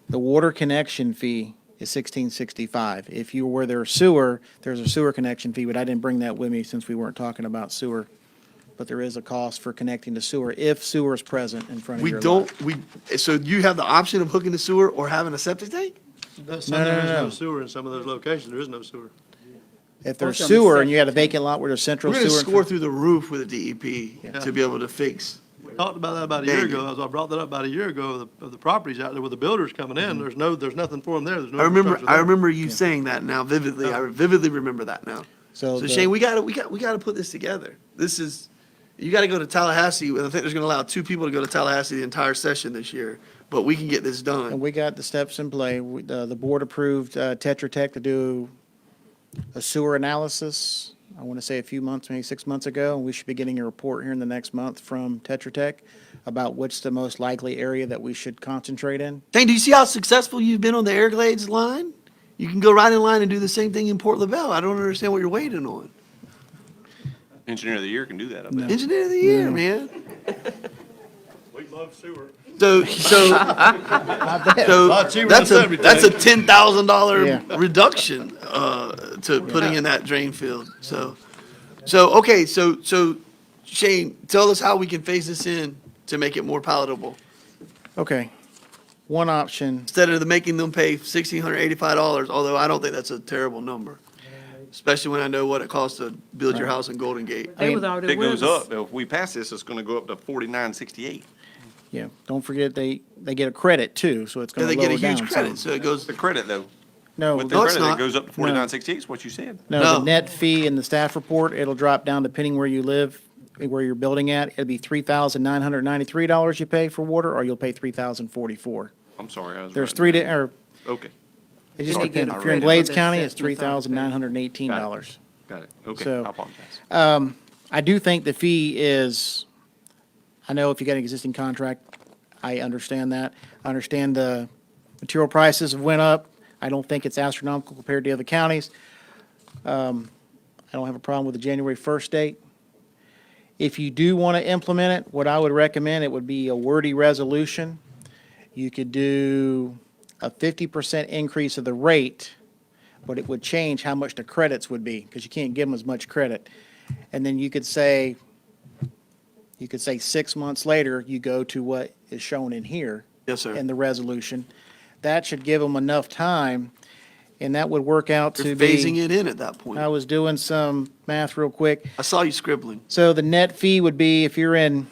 The water connection fee is $16.65. If you were their sewer, there's a sewer connection fee, but I didn't bring that with me since we weren't talking about sewer. But there is a cost for connecting to sewer if sewer is present in front of your lot. So you have the option of hooking to sewer or having a septic tank? There's No, no, no no. sewer in some of those locations. There is no sewer. If there's Most of them sewer is and you had a vacant lot where there's central We're going to sewer. score through the roof with a DEP to be able to fix. We talked about that about a year ago. As I brought that up about a year ago, of the properties out there with the builders coming in, there's nothing for them there. There's no I infrastructure there. remember you saying that now vividly. I vividly remember that now. So Shane, we got to put this together. You got to go to Tallahassee. I think there's going to allow 2 people to go to Tallahassee the entire session this year, but we can get this And done. we got the steps in play. The board approved Tetra Tech to do a sewer analysis, I want to say a few months, maybe 6 months ago. And we should be getting a report here in the next month from Tetra Tech about what's the most likely area that we should concentrate in. Shane, do you see how successful you've been on the Everglades line? You can go right in line and do the same thing in Port LaBelle. I don't understand what you're waiting on. Engineer of the year can do that, I bet. Engineer of the year, man. We love sewer. So Lot cheaper that's than a $10,000 Yeah. reduction to putting in that drain field. So okay, so Shane, tell us how we can phase this in to make it more palatable. Okay. One option, Instead of making them pay $1,685, although I don't think that's a terrible number. Especially when I know what it costs to build your Right. house in Golden Gate. They was already If it with goes us. up, if we pass this, it's gonna go up to 49.68. yeah, don't forget they get a credit too, so it's Yeah, going they to get a lower down huge credit, some. so it goes, The credit though. No, With the No, it's credit, it not. goes up to 49.68 is what you said. no, No. the net fee in the staff report, it'll drop down depending where you live, where you're building at. It'll be $3,993 you pay for water, or you'll pay $3,044. I'm sorry, I was. There's writing three, or Okay, it just Sorry. depends. Get a If you're in credit Glades for the County, it's assessments on the pay. $3,918. got it. Okay, So, I apologize. I do think the fee is, I know if you got an existing contract, I understand that. I understand the material prices have went up. I don't think it's astronomical compared to other counties. I don't have a problem with the January 1st date. If you do want to implement it, what I would recommend, it would be a wordy resolution. You could do a 50% increase of the rate, but it would change how much the credits would be, because you can't give them as much credit. And then you could say 6 months later, you go to what is shown in here. Yes, sir. In the resolution. That should give them enough time, and that would work out they're to be. phasing it in at that point. I was doing some math real quick. I saw you scribbling. So the net fee would be, if you're in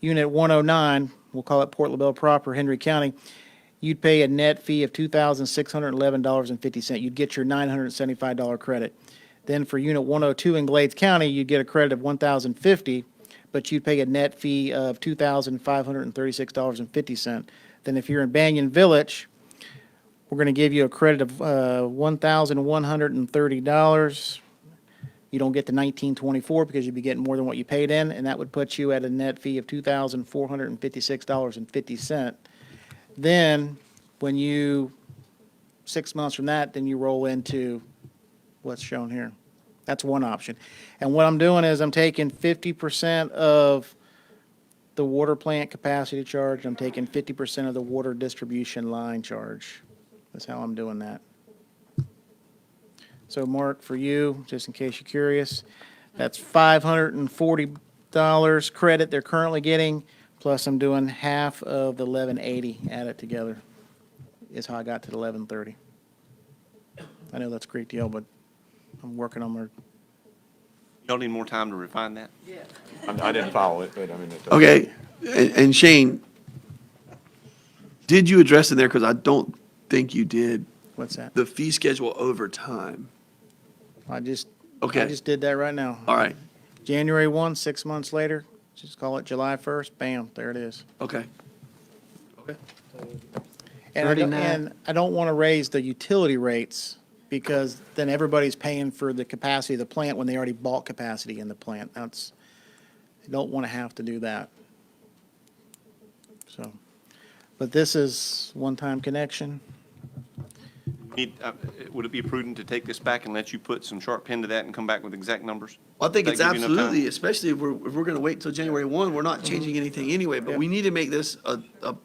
Unit 109, we'll call it Port LaBelle proper, Henry County, you'd pay a net fee of $2,611.50. You'd get your $975 credit. Then for Unit 102 in Glades County, you'd get a credit of $1,050, but you'd pay a net fee of $2,536.50. Then if you're in Banyan Village, we're going to give you a credit of $1,130. You don't get the $1,924 because you'd be getting more than what you paid in, and that would put you at a net fee of $2,456.50. Then, when you, 6 months from that, then you roll into what's shown here. That's one option. And what I'm doing is I'm taking 50% of the water plant capacity charge, I'm taking 50% of the water distribution line charge. That's how I'm doing that. So Mark, for you, just in case you're curious, that's $540 credit they're currently getting, plus I'm doing half of the $1,180 added together, is how I got to the $1,130. I know that's a great deal, but I'm working on my, Y'all need more time to refine that? I didn't follow it, but I mean. Okay, and Shane, did you address in there, because I don't think you did, what's that? the fee schedule over time? I just Okay. did that right now. All right, January 1, 6 months later, just call it July 1st, bam, there it is. okay. Okay. And 39. I don't want to raise the utility rates, because then everybody's paying for the capacity of the plant when they already bought capacity in the plant. I don't want to have to do that. So, but this is one-time connection. Would it be prudent to take this back and let you put some sharp pen to that and come back with exact numbers? I think That it's give you enough time? absolutely, especially if we're going to wait until January 1, we're not changing anything anyway, but we need to make this,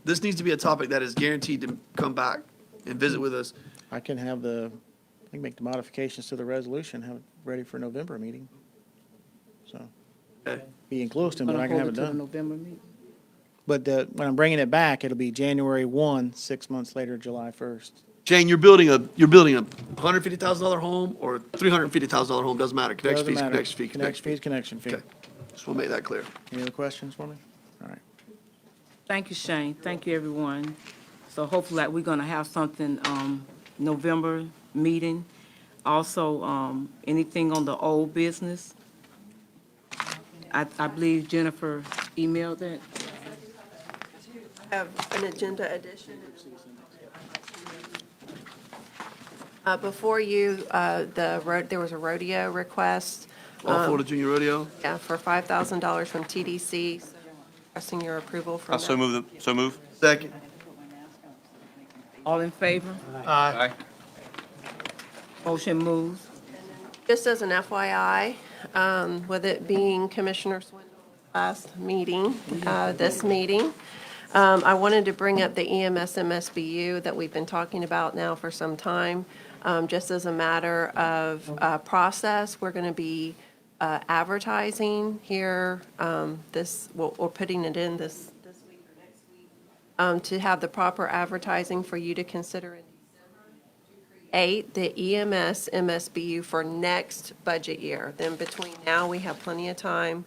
this needs to be a topic that is guaranteed to come back and visit with us. I can make the modifications to the resolution, have it ready for November meeting. So, Okay. be in Clewiston, but Gonna I can have hold it it to the done. November meeting. But when I'm bringing it back, it'll be January 1, 6 months later, July 1st. Shane, you're building a $150,000 home or $350,000 home, doesn't matter. Connection Doesn't fees, matter. connection fee, Connection fee is connection fee. Okay. Just want to make that clear. Any other questions for me? All right. Thank you, Shane. Thank you, everyone. So hopefully we're gonna have something, November meeting. Also, anything on the old business? I believe Jennifer emailed that. Have an agenda addition. Before you, there was a rodeo request. All Florida Junior Rodeo. Yeah, for $5,000 from TDC. So requesting your approval for I that. so move. Second. All in favor? Aye. Motion moves. Just as an FYI, with it being Commissioner Swindle's last meeting, this meeting, I wanted to bring up the EMS MSBU that we've been talking about now for some time. Just as a matter of process, we're going to be advertising here, we're putting it in this week or next week. to have the proper advertising for you to consider in December. 8, the EMS MSBU for next budget year. Then between now, we have plenty of time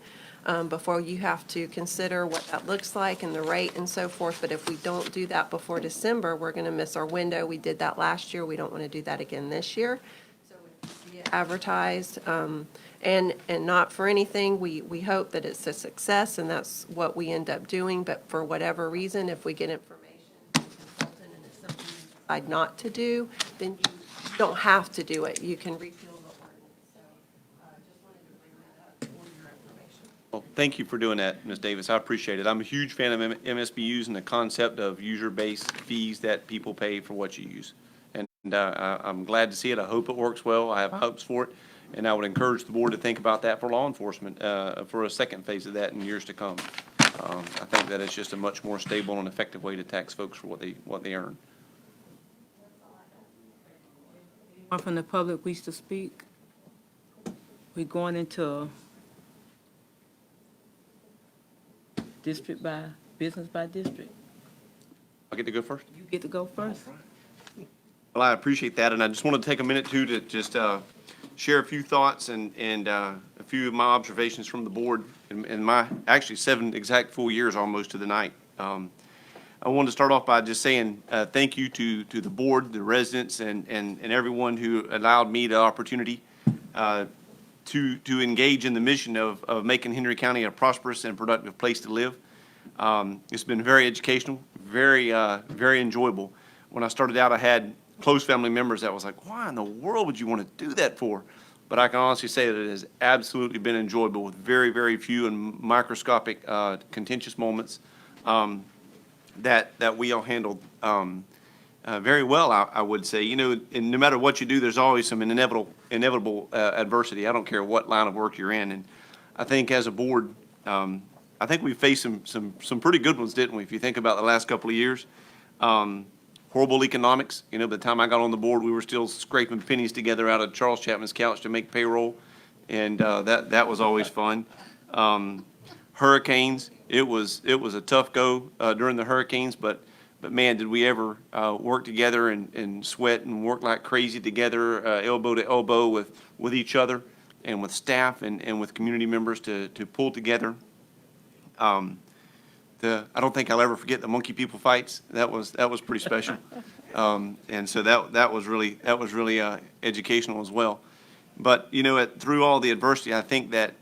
before you have to consider what that looks like and the rate and so forth. But if we don't do that before December, we're going to miss our window. We did that last year. We don't want to do that again this year. So we see it advertised, and not for anything. We hope that it's a success, and that's what we end up doing. But for whatever reason, if we get information from a consultant and it's something you decide not to do, then you don't have to do it. You can repeal the ordinance. So just wanted to bring that up for your information. Well, thank you for doing that, Ms. Davis. I appreciate it. I'm a huge fan of MSBU's and the concept of user-based fees that people pay for what you use. And I'm glad to see it. I hope it works well. I have hopes for it. And I would encourage the board to think about that for law enforcement, for a second phase of that in years to come. I think that it's just a much more stable and effective way to tax folks for what they earn. Anyone from the public wish to speak? We're going into district by, business by district. I get to go first? You get to go first. Well, I appreciate that, and I just want to take a minute, too, to just share a few thoughts and a few of my observations from the board in my, actually, 7 exact full years almost to the night. I wanted to start off by just saying thank you to the board, the residents, and everyone who allowed me the opportunity to engage in the mission of making Henry County a prosperous and productive place to live. It's been very educational, very enjoyable. When I started out, I had close family members that was like, why in the world would you want to do that for? But I can honestly say that it has absolutely been enjoyable with very, very few and microscopic contentious moments that we all handled very well, I would say. You know, and no matter what you do, there's always some inevitable adversity. I don't care what line of work you're in. And I think as a board, I think we faced some pretty good ones, didn't we? If you think about the last couple of years. Horrible economics. You know, by the time I got on the board, we were still scraping pennies together out of Charles Chapman's couch to make payroll, and that was always fun. Hurricanes. It was a tough go during the hurricanes, but man, did we ever work together and sweat and work like crazy together, elbow to elbow with each other and with staff and with community members to pull together. I don't think I'll ever forget the monkey people fights. That was pretty special, and so that was really educational as well. But you know, through all the adversity, I think that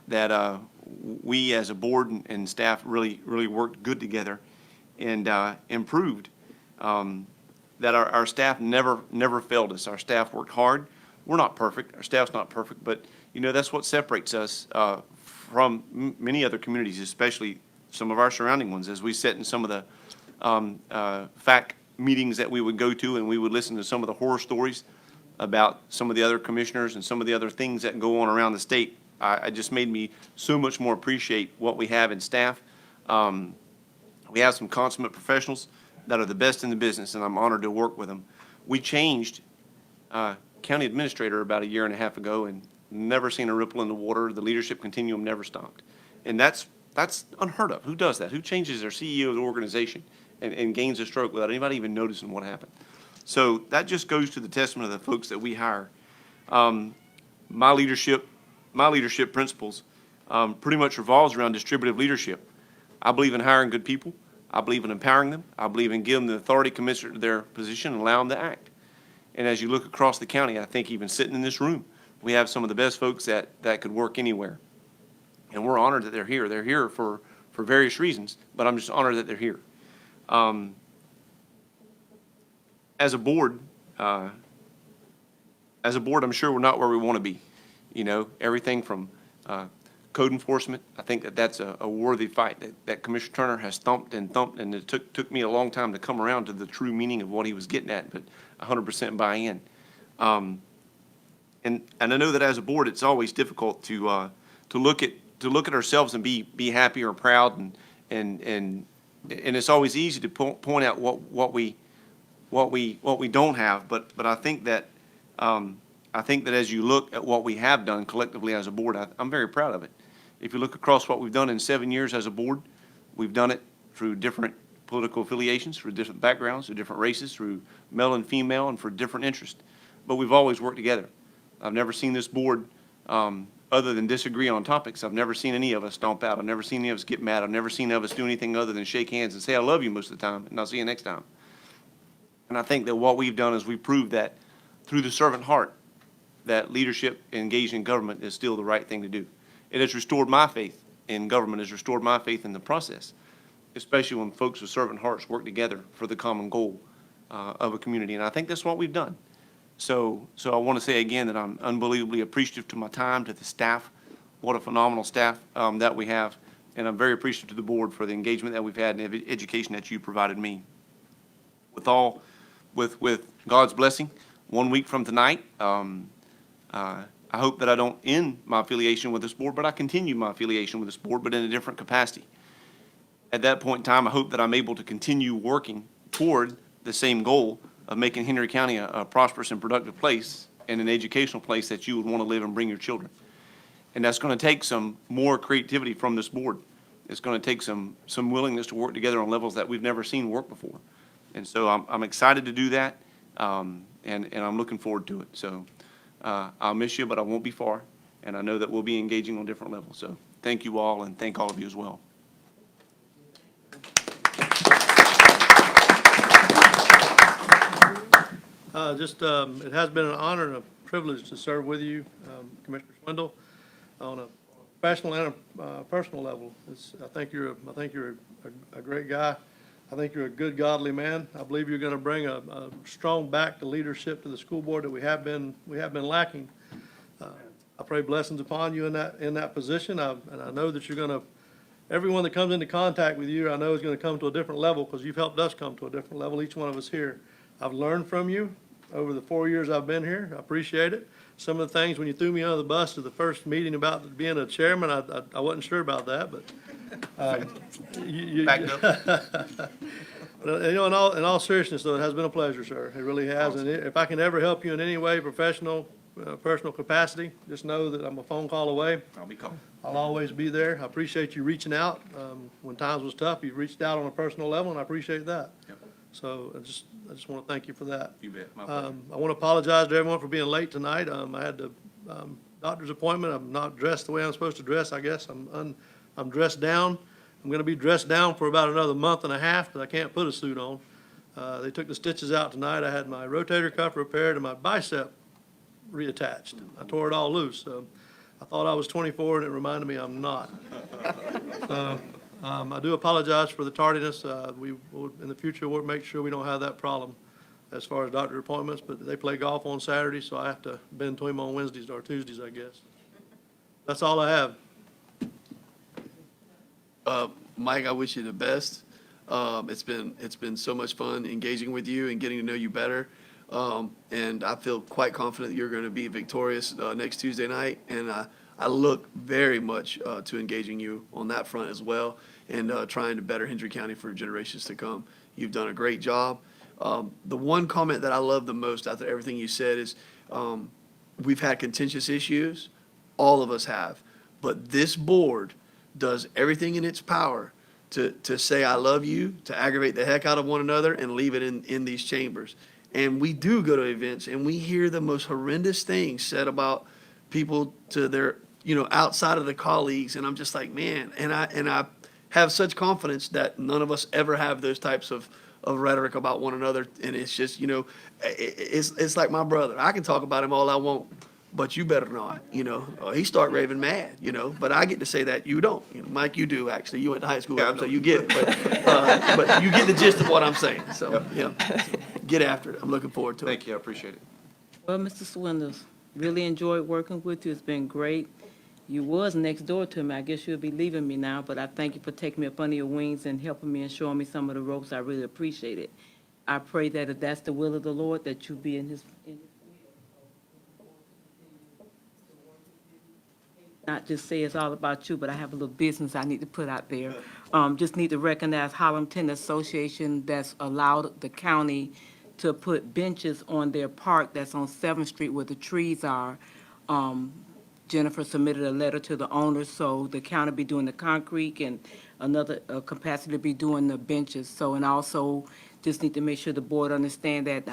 we as a board and staff really worked good together and improved. That our staff never failed us. Our staff worked hard. We're not perfect. Our staff's not perfect, but you know, that's what separates us from many other communities, especially some of our surrounding ones. As we sit in some of the FAC meetings that we would go to, and we would listen to some of the horror stories about some of the other commissioners and some of the other things that go on around the state, it just made me so much more appreciate what we have in staff. We have some consummate professionals that are the best in the business, and I'm honored to work with them. We changed county administrator about 1.5 years ago, and never seen a ripple in the water. The leadership continuum never stopped. And that's unheard of. Who does that? Who changes their CEO of the organization and gains a stroke without anybody even noticing what happened? So that just goes to the testament of the folks that we hire. My leadership principles pretty much revolves around distributive leadership. I believe in hiring good people. I believe in empowering them. I believe in giving the authority commensurate to their position and allow them to act. And as you look across the county, I think even sitting in this room, we have some of the best folks that could work anywhere. And we're honored that they're here. They're here for various reasons, but I'm just honored that they're here. As a board, I'm sure we're not where we want to be. You know, everything from code enforcement. I think that's a worthy fight that Commissioner Turner has thumped, and it took me a long time to come around to the true meaning of what he was getting at, but 100% buy in. And I know that as a board, it's always difficult to look at ourselves and be happy or proud, and it's always easy to point out what we don't have. But I think that as you look at what we have done collectively as a board, I'm very proud of it. If you look across what we've done in 7 years as a board, we've done it through different political affiliations, for different backgrounds, for different races, through male and female, and for different interests. But we've always worked together. I've never seen this board, other than disagree on topics, I've never seen any of us stomp out. I've never seen any of us get mad. I've never seen any of us do anything other than shake hands and say, I love you most of the time, and I'll see you next time. And I think that what we've done is we've proved that through the servant heart, that leadership engaged in government is still the right thing to do. It has restored my faith in government, has restored my faith in the process, especially when folks with servant hearts work together for the common goal of a community. And I think that's what we've done. So I want to say again that I'm unbelievably appreciative to my time, to the staff. What a phenomenal staff that we have. And I'm very appreciative to the board for the engagement that we've had and the education that you provided me. With God's blessing, 1 week from tonight, I hope that I don't end my affiliation with this board, but I continue my affiliation with this board, but in a different capacity. At that point in time, I hope that I'm able to continue working toward the same goal of making Henry County a prosperous and productive place and an educational place that you would want to live and bring your children. And that's going to take some more creativity from this board. It's going to take some willingness to work together on levels that we've never seen work before. And so I'm excited to do that, and I'm looking forward to it. So I'll miss you, but I won't be far. And I know that we'll be engaging on different levels. So thank you all, and thank all of you as well. It has been an honor and a privilege to serve with you, Commissioner Swindle, on a professional and a personal level. I think you're a great guy. I think you're a good, godly man. I believe you're going to bring a strong back to leadership to the school board that we have been lacking. I pray blessings upon you in that position. And I know that you're going to, everyone that comes into contact with you, I know is going to come to a different level, because you've helped us come to a different level, each one of us here. I've learned from you over the 4 years I've been here. I appreciate it. Some of the things, when you threw me under the bus to the first meeting about being a chairman, I wasn't sure about that, but Backed up. You know, in all seriousness, though, it has been a pleasure, sir. It really has. And if I can ever help you in any way, professional, personal capacity, just know that I'm a phone call away. I'll be calling. I'll always be there. I appreciate you reaching out. When times was tough, you reached out on a personal level, and I appreciate that. Yep. So I just want to thank you for that. You bet. My pleasure. I want to apologize to everyone for being late tonight. I had the doctor's appointment. I'm not dressed the way I'm supposed to dress, I guess. I'm dressed down. I'm going to be dressed down for about another month and a half, because I can't put a suit on. They took the stitches out tonight. I had my rotator cuff repaired and my bicep reattached. I tore it all loose. So I thought I was 24, and it reminded me I'm not. So I do apologize for the tardiness. We will, in the future, we'll make sure we don't have that problem as far as doctor appointments, but they play golf on Saturday, so I have to bend to him on Wednesdays or Tuesdays, I guess. That's all I have. Mike, I wish you the best. It's been so much fun engaging with you and getting to know you better. And I feel quite confident you're going to be victorious next Tuesday night. And I look very much to engaging you on that front as well, and trying to better Hendry County for generations to come. You've done a great job. The one comment that I love the most after everything you said is, we've had contentious issues. All of us have. But this board does everything in its power to say I love you, to aggravate the heck out of one another, and leave it in these chambers. And we do go to events, and we hear the most horrendous things said about people to their, outside of the colleagues. And I'm just like, man, and I have such confidence that none of us ever have those types of rhetoric about one another. And it's just, it's like my brother. I can talk about him all I want, but you better not, he start raving mad, but I get to say that, you don't. Mike, you do, actually. You went to high school, so you get it. But you get the gist of what I'm saying. So, get after it. I'm looking forward to it. Thank you. I appreciate it. Well, Mr. Swindles, really enjoyed working with you. It's been great. You was next door to me. I guess you'll be leaving me now, but I thank you for taking me up under your wings and helping me and showing me some of the ropes. I really appreciate it. I pray that if that's the will of the Lord, that you be in his not just say it's all about you, but I have a little business I need to put out there. Just need to recognize Harlem Tennis Association that's allowed the county to put benches on their park that's on 7th Street where the trees are. Jennifer submitted a letter to the owners, so the county be doing the concrete and another capacity be doing the benches. So, and also just need to make sure the board understand that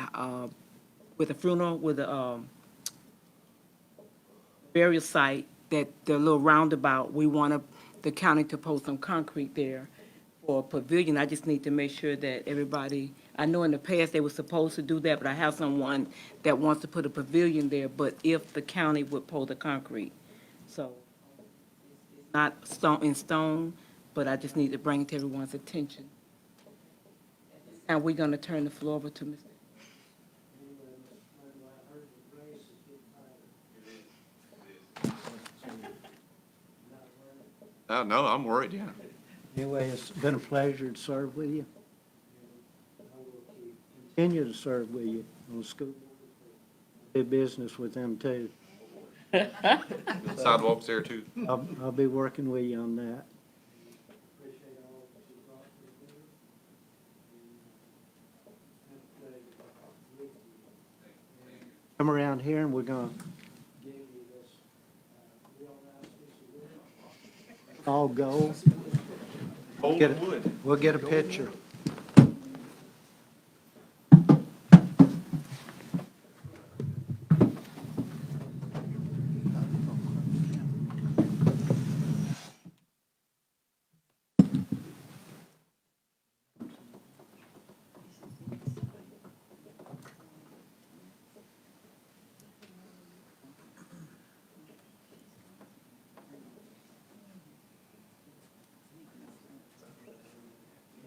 with the funeral, with the burial site, that the little roundabout, we want the county to post some concrete there for a pavilion. I just need to make sure that everybody, I know in the past they were supposed to do that, but I have someone that wants to put a pavilion there, but if the county would pull the concrete. So, it's not in stone, but I just need to bring it to everyone's attention. And we're gonna turn the floor over to Mr. No, I'm worried, yeah. Anyway, it's been a pleasure to serve with you. I will continue to serve with you on the school board. Do business with them too. Sidewalks there too. I'll be working with you on that. Come around here and we're gonna give you this real nice piece of wood. All gold. We'll get a picture.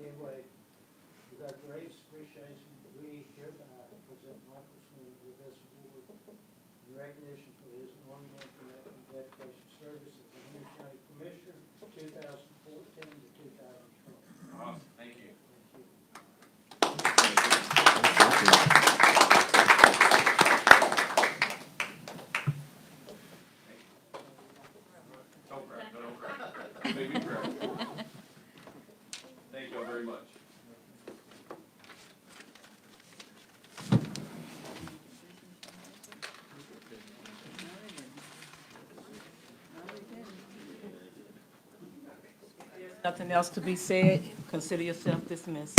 Anyway, with our greatest appreciation, we hereby present Michael Smith with this award in recognition for his ongoing commitment and dedication service as the Henry County Commissioner, 2014 to 2020. Awesome, thank you. Don't cry, don't cry. Make me cry. Thank you all very much. Nothing else to be said, consider yourself dismissed.